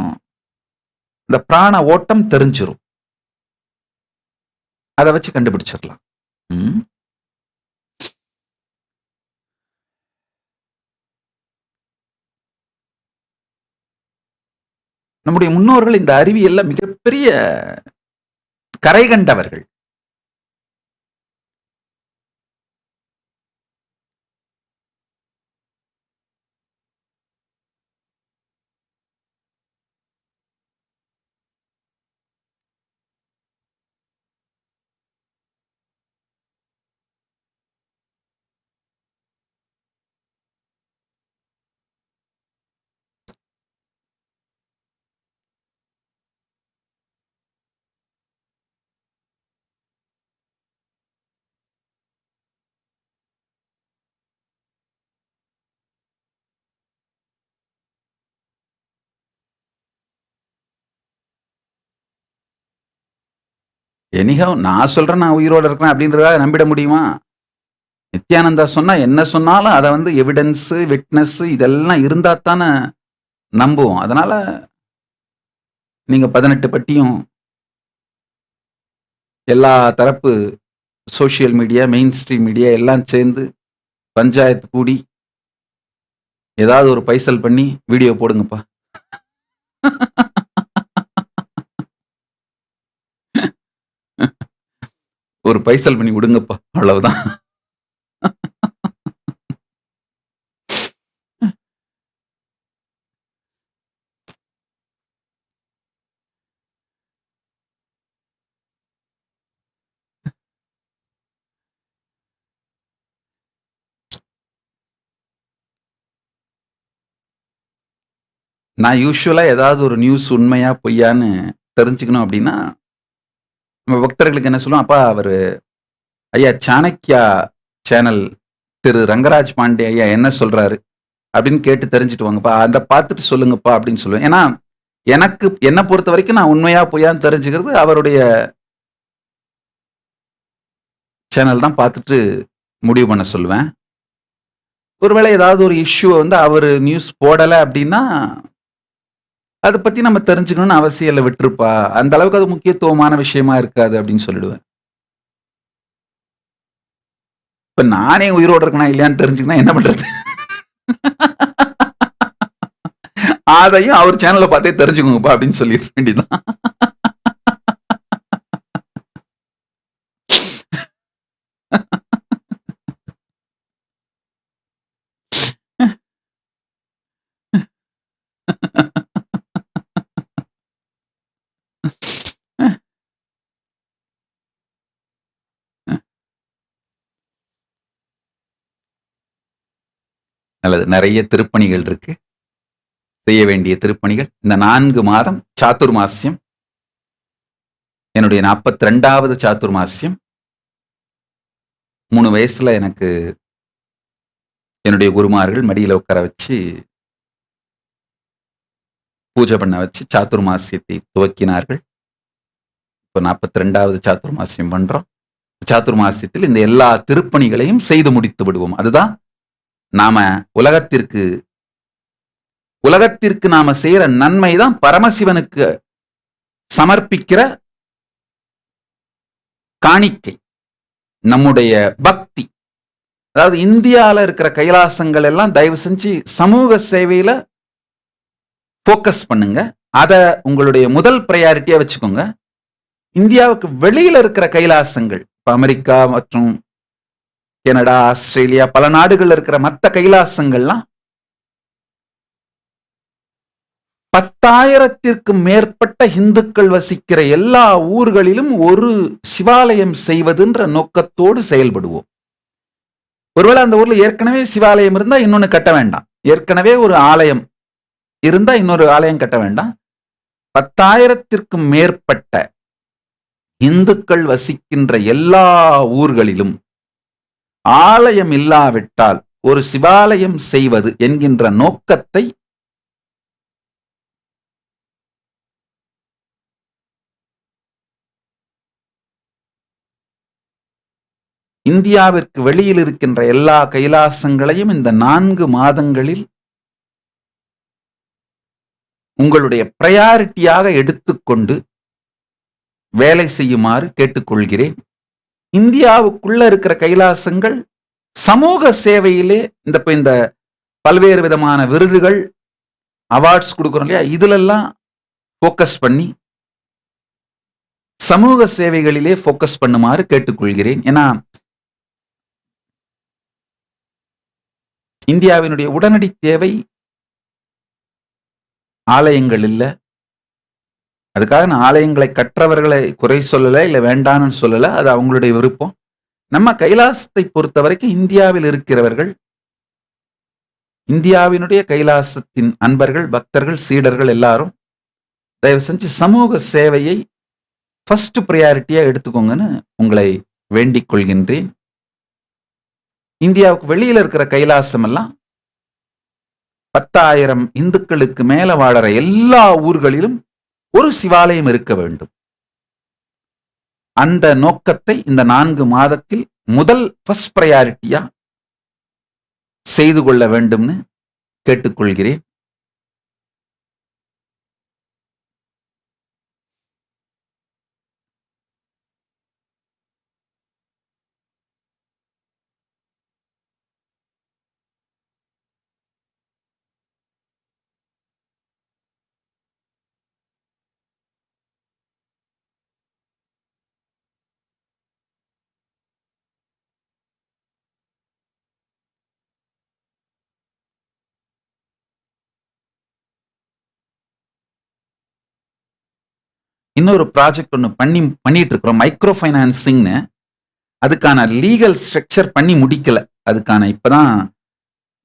இந்த பிராண ஓட்டம் தெரிஞ்சிரும், அதை வச்சு கண்டுபிடிச்சிடலாம். நம்முடைய முன்னோர்கள் இந்த அறிவியல்ல மிகப்பெரிய கரை கண்டவர்கள். எனிஹவ் நான் சொல்றேன் நான் உயிரோட இருக்கிறேன் அப்படின்றதாக நம்பிட முடியுமா? நித்யானந்தா சொன்னா என்ன சொன்னாலும் அதை வந்து எவிடன்ஸ், விட்னஸ் இதெல்லாம் இருந்தா தானே நம்புவோம். அதனால நீங்க 18 பட்டியும் எல்லா தரப்பு social media, main stream media எல்லாம் சேர்ந்து பஞ்சாயத்து கூடி ஏதாவது ஒரு பைசல் பண்ணி வீடியோ போடுங்கப்பா. ஒரு பைசல் பண்ணி விடுங்கப்பா, அவ்வளவுதான். நான் யூஸ்வலா ஏதாவது ஒரு நியூஸ் உண்மையா பொய்யான்னு தெரிஞ்சுக்கணும் அப்படின்னா நம்ம பக்தர்களுக்கு என்ன சொல்லுவோம், அப்பா அவரு ஐயா சாணக்கியா சேனல் திரு ரங்கராஜ் பாண்டே ஐயா என்ன சொல்றாரு அப்படின்னு கேட்டு தெரிஞ்சுட்டு வாங்கப்பா, அதை பார்த்துட்டு சொல்லுங்கப்பா அப்படின்னு சொல்லுவேன். ஏன்னா எனக்கு என்ன பொறுத்த வரைக்கும் நான் உண்மையா பொய்யான்னு தெரிஞ்சுக்கிறது அவருடைய சேனல் தான் பார்த்துட்டு முடிவு பண்ண சொல்லுவேன். ஒருவேளை ஏதாவது ஒரு இஷ்யூ வந்து அவர் நியூஸ் போடலை அப்படின்னா அதை பத்தி நம்ம தெரிஞ்சுக்கணும்னு அவசியம் இல்லை, விட்டுருப்பா, அந்த அளவுக்கு அது முக்கியத்துவமான விஷயமா இருக்காது அப்படின்னு சொல்லிடுவேன். இப்ப நானே உயிரோடு இருக்கணும் இல்லையான்னு தெரிஞ்சுக்கணும் என்ன பண்றது? அதையும் அவர் சேனல்ல பார்த்தே தெரிஞ்சுக்கோங்கப்பா அப்படின்னு சொல்லிட வேண்டியதான். நல்லது, நிறைய திருப்பணிகள் இருக்கு, செய்ய வேண்டிய திருப்பணிகள். இந்த 4 மாதம் சாத்துர்மாசியம் என்னுடைய 42வது சாதுர்மாசியம். 3 வயசுல எனக்கு என்னுடைய குருமார்கள் மடியில உட்கார வச்சு பூஜை பண்ண வச்சு சாதுர்மாசியத்தை துவக்கினார்கள். இப்போ 42வது சாதுர்மாசியம் பண்றோம். சாதுர்மாசியத்தில் இந்த எல்லா திருப்பணிகளையும் செய்து முடித்து விடுவோம். அதுதான் நாம உலகத்திற்கு நாம செய்யற நன்மைதான் பரமசிவனுக்கு சமர்ப்பிக்கிற காணிக்கை, நம்முடைய பக்தி. அதாவது இந்தியாவில் இருக்கிற கைலாசங்கள் எல்லாம் தயவு செஞ்சு சமூக சேவையில போக்கஸ் பண்ணுங்க. அத உங்களுடைய முதல் பிரையாரிட்டியா வச்சுக்கோங்க. இந்தியாவுக்கு வெளியில இருக்கிற கைலாசங்கள், இப்ப அமெரிக்கா மற்றும் கனடா, ஆஸ்திரேலியா, பல நாடுகள்ல இருக்கிற மற்ற கைலாசங்கள்லாம் 10,000த்திற்கும் மேற்பட்ட இந்துக்கள் வசிக்கிற எல்லா ஊர்களிலும் ஒரு சிவாலயம் செய்வதுன்ற நோக்கத்தோடு செயல்படுவோம். ஒருவேளை அந்த ஊர்ல ஏற்கனவே சிவாலயம் இருந்தா இன்னொன்னு கட்ட வேண்டாம். ஏற்கனவே ஒரு ஆலயம் இருந்தா இன்னொரு ஆலயம் கட்ட வேண்டாம். 10,000த்திற்கும் மேற்பட்ட இந்துக்கள் வசிக்கின்ற எல்லா ஊர்களிலும் ஆலயம் இல்லாவிட்டால் ஒரு சிவாலயம் செய்வது என்கின்ற நோக்கத்தை இந்தியாவிற்கு வெளியில் இருக்கின்ற எல்லா கைலாசங்களையும் இந்த 4 மாதங்களில் உங்களுடைய பிரையாரிட்டியாக எடுத்துக்கொண்டு வேலை செய்யுமாறு கேட்டுக்கொள்கிறேன். இந்தியாவுக்குள்ள இருக்கிற கைலாசங்கள் சமூக சேவையிலே இந்த பல்வேறு விதமான விருதுகள், அவார்ட்ஸ் கொடுக்குறோம் இல்லையா, இதுலெல்லாம் போக்கஸ் பண்ணி சமூக சேவைகளிலே போக்கஸ் பண்ணுமாறு கேட்டுக்கொள்கிறேன். ஏன்னா இந்தியாவினுடைய உடனடி தேவை ஆலயங்கள் இல்லை. அதுக்காக நான் ஆலயங்களை கற்றவர்களை குறை சொல்லல, இல்லை வேண்டான்னு சொல்லல, அது அவங்களுடைய விருப்பம். நம்ம கைலாசத்தை பொறுத்த வரைக்கும் இந்தியாவில் இருக்கிறவர்கள், இந்தியாவினுடைய கைலாசத்தின் அன்பர்கள், பக்தர்கள், சீடர்கள் எல்லாரும் தயவு செஞ்சு சமூக சேவையை ஃபர்ஸ்ட் பிரையாரிட்டியா எடுத்துக்கோங்கன்னு உங்களை வேண்டிக் கொள்கின்றேன். இந்தியாவுக்கு வெளியில இருக்கிற கைலாசம் எல்லாம் 10,000 இந்துக்களுக்கு மேல வாழற எல்லா ஊர்களிலும் ஒரு சிவாலயம் இருக்க வேண்டும். அந்த நோக்கத்தை இந்த 4 மாதத்தில் முதல் ஃபர்ஸ்ட் பிரையாரிட்டியா செய்து கொள்ள வேண்டும்னு கேட்டுக்கொள்கிறேன். இன்னொரு ப்ராஜெக்ட் ஒன்று பண்ணிட்டு இருக்கிறோம், மைக்ரோ ஃபைனான்சிங்னு. அதுக்கான லீகல் ஸ்ட்ரக்சர் பண்ணி முடிக்கல. அதுக்கான இப்பதான்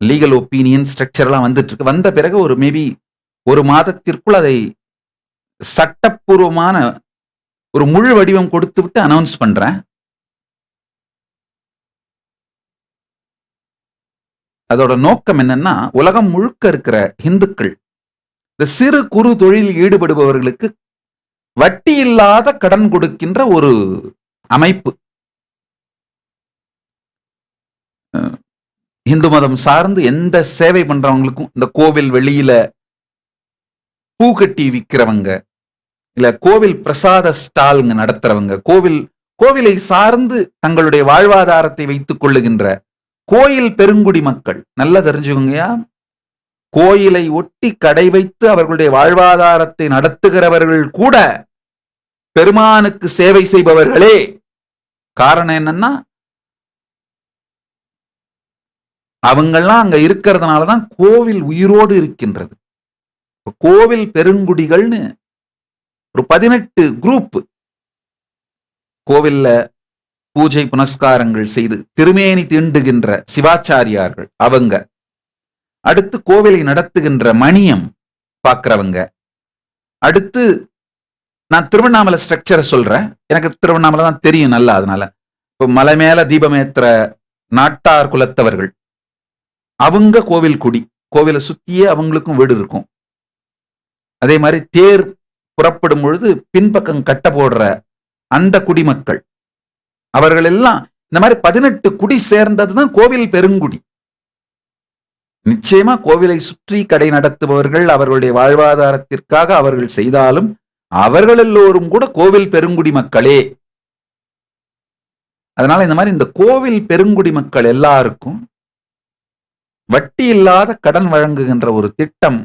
லீகல் ஒப்பீனியன் ஸ்ட்ரக்சர்லாம் வந்துட்டு இருக்கு. வந்த பிறகு ஒரு மேபி 1 மாதத்திற்குள் அதை சட்டப்பூர்வமான ஒரு முழு வடிவம் கொடுத்து விட்டு அனௌன்ஸ் பண்றேன். அதோட நோக்கம் என்னன்னா, உலகம் முழுக்க இருக்கிற இந்துக்கள், இந்த சிறு குறு தொழிலில் ஈடுபடுபவர்களுக்கு வட்டி இல்லாத கடன் கொடுக்கின்ற ஒரு அமைப்பு. இந்து மதம் சார்ந்து எந்த சேவை பண்றவங்களுக்கும், இந்த கோவில் வெளியில பூ கட்டி விற்கிறவங்க, இல்ல கோவில் பிரசாத ஸ்டால்ங்க நடத்துறவங்க, கோவிலை சார்ந்து தங்களுடைய வாழ்வாதாரத்தை வைத்துக் கொள்ளுகின்ற கோயில் பெருங்குடி மக்கள், நல்லா தெரிஞ்சுக்கோங்கயா, கோயிலை ஒட்டி கடை வைத்து அவர்களுடைய வாழ்வாதாரத்தை நடத்துகிறவர்கள் கூட பெருமானுக்கு சேவை செய்பவர்களே. காரணம் என்னன்னா, அவங்கெல்லாம் அங்க இருக்கிறதுனாலதான் கோவில் உயிரோடு இருக்கின்றது. கோவில் பெருங்குடிகள்னு ஒரு 18 குரூப் கோவில்ல பூஜை புனஸ்காரங்கள் செய்து திருமேனி தீண்டுகின்ற சிவாச்சாரியார்கள் அவங்க, அடுத்து கோவிலை நடத்துகின்ற மணியம் பார்க்கிறவங்க, அடுத்து நான் திருவண்ணாமலை ஸ்ட்ரக்சரை சொல்றேன். எனக்கு திருவண்ணாமலை தான் தெரியும் நல்லா. அதனால இப்போ மலை மேல தீபமேத்திர நாட்டார் குலத்தவர்கள், அவங்க கோவில் குடி, கோவிலை சுத்தியே அவங்களுக்கும் வீடு இருக்கும். அதே மாதிரி தேர் புறப்படும் பொழுது பின்பக்கம் கட்ட போடுற அந்த குடிமக்கள், அவர்கள் எல்லாம் இந்த மாதிரி 18 குடி சேர்ந்ததுதான் கோவில் பெருங்குடி. நிச்சயமா கோவிலை சுற்றி கடை நடத்துபவர்கள் அவர்களுடைய வாழ்வாதாரத்திற்காக அவர்கள் செய்தாலும் அவர்கள் எல்லோரும் கூட கோவில் பெருங்குடி மக்களே. அதனால இந்த மாதிரி இந்த கோவில் பெருங்குடி மக்கள் எல்லாருக்கும் வட்டி இல்லாத கடன் வழங்குகின்ற ஒரு திட்டம்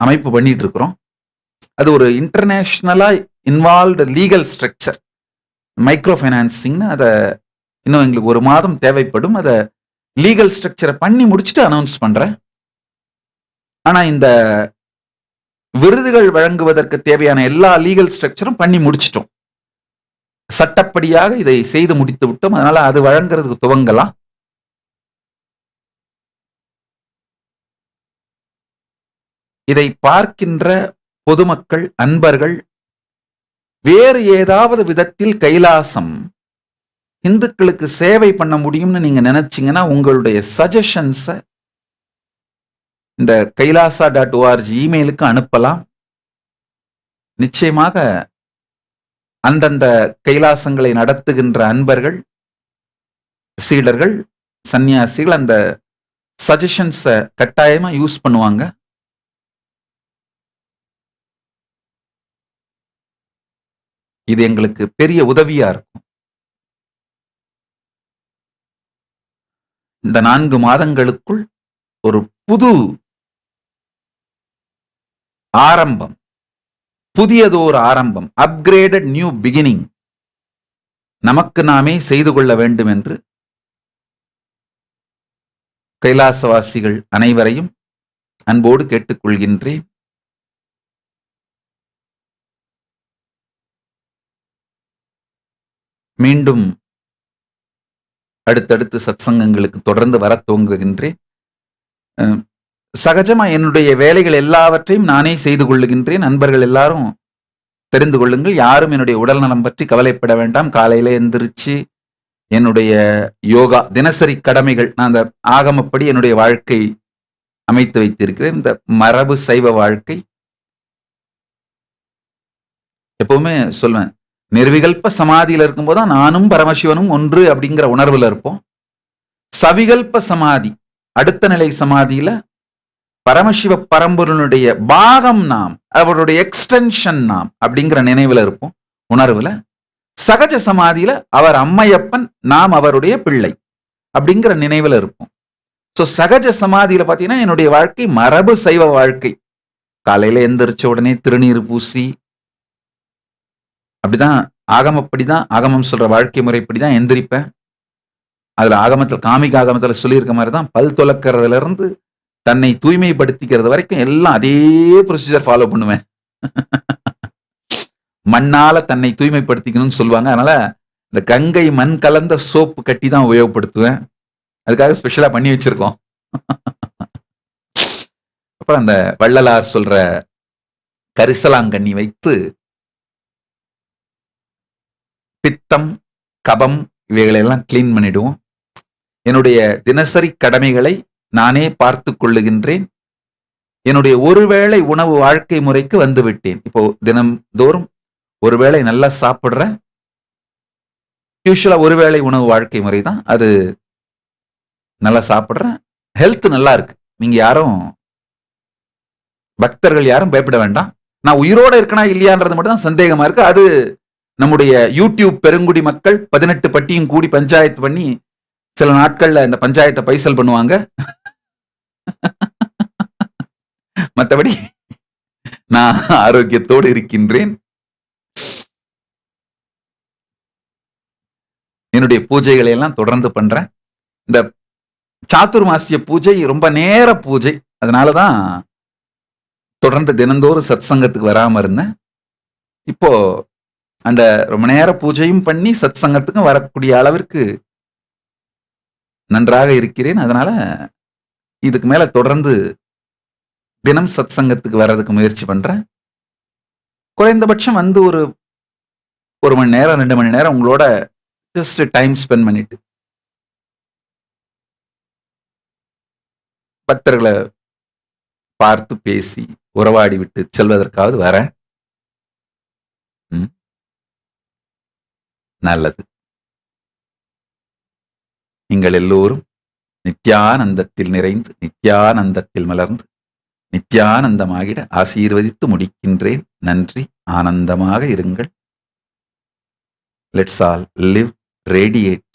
அமைப்பு பண்ணிட்டு இருக்கிறோம். அது ஒரு இன்டர்நேஷனலா இன்வால்வ்டு லீகல் ஸ்ட்ரக்சர், மைக்ரோ ஃபைனான்சிங்னு. அதை இன்னும் எங்களுக்கு 1 மாதம் தேவைப்படும். அதை லீகல் ஸ்ட்ரக்சரை பண்ணி முடிச்சுட்டு அனௌன்ஸ் பண்றேன். ஆனா இந்த விருதுகள் வழங்குவதற்கு தேவையான எல்லா லீகல் ஸ்ட்ரக்சரும் பண்ணி முடிச்சிட்டோம். சட்டப்படியாக இதை செய்து முடித்து விட்டோம். அதனால அது வழங்குறதுக்கு துவங்கலாம். இதை பார்க்கின்ற பொதுமக்கள், அன்பர்கள் வேறு ஏதாவது விதத்தில் கைலாசம் இந்துக்களுக்கு சேவை பண்ண முடியும்னு நீங்க நினைச்சீங்கன்னா உங்களுடைய சஜஷன்ஸை இந்த kailasa.org இமெயிலுக்கு அனுப்பலாம். நிச்சயமாக அந்தந்த கைலாசங்களை நடத்துகின்ற அன்பர்கள், சீடர்கள், சன்னியாசிகள் அந்த சஜஷன்ஸை கட்டாயமா யூஸ் பண்ணுவாங்க. இது எங்களுக்கு பெரிய உதவியா இருக்கும். இந்த 4 மாதங்களுக்குள் ஒரு புது ஆரம்பம், புதியதோர் ஆரம்பம், அப்கிரேடட் நியூ பிகினிங் நமக்கு நாமே செய்து கொள்ள வேண்டும் என்று கைலாசவாசிகள் அனைவரையும் அன்போடு கேட்டுக்கொள்கின்றேன். மீண்டும் அடுத்தடுத்து சத்சங்கங்களுக்கு தொடர்ந்து வர துவங்குகின்றேன். சகஜமா என்னுடைய வேலைகள் எல்லாவற்றையும் நானே செய்து கொள்ளுகின்றேன். நண்பர்கள் எல்லாரும் தெரிந்து கொள்ளுங்கள். யாரும் என்னுடைய உடல் நலம் பற்றி கவலைப்பட வேண்டாம். காலையில எந்திரிச்சு என்னுடைய யோகா தினசரி கடமைகள், நான் அந்த ஆகமப்படி என்னுடைய வாழ்க்கை அமைத்து வைத்திருக்கிறேன். இந்த மரபு சைவ வாழ்க்கை. எப்பவுமே சொல்வேன், நிர்விகல்ப சமாதியில இருக்கும்போது தான் நானும் பரமசிவனும் ஒன்று அப்படிங்கிற உணர்வுல இருப்போம். சவிகல்ப சமாதி, அடுத்த நிலை சமாதியில பரமசிவ பரம்பொருளுடைய பாகம் நாம், அவருடைய எக்ஸ்டென்ஷன் நாம் அப்படிங்கிற நினைவுல இருப்போம், உணர்வுல. சகஜ சமாதியில அவர் அம்மையப்பன், நாம் அவருடைய பிள்ளை அப்படிங்கிற நினைவுல இருப்போம். சோ சகஜ சமாதியில பாத்தீங்கன்னா என்னுடைய வாழ்க்கை மரபு சைவ வாழ்க்கை. காலையில எந்திரிச்ச உடனே திருநீர் பூசி, அப்படிதான் ஆகமப்படிதான், ஆகமம் சொல்ற வாழ்க்கை முறைப்படிதான் எந்திரிப்பேன். அதுல ஆகமத்துல, காமிக ஆகமத்துல சொல்லியிருக்க மாதிரிதான் பல் துலக்கிறதுல இருந்து தன்னை தூய்மைப்படுத்திக்கிறது வரைக்கும் எல்லாம் அதே ப்ரொசீஜர் ஃபாலோ பண்ணுவேன். மண்ணால தன்னை தூய்மைப்படுத்திக்கணும்னு சொல்லுவாங்க. அதனால இந்த கங்கை மண் கலந்த சோப்பு கட்டி தான் உபயோகப்படுத்துவேன். அதுக்காக ஸ்பெஷலா பண்ணி வச்சிருக்கோம். அப்புறம் அந்த வள்ளலார் சொல்ற கரிசலாங்கண்ணி வைத்து பித்தம், கபம் இவைகளெல்லாம் கிளீன் பண்ணிடுவோம். என்னுடைய தினசரி கடமைகளை நானே பார்த்து கொள்ளுகின்றேன். என்னுடைய ஒருவேளை உணவு வாழ்க்கை முறைக்கு வந்து விட்டேன். இப்போ தினம்தோறும் ஒருவேளை நல்லா சாப்பிடுறேன். யூஸ்வலா ஒருவேளை உணவு வாழ்க்கை முறை தான் அது. நல்லா சாப்பிடுறேன், ஹெல்த் நல்லா இருக்கு. நீங்க யாரும், பக்தர்கள் யாரும் பயப்பட வேண்டாம். நான் உயிரோட இருக்கனா இல்லையான்றது மட்டும் தான் சந்தேகமா இருக்கு. அது நம்முடைய யூடியூப் பெருங்குடி மக்கள் 18 பட்டியும் கூடி பஞ்சாயத்து பண்ணி சில நாட்கள்ல இந்த பஞ்சாயத்தை பைசல் பண்ணுவாங்க. மற்றபடி நான் ஆரோக்கியத்தோடு இருக்கின்றேன். என்னுடைய பூஜைகளை எல்லாம் தொடர்ந்து பண்றேன். இந்த சாத்துர்மாசிய பூஜை ரொம்ப நேர பூஜை, அதனாலதான் தொடர்ந்து தினந்தோறும் சத்சங்கத்துக்கு வராம இருந்தேன். இப்போ அந்த ரொம்ப நேர பூஜையும் பண்ணி சத்சங்கத்துக்கும் வரக்கூடிய அளவிற்கு நன்றாக இருக்கிறேன். அதனால இதுக்கு மேல தொடர்ந்து தினம் சத்சங்கத்துக்கு வர்றதுக்கு முயற்சி பண்றேன். குறைந்தபட்சம் வந்து ஒரு 1 மணி நேரம் 2 மணி நேரம் உங்களோட ஜஸ்ட் டைம் ஸ்பெண்ட் பண்ணிட்டு பக்தர்களை பார்த்து பேசி உறவாடி விட்டு செல்வதற்காவது வர நல்லது. நீங்கள் எல்லோரும் நித்யானந்தத்தில் நிறைந்து நித்யானந்தத்தில் மலர்ந்து நித்யானந்தமாகிட ஆசீர்வதித்து முடிக்கின்றேன். நன்றி. ஆனந்தமாக இருங்கள். Let's all live, radiate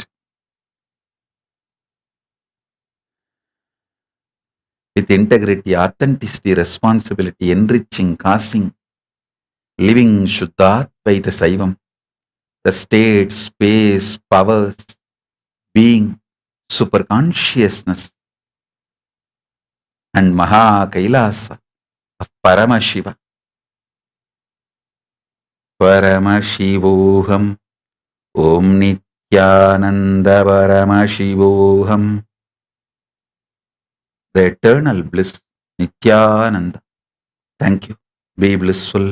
with integrity, authenticity, responsibility, enriching, causing, living Shuddhat by the Saivam, the state, space, powers, being, super consciousness, and Maha Kailasa of Paramashiva. Paramashivoham, Om Nithyananda Paramashivoham. The eternal bliss, Nithyananda. Thank you. Be blissful.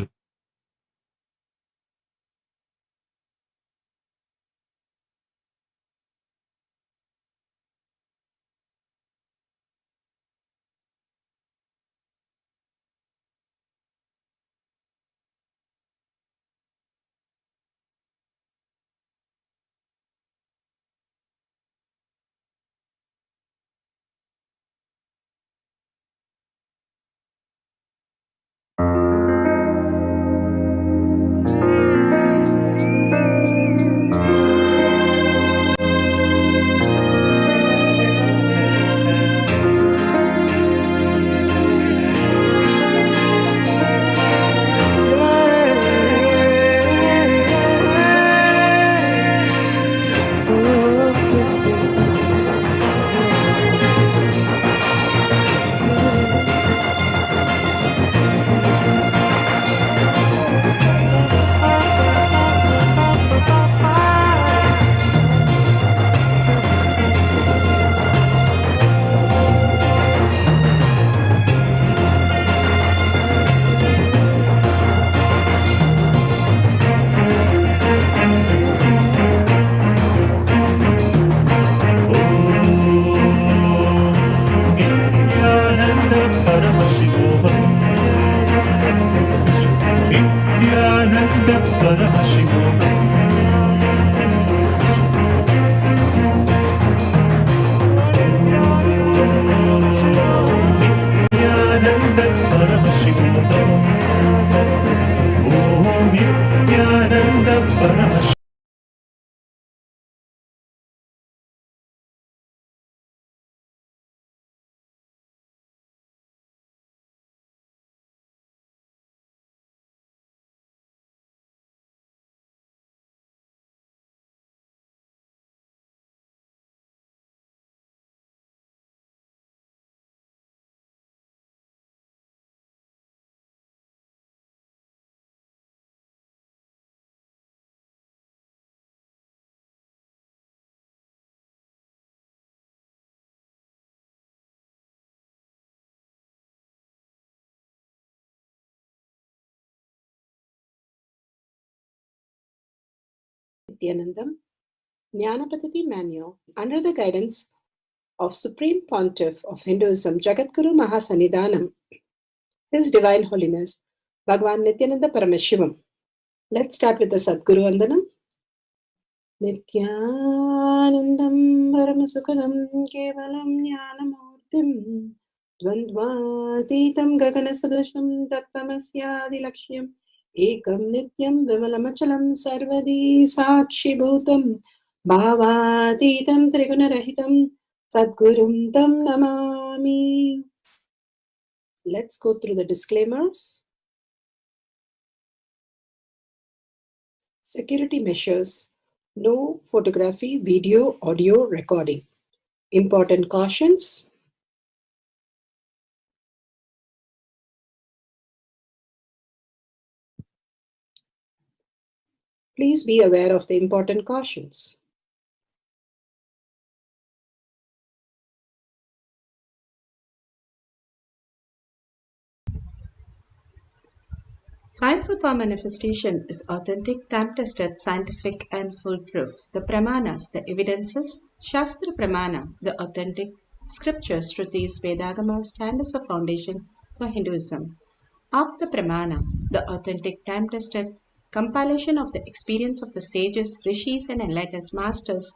Nithyanandam, Jnanapadati Manual, under the guidance of Supreme Pontiff of Hinduism, Jagadguru Mahasannidhanam, His Divine Holiness, Bhagavan Nithyananda Paramashivam. Let's start with the Sadguru Vandanam. Nithyanandam Paramasukadam Kevalam Jnanamurtim Dvandvatitam Gaganasadusham Tattamasyadilakshya Ekam Nityam Vimalamachalam Sarvadi Sakshi Bhutam Bhavatitam Trigunarahitam Sadgurum Tam Namami. Let's go through the disclaimers. Security measures. No photography, video, audio recording. Important cautions. Please be aware of the important cautions. Science of our manifestation is authentic, time-tested, scientific and foolproof. The pramanas, the evidences, Shastra Pramana, the authentic scriptures, Shrutis, Vedagama stand as a foundation for Hinduism. Apta Pramana, the authentic, time-tested compilation of the experience of the sages, rishis and enlightened masters,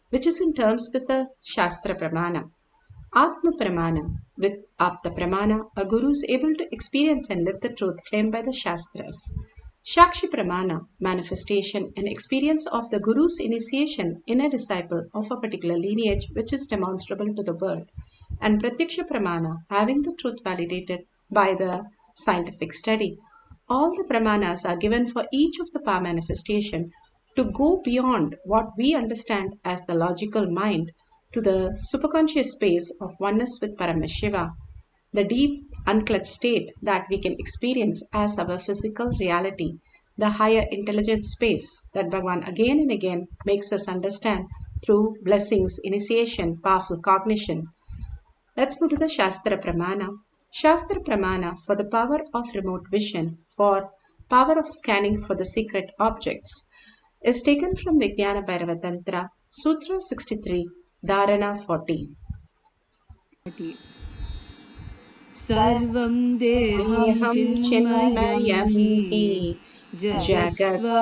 which is in terms with the Shastra Pramana. Atma Pramana. With Apta Pramana, a guru is able to experience and live the truth claimed by the Shastras. Shakshi Pramana, manifestation and experience of the guru's initiation in a disciple of a particular lineage which is demonstrable to the world. And Pratyaksha Pramana, having the truth validated by the scientific study. All the Pramanas are given for each of the power manifestation to go beyond what we understand as the logical mind to the superconscious space of oneness with Paramashiva, the deep, unclutched state that we can experience as our physical reality, the higher intelligence space that Bhagavan again and again makes us understand through blessings, initiation, powerful cognition. Let's move to the Shastra Pramana. Shastra Pramana for the power of remote vision, for power of scanning for the secret objects, is taken from Vijnana Bhairava Tantra, Sutra 63, Dharana 40. सर्वं देहं चिन्मयं हि जगत्वा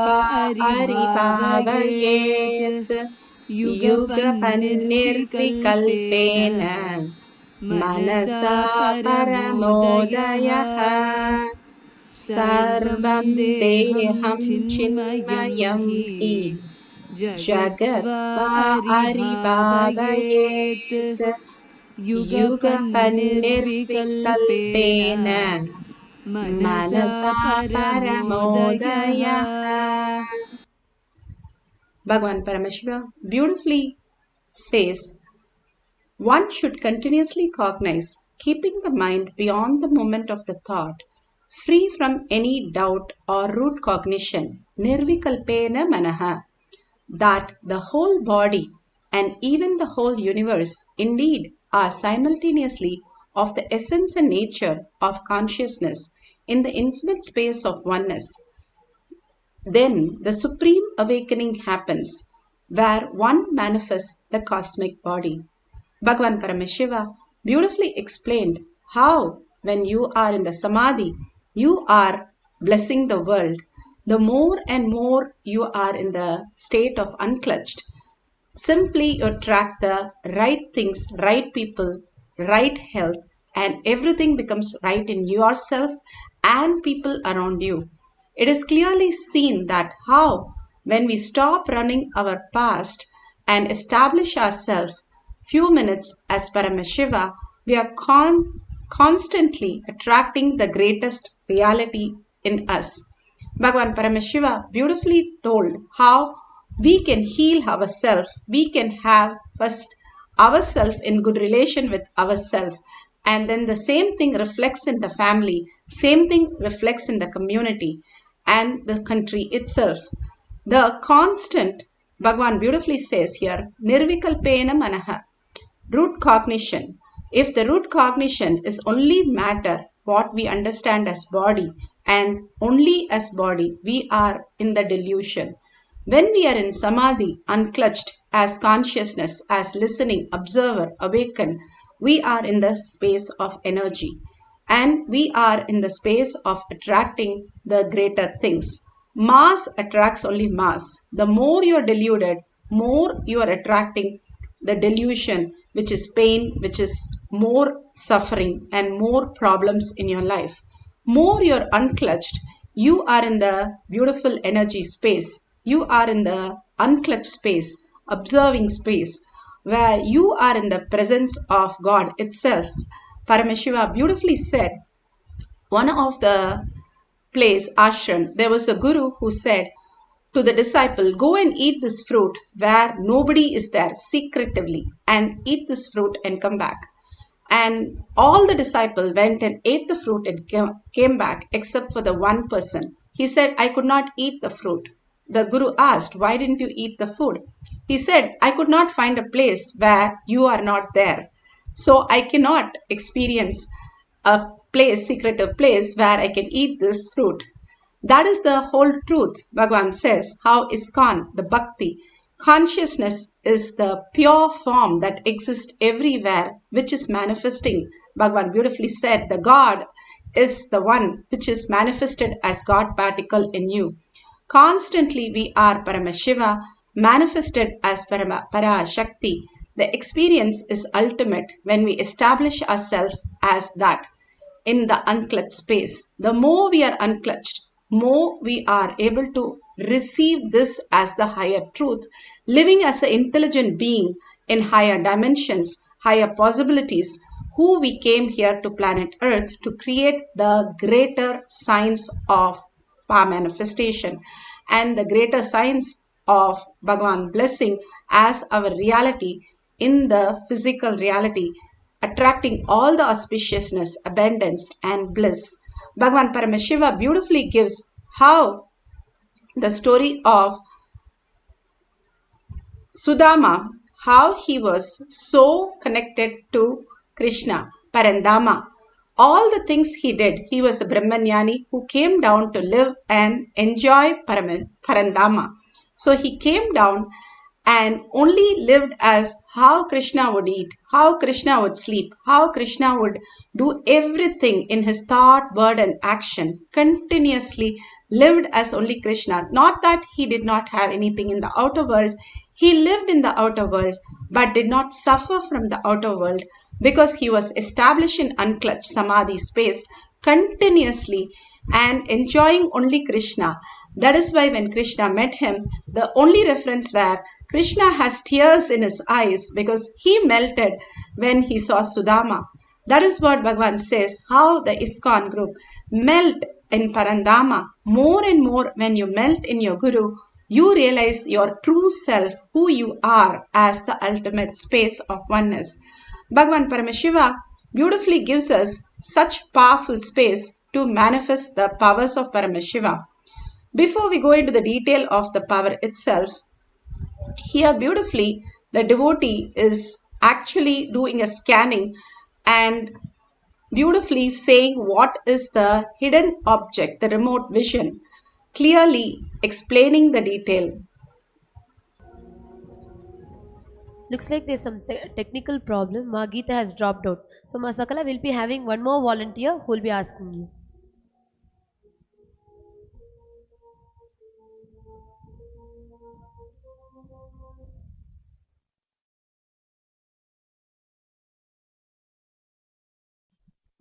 Aribhavayeet युगपन्निर्विकल्पेन मनसा परमोदयः सर्वं देहं चिन्मयं हि जगत्वा ariभावयेत् युगपन्निर्विकल्पेन मनसा परमोदयः. Bhagavan Paramashiva beautifully says, one should continuously cognize, keeping the mind beyond the moment of the thought, free from any doubt or root cognition, nirvikalpena manaha, that the whole body and even the whole universe indeed are simultaneously of the essence and nature of consciousness in the infinite space of oneness. Then the supreme awakening happens, where one manifests the cosmic body. Bhagavan Paramashiva beautifully explained how when you are in the samadhi, you are blessing the world. The more and more you are in the state of unclutched, simply you attract the right things, right people, right health, and everything becomes right in yourself and people around you. It is clearly seen that how when we stop running our past and establish ourselves few minutes as Paramashiva, we are constantly attracting the greatest reality in us. Bhagavan Paramashiva beautifully told how we can heal ourselves. We can have first ourselves in good relation with ourselves, and then the same thing reflects in the family, same thing reflects in the community and the country itself. The constant, Bhagavan beautifully says here, nirvikalpena manaha, root cognition. If the root cognition is only matter, what we understand as body, and only as body, we are in the delusion. When we are in samadhi, unclutched, as consciousness, as listening, observer, awakened, we are in the space of energy. And we are in the space of attracting the greater things. Mass attracts only mass. The more you are deluded, more you are attracting the delusion, which is pain, which is more suffering and more problems in your life. More you are unclutched, you are in the beautiful energy space. You are in the unclutched space, observing space, where you are in the presence of God itself. Paramashiva beautifully said, one of the place, ashram, there was a guru who said to the disciple, go and eat this fruit where nobody is there, secretively, and eat this fruit and come back. And all the disciples went and ate the fruit and came back except for the one person. He said, I could not eat the fruit. The guru asked, why didn't you eat the food? He said, I could not find a place where you are not there. So I cannot experience a place, secretive place where I can eat this fruit. That is the whole truth. Bhagavan says how ISKCON, the Bhakti, consciousness is the pure form that exists everywhere, which is manifesting. Bhagavan beautifully said, the God is the one which is manifested as God particle in you. Constantly we are Paramashiva, manifested as Parashakti. The experience is ultimate when we establish ourselves as that in the unclutched space. The more we are unclutched, more we are able to receive this as the higher truth, living as an intelligent being in higher dimensions, higher possibilities, who we came here to planet Earth to create the greater science of power manifestation and the greater science of Bhagavan blessing as our reality in the physical reality, attracting all the auspiciousness, abundance, and bliss. Bhagavan Paramashiva beautifully gives how the story of Sudama, how he was so connected to Krishna, Parandama. All the things he did, he was a Brahmanyani who came down to live and enjoy Parandama. So he came down and only lived as how Krishna would eat, how Krishna would sleep, how Krishna would do everything in his thought, word, and action, continuously lived as only Krishna. Not that he did not have anything in the outer world, he lived in the outer world, but did not suffer from the outer world because he was established in unclutched samadhi space continuously and enjoying only Krishna. That is why when Krishna met him, the only reference where Krishna has tears in his eyes because he melted when he saw Sudama. That is what Bhagavan says, how the ISKCON group melt in Parandama. More and more when you melt in your Guru, you realize your true self, who you are as the ultimate space of oneness. Bhagavan Paramashiva beautifully gives us such powerful space to manifest the powers of Paramashiva. Before we go into the detail of the power itself, here beautifully the devotee is actually doing a scanning and beautifully saying what is the hidden object, the remote vision, clearly explaining the detail. Looks like there's some technical problem. Ma Geeta has dropped out. So Ma Sakala will be having one more volunteer who will be asking you.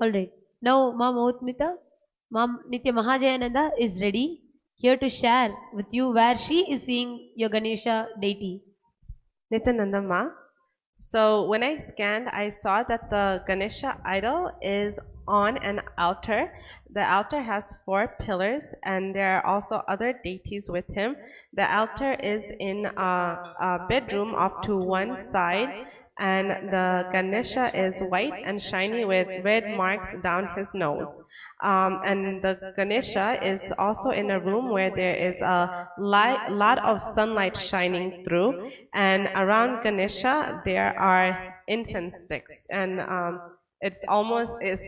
Alright. Now Ma Mautmita, Mom Nitya Mahajayananda is ready here to share with you where she is seeing your Ganesha deity. Nithyananda Ma. So when I scanned, I saw that the Ganesha idol is on an altar. The altar has 4 pillars and there are also other deities with him. The altar is in a bedroom off to one side, and the Ganesha is white and shiny with red marks down his nose. And the Ganesha is also in a room where there is a lot of sunlight shining through, and around Ganesha there are incense sticks, and it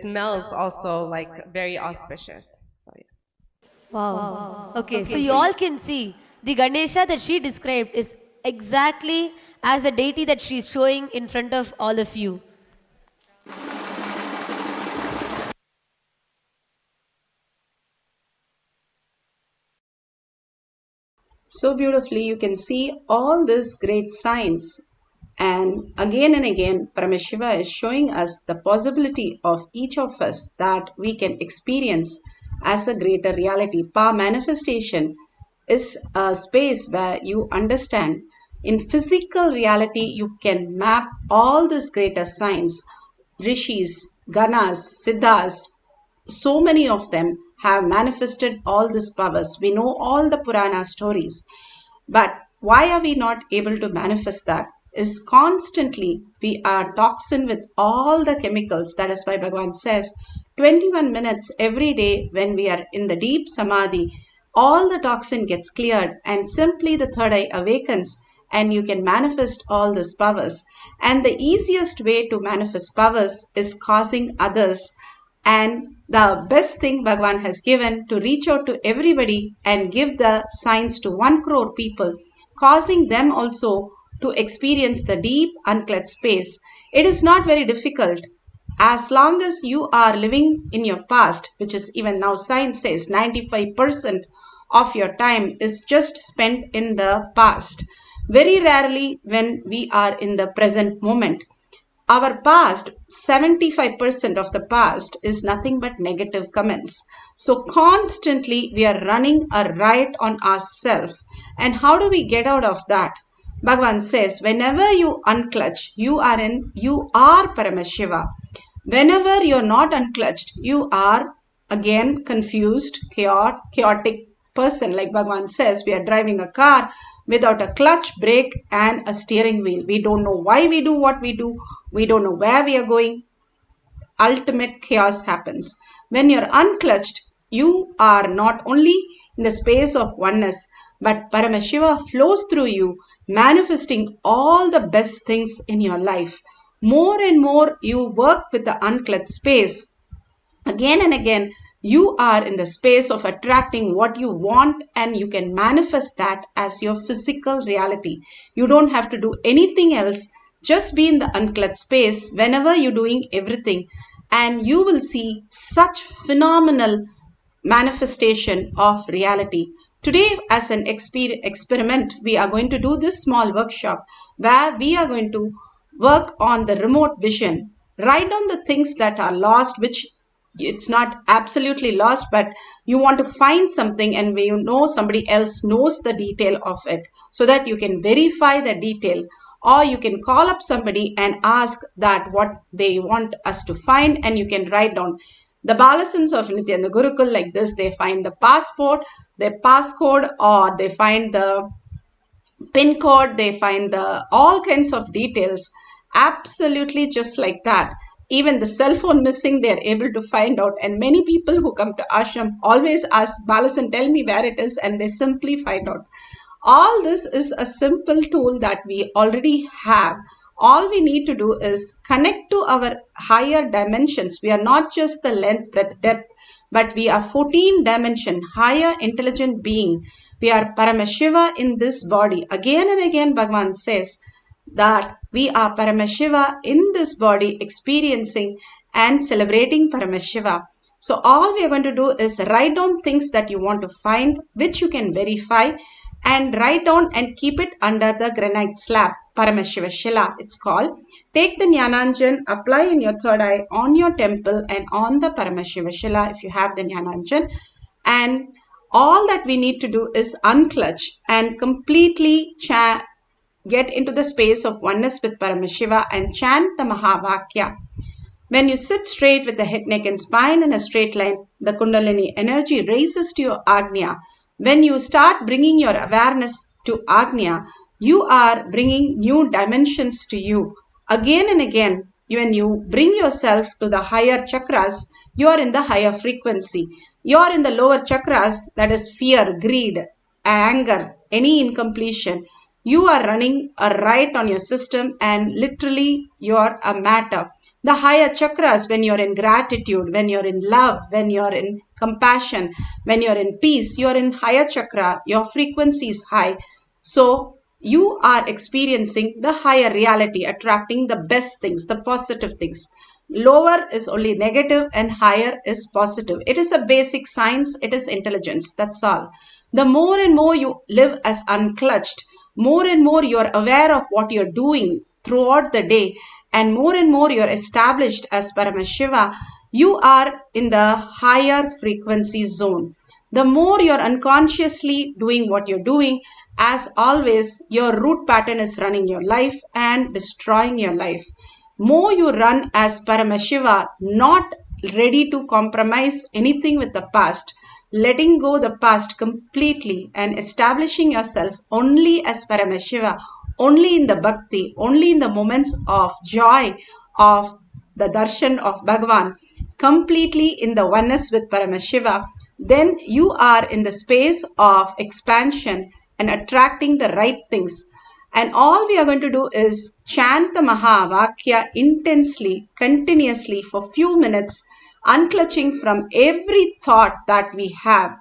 smells also like very auspicious. So yeah. Wow. Okay, so you all can see the Ganesha that she described is exactly as the deity that she is showing in front of all of you. So beautifully you can see all this great science, and again Paramashiva is showing us the possibility of each of us that we can experience as a greater reality. Power manifestation is a space where you understand in physical reality you can map all this greater science. Rishis, Ganas, Siddhas, so many of them have manifested all these powers. We know all the Purana stories. But why are we not able to manifest that? Is constantly we are toxin with all the chemicals. That is why Bhagavan says 21 minutes every day when we are in the deep samadhi, all the toxin gets cleared and simply the third eye awakens and you can manifest all these powers. And the easiest way to manifest powers is causing others And the best thing Bhagavan has given to reach out to everybody and give the signs to 1 crore people, causing them also to experience the deep unclutched space. It is not very difficult. As long as you are living in your past, which is even now science says 95% of your time is just spent in the past. Very rarely when we are in the present moment. Our past, 75% of the past is nothing but negative comments. So constantly we are running a riot on ourselves. And how do we get out of that? Bhagavan says, whenever you unclutch, you are Paramashiva. Whenever you are not unclutched, you are again confused, chaotic person. Like Bhagavan says, we are driving a car without a clutch, brake and a steering wheel. We don't know why we do what we do. We don't know where we are going. Ultimate chaos happens. When you're unclutched, you are not only in the space of oneness, but Paramashiva flows through you, manifesting all the best things in your life. More and more you work with the unclutched space. Again and again, you are in the space of attracting what you want, and you can manifest that as your physical reality. You don't have to do anything else. Just be in the unclutched space whenever you're doing everything, and you will see such phenomenal manifestation of reality. Today, as an experiment, we are going to do this small workshop where we are going to work on the remote vision. Write down the things that are lost, which it's not absolutely lost, but you want to find something and you know somebody else knows the detail of it, so that you can verify the detail, or you can call up somebody and ask that what they want us to find, and you can write down. The Balasans of Nithyananda Gurukul like this, they find the passport, their passcode, or they find the pin code, they find the all kinds of details, absolutely just like that. Even the cell phone missing, they are able to find out. And many people who come to ashram always ask, Balasan, tell me where it is, and they simply find out. All this is a simple tool that we already have. All we need to do is connect to our higher dimensions. We are not just the length, breadth, depth, but we are 14 dimension, higher intelligent being. We are Paramashiva in this body. Again and again, Bhagavan says that we are Paramashiva in this body, experiencing and celebrating Paramashiva. So all we are going to do is write down things that you want to find, which you can verify, and write down and keep it under the granite slab, Paramashiva Shila it's called. Take the Jnananjan, apply in your third eye, on your temple and on the Paramashiva Shila if you have the Jnananjan. And all that we need to do is unclutch and completely get into the space of oneness with Paramashiva and chant the Mahavakya. When you sit straight with the head, neck and spine in a straight line, the Kundalini energy raises to your Agnya. When you start bringing your awareness to Agnya, you are bringing new dimensions to you. Again and again, when you bring yourself to the higher chakras, you are in the higher frequency. You are in the lower chakras, that is fear, greed, anger, any incompletion. You are running a riot on your system, and literally you are a matter. The higher chakras, when you're in gratitude, when you're in love, when you're in compassion, when you're in peace, you're in higher chakra, your frequency is high. So you are experiencing the higher reality, attracting the best things, the positive things. Lower is only negative and higher is positive. It is a basic science, it is intelligence, that's all. The more and more you live as unclutched, more and more you are aware of what you're doing throughout the day, and more you're established as Paramashiva, you are in the higher frequency zone. The more you're unconsciously doing what you're doing, as always, your root pattern is running your life and destroying your life. More you run as Paramashiva, not ready to compromise anything with the past, letting go the past completely and establishing yourself only as Paramashiva, only in the bhakti, only in the moments of joy of the darshan of Bhagavan, completely in the oneness with Paramashiva, then you are in the space of expansion and attracting the right things. And all we are going to do is chant the Mahavakya intensely, continuously for few minutes unclutching from every thought that we have.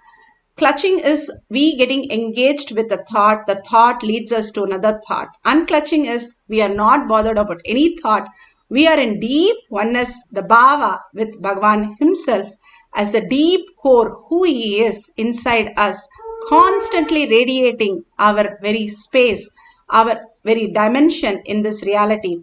Clutching is we getting engaged with the thought leads us to another thought. Unclutching is we are not bothered about any thought. We are in deep oneness, the bhava with Bhagavan himself as a deep core, who he is inside us, constantly radiating our very space, our very dimension in this reality.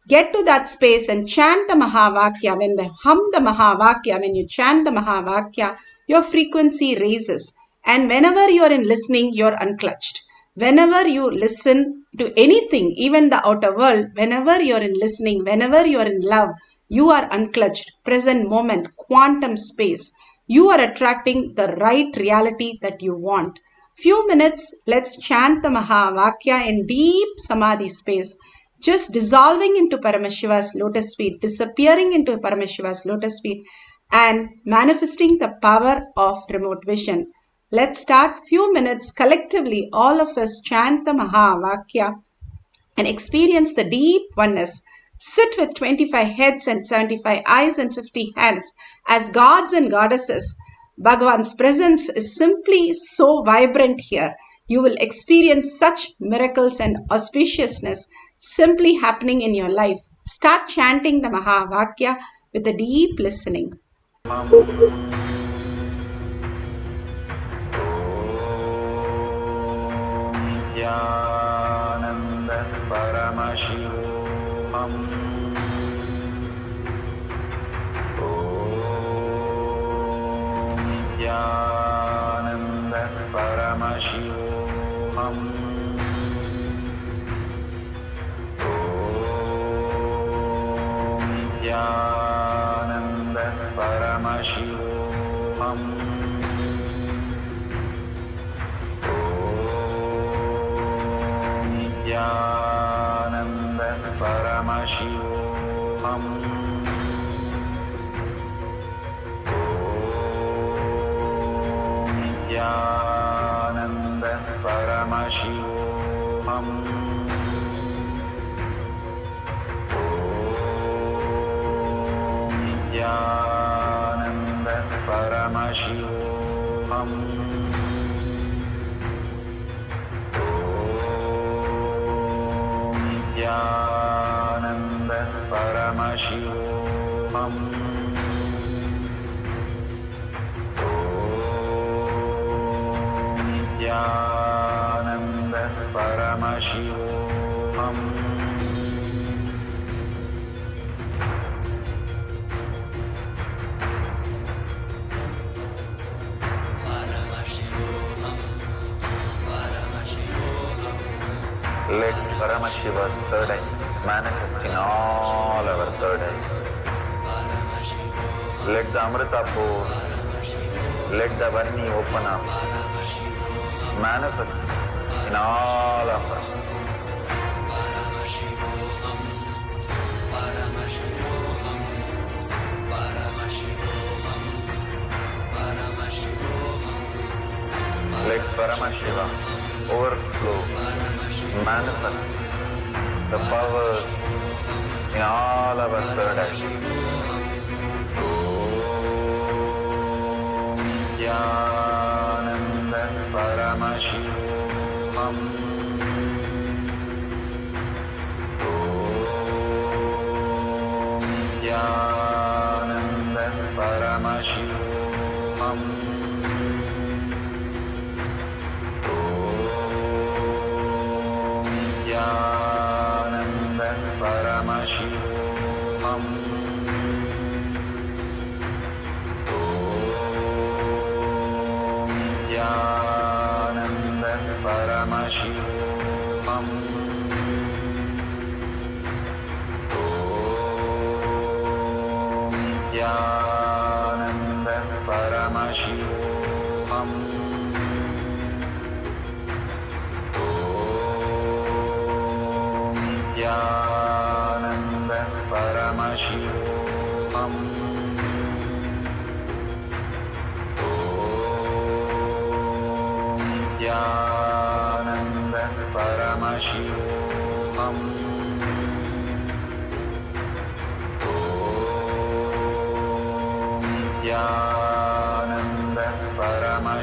Get to that space and chant the Mahavakya. When they hum the Mahavakya, when you chant the Mahavakya, your frequency raises. And whenever you're in listening, you're unclutched. Whenever you listen to anything, even the outer world, whenever you're in listening, whenever you're in love, you are unclutched, present moment, quantum space. You are attracting the right reality that you want. Few minutes, let's chant the Mahavakya in deep Samadhi space. Just dissolving into Paramashiva's lotus feet, disappearing into Paramashiva's lotus feet, and manifesting the power of remote vision. Let's start few minutes collectively. All of us chant the Mahavakya and experience the deep oneness. Sit with 25 heads and 75 eyes and 50 hands as gods and goddesses. Bhagavan's presence is simply so vibrant here. You will experience such miracles and auspiciousness simply happening in your life. Start chanting the Mahavakya with a deep listening. Nithyananda Paramashivoham. Om Nithyananda Paramashivoham. Om Nithyananda Paramashivoham. Nithyananda Paramashivoham. Om Nithyananda Paramashivoham. Om Nithyananda Paramashivoham. Nithyananda Paramashivoham. Om Nithyananda Paramashivoham. Let Paramashiva's third eye manifest in all our third eyes. Let the Amrita pour, let the Vani open up, manifest in all of us. Let Paramashiva overflow, manifest the powers in all our third eyes. Om Nithyananda Paramashivoham. Om Nithyananda Paramashivoham. Nithyananda Paramashivoham. Om Nithyananda Paramashivoham. Om Nithyananda Paramashivoham. Nithyananda Paramashivoham. Om Nithyananda Paramashivoham. Om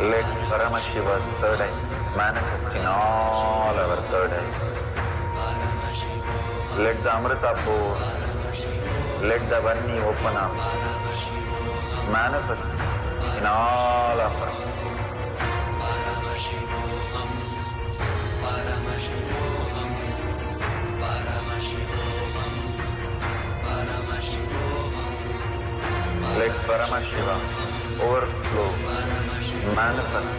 Let Paramashiva's third eye manifest in all our third eyes. Let the Amrita pour, let the Vanni open up, manifest in all of us. Let Paramashiva overflow, manifest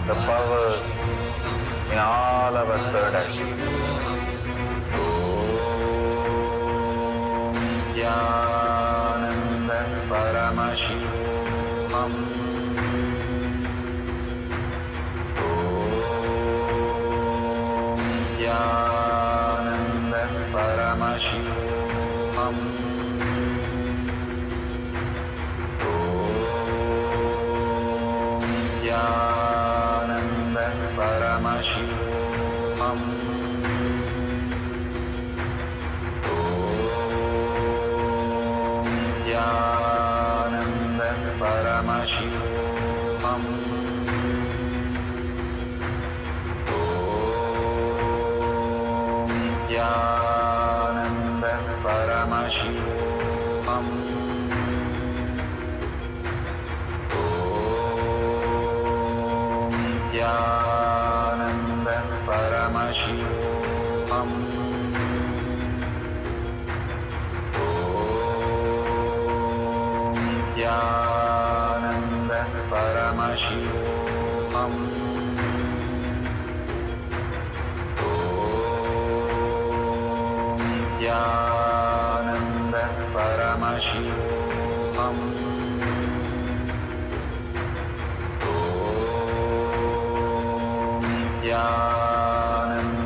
the powers in all our third eyes. Om Nithyananda Paramashivoham. Om Nithyananda Paramashivoham. Nithyananda Paramashivoham. Om Nithyananda Paramashivoham. Om Nithyananda Paramashivoham. Nithyananda Paramashivoham. Om Nithyananda Paramashivoham. Om Nithyananda Paramashivoham.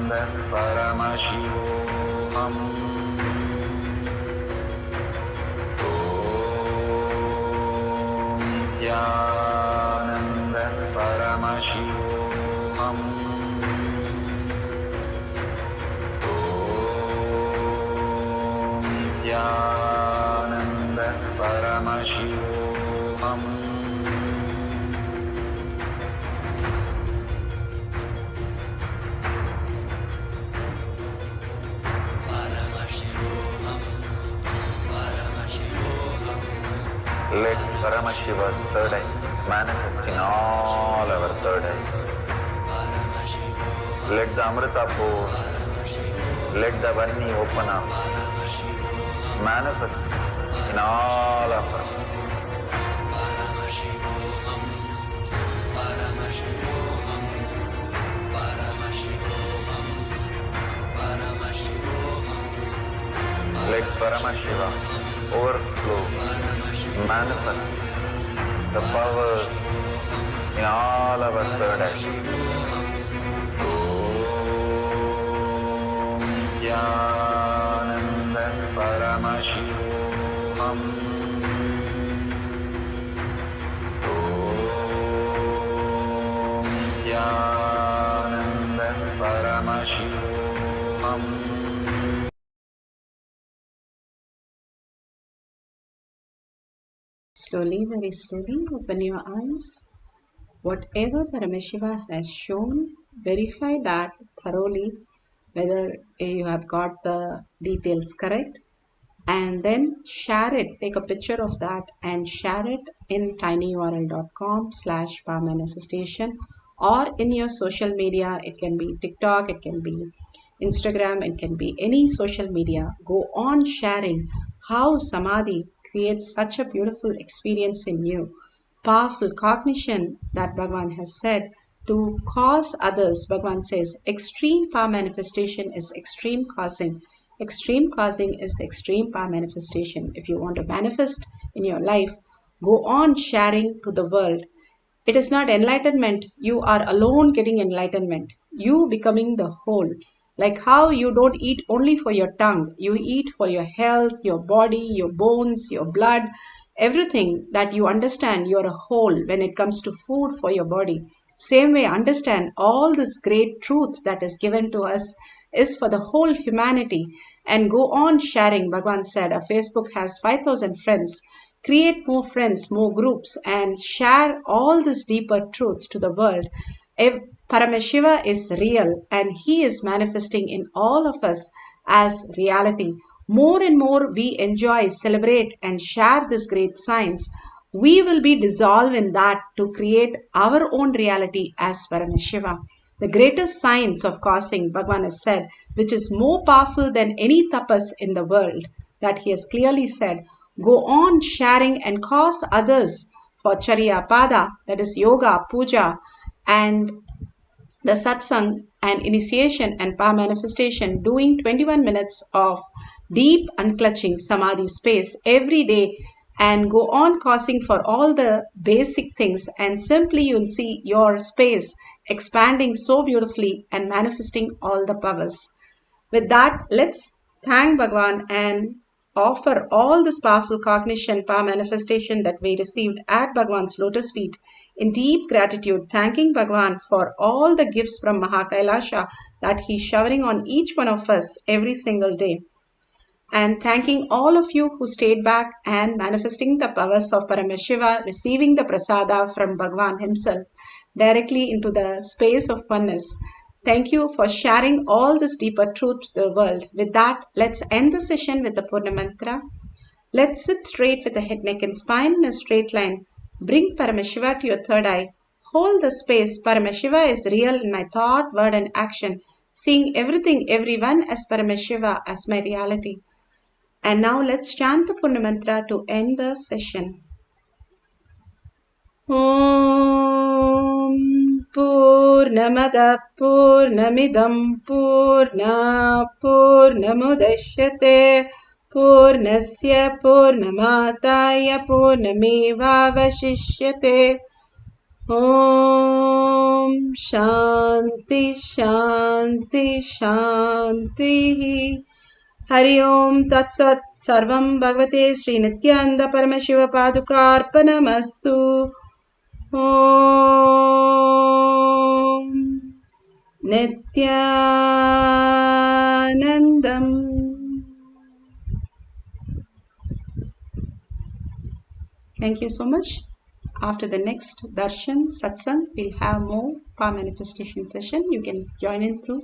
Nithyananda Paramashivoham. Om Nithyananda Paramashivoham. Om Nithyananda Paramashivoham. Let Paramashiva's third eye manifest in all our third eyes. Let the Amrita pour, let the Vanni open up, manifest in all of us. Let Paramashiva overflow, manifest the powers in all our third eyes. Om Nithyananda Paramashivoham. Om Nithyananda Paramashivoham. Slowly, very slowly, open your eyes. Whatever Paramashiva has shown, verify that thoroughly whether you have got the details correct, and then share it. Take a picture of that and share it in tinyurl.com/powermanifestation or in your social media. It can be TikTok, it can be Instagram, it can be any social media. Go on sharing how Samadhi creates such a beautiful experience in you. Powerful cognition that Bhagavan has said to cause others. Bhagavan says extreme power manifestation is extreme causing. Extreme causing is extreme power manifestation. If you want to manifest in your life, go on sharing to the world. It is not enlightenment. You are alone getting enlightenment. You becoming the whole. Like how you don't eat only for your tongue. You eat for your health, your body, your bones, your blood, everything that you understand. You're a whole when it comes to food for your body. Same way, understand all this great truth that is given to us is for the whole humanity. And go on sharing. Bhagavan said, a Facebook has 5,000 friends. create more friends, more groups, and share all this deeper truth to the world. If Paramashiva is real and he is manifesting in all of us as reality. More and more we enjoy, celebrate, and share this great science, we will be dissolved in that to create our own reality as Paramashiva. The greatest science of causing, Bhagavan has said, which is more powerful than any tapas in the world, that he has clearly said, go on sharing and cause others for Charya Pada, that is yoga, puja, and the satsang and initiation and power manifestation, doing 21 minutes of deep unclutching samadhi space every day, and go on causing for all the basic things, and simply you'll see your space expanding so beautifully and manifesting all the powers. With that, let's thank Bhagavan and offer all this powerful cognition, power manifestation that we received at Bhagavan's lotus feet in deep gratitude, thanking Bhagavan for all the gifts from Mahakailasha that he's showering on each one of us every single day. And thanking all of you who stayed back and manifesting the powers of Paramashiva, receiving the prasada from Bhagavan himself directly into the space of oneness. Thank you for sharing all this deeper truth to the world. With that, let's end the session with the Purna Mantra. Let's sit straight with the head, neck and spine in a straight line. Bring Paramashiva to your third eye. Hold the space. Paramashiva is real in my thought, word and action. Seeing everything, everyone as Paramashiva as my reality. And now let's chant the Purna Mantra to end the session. Om Purnamada Purnamidam Purna Purnamudashyate Purnasya Purnamataya Purnameva Vashishyate. Om Shanti Shanti Shanti. Hari Om Tat Sat Sarvam Bhagavate Srinithyananda Paramashiva Padukarpanamastu. Om Nithyanandam. Thank you so much. After the next darshan, satsang, we'll have more power manifestation session. You can join in through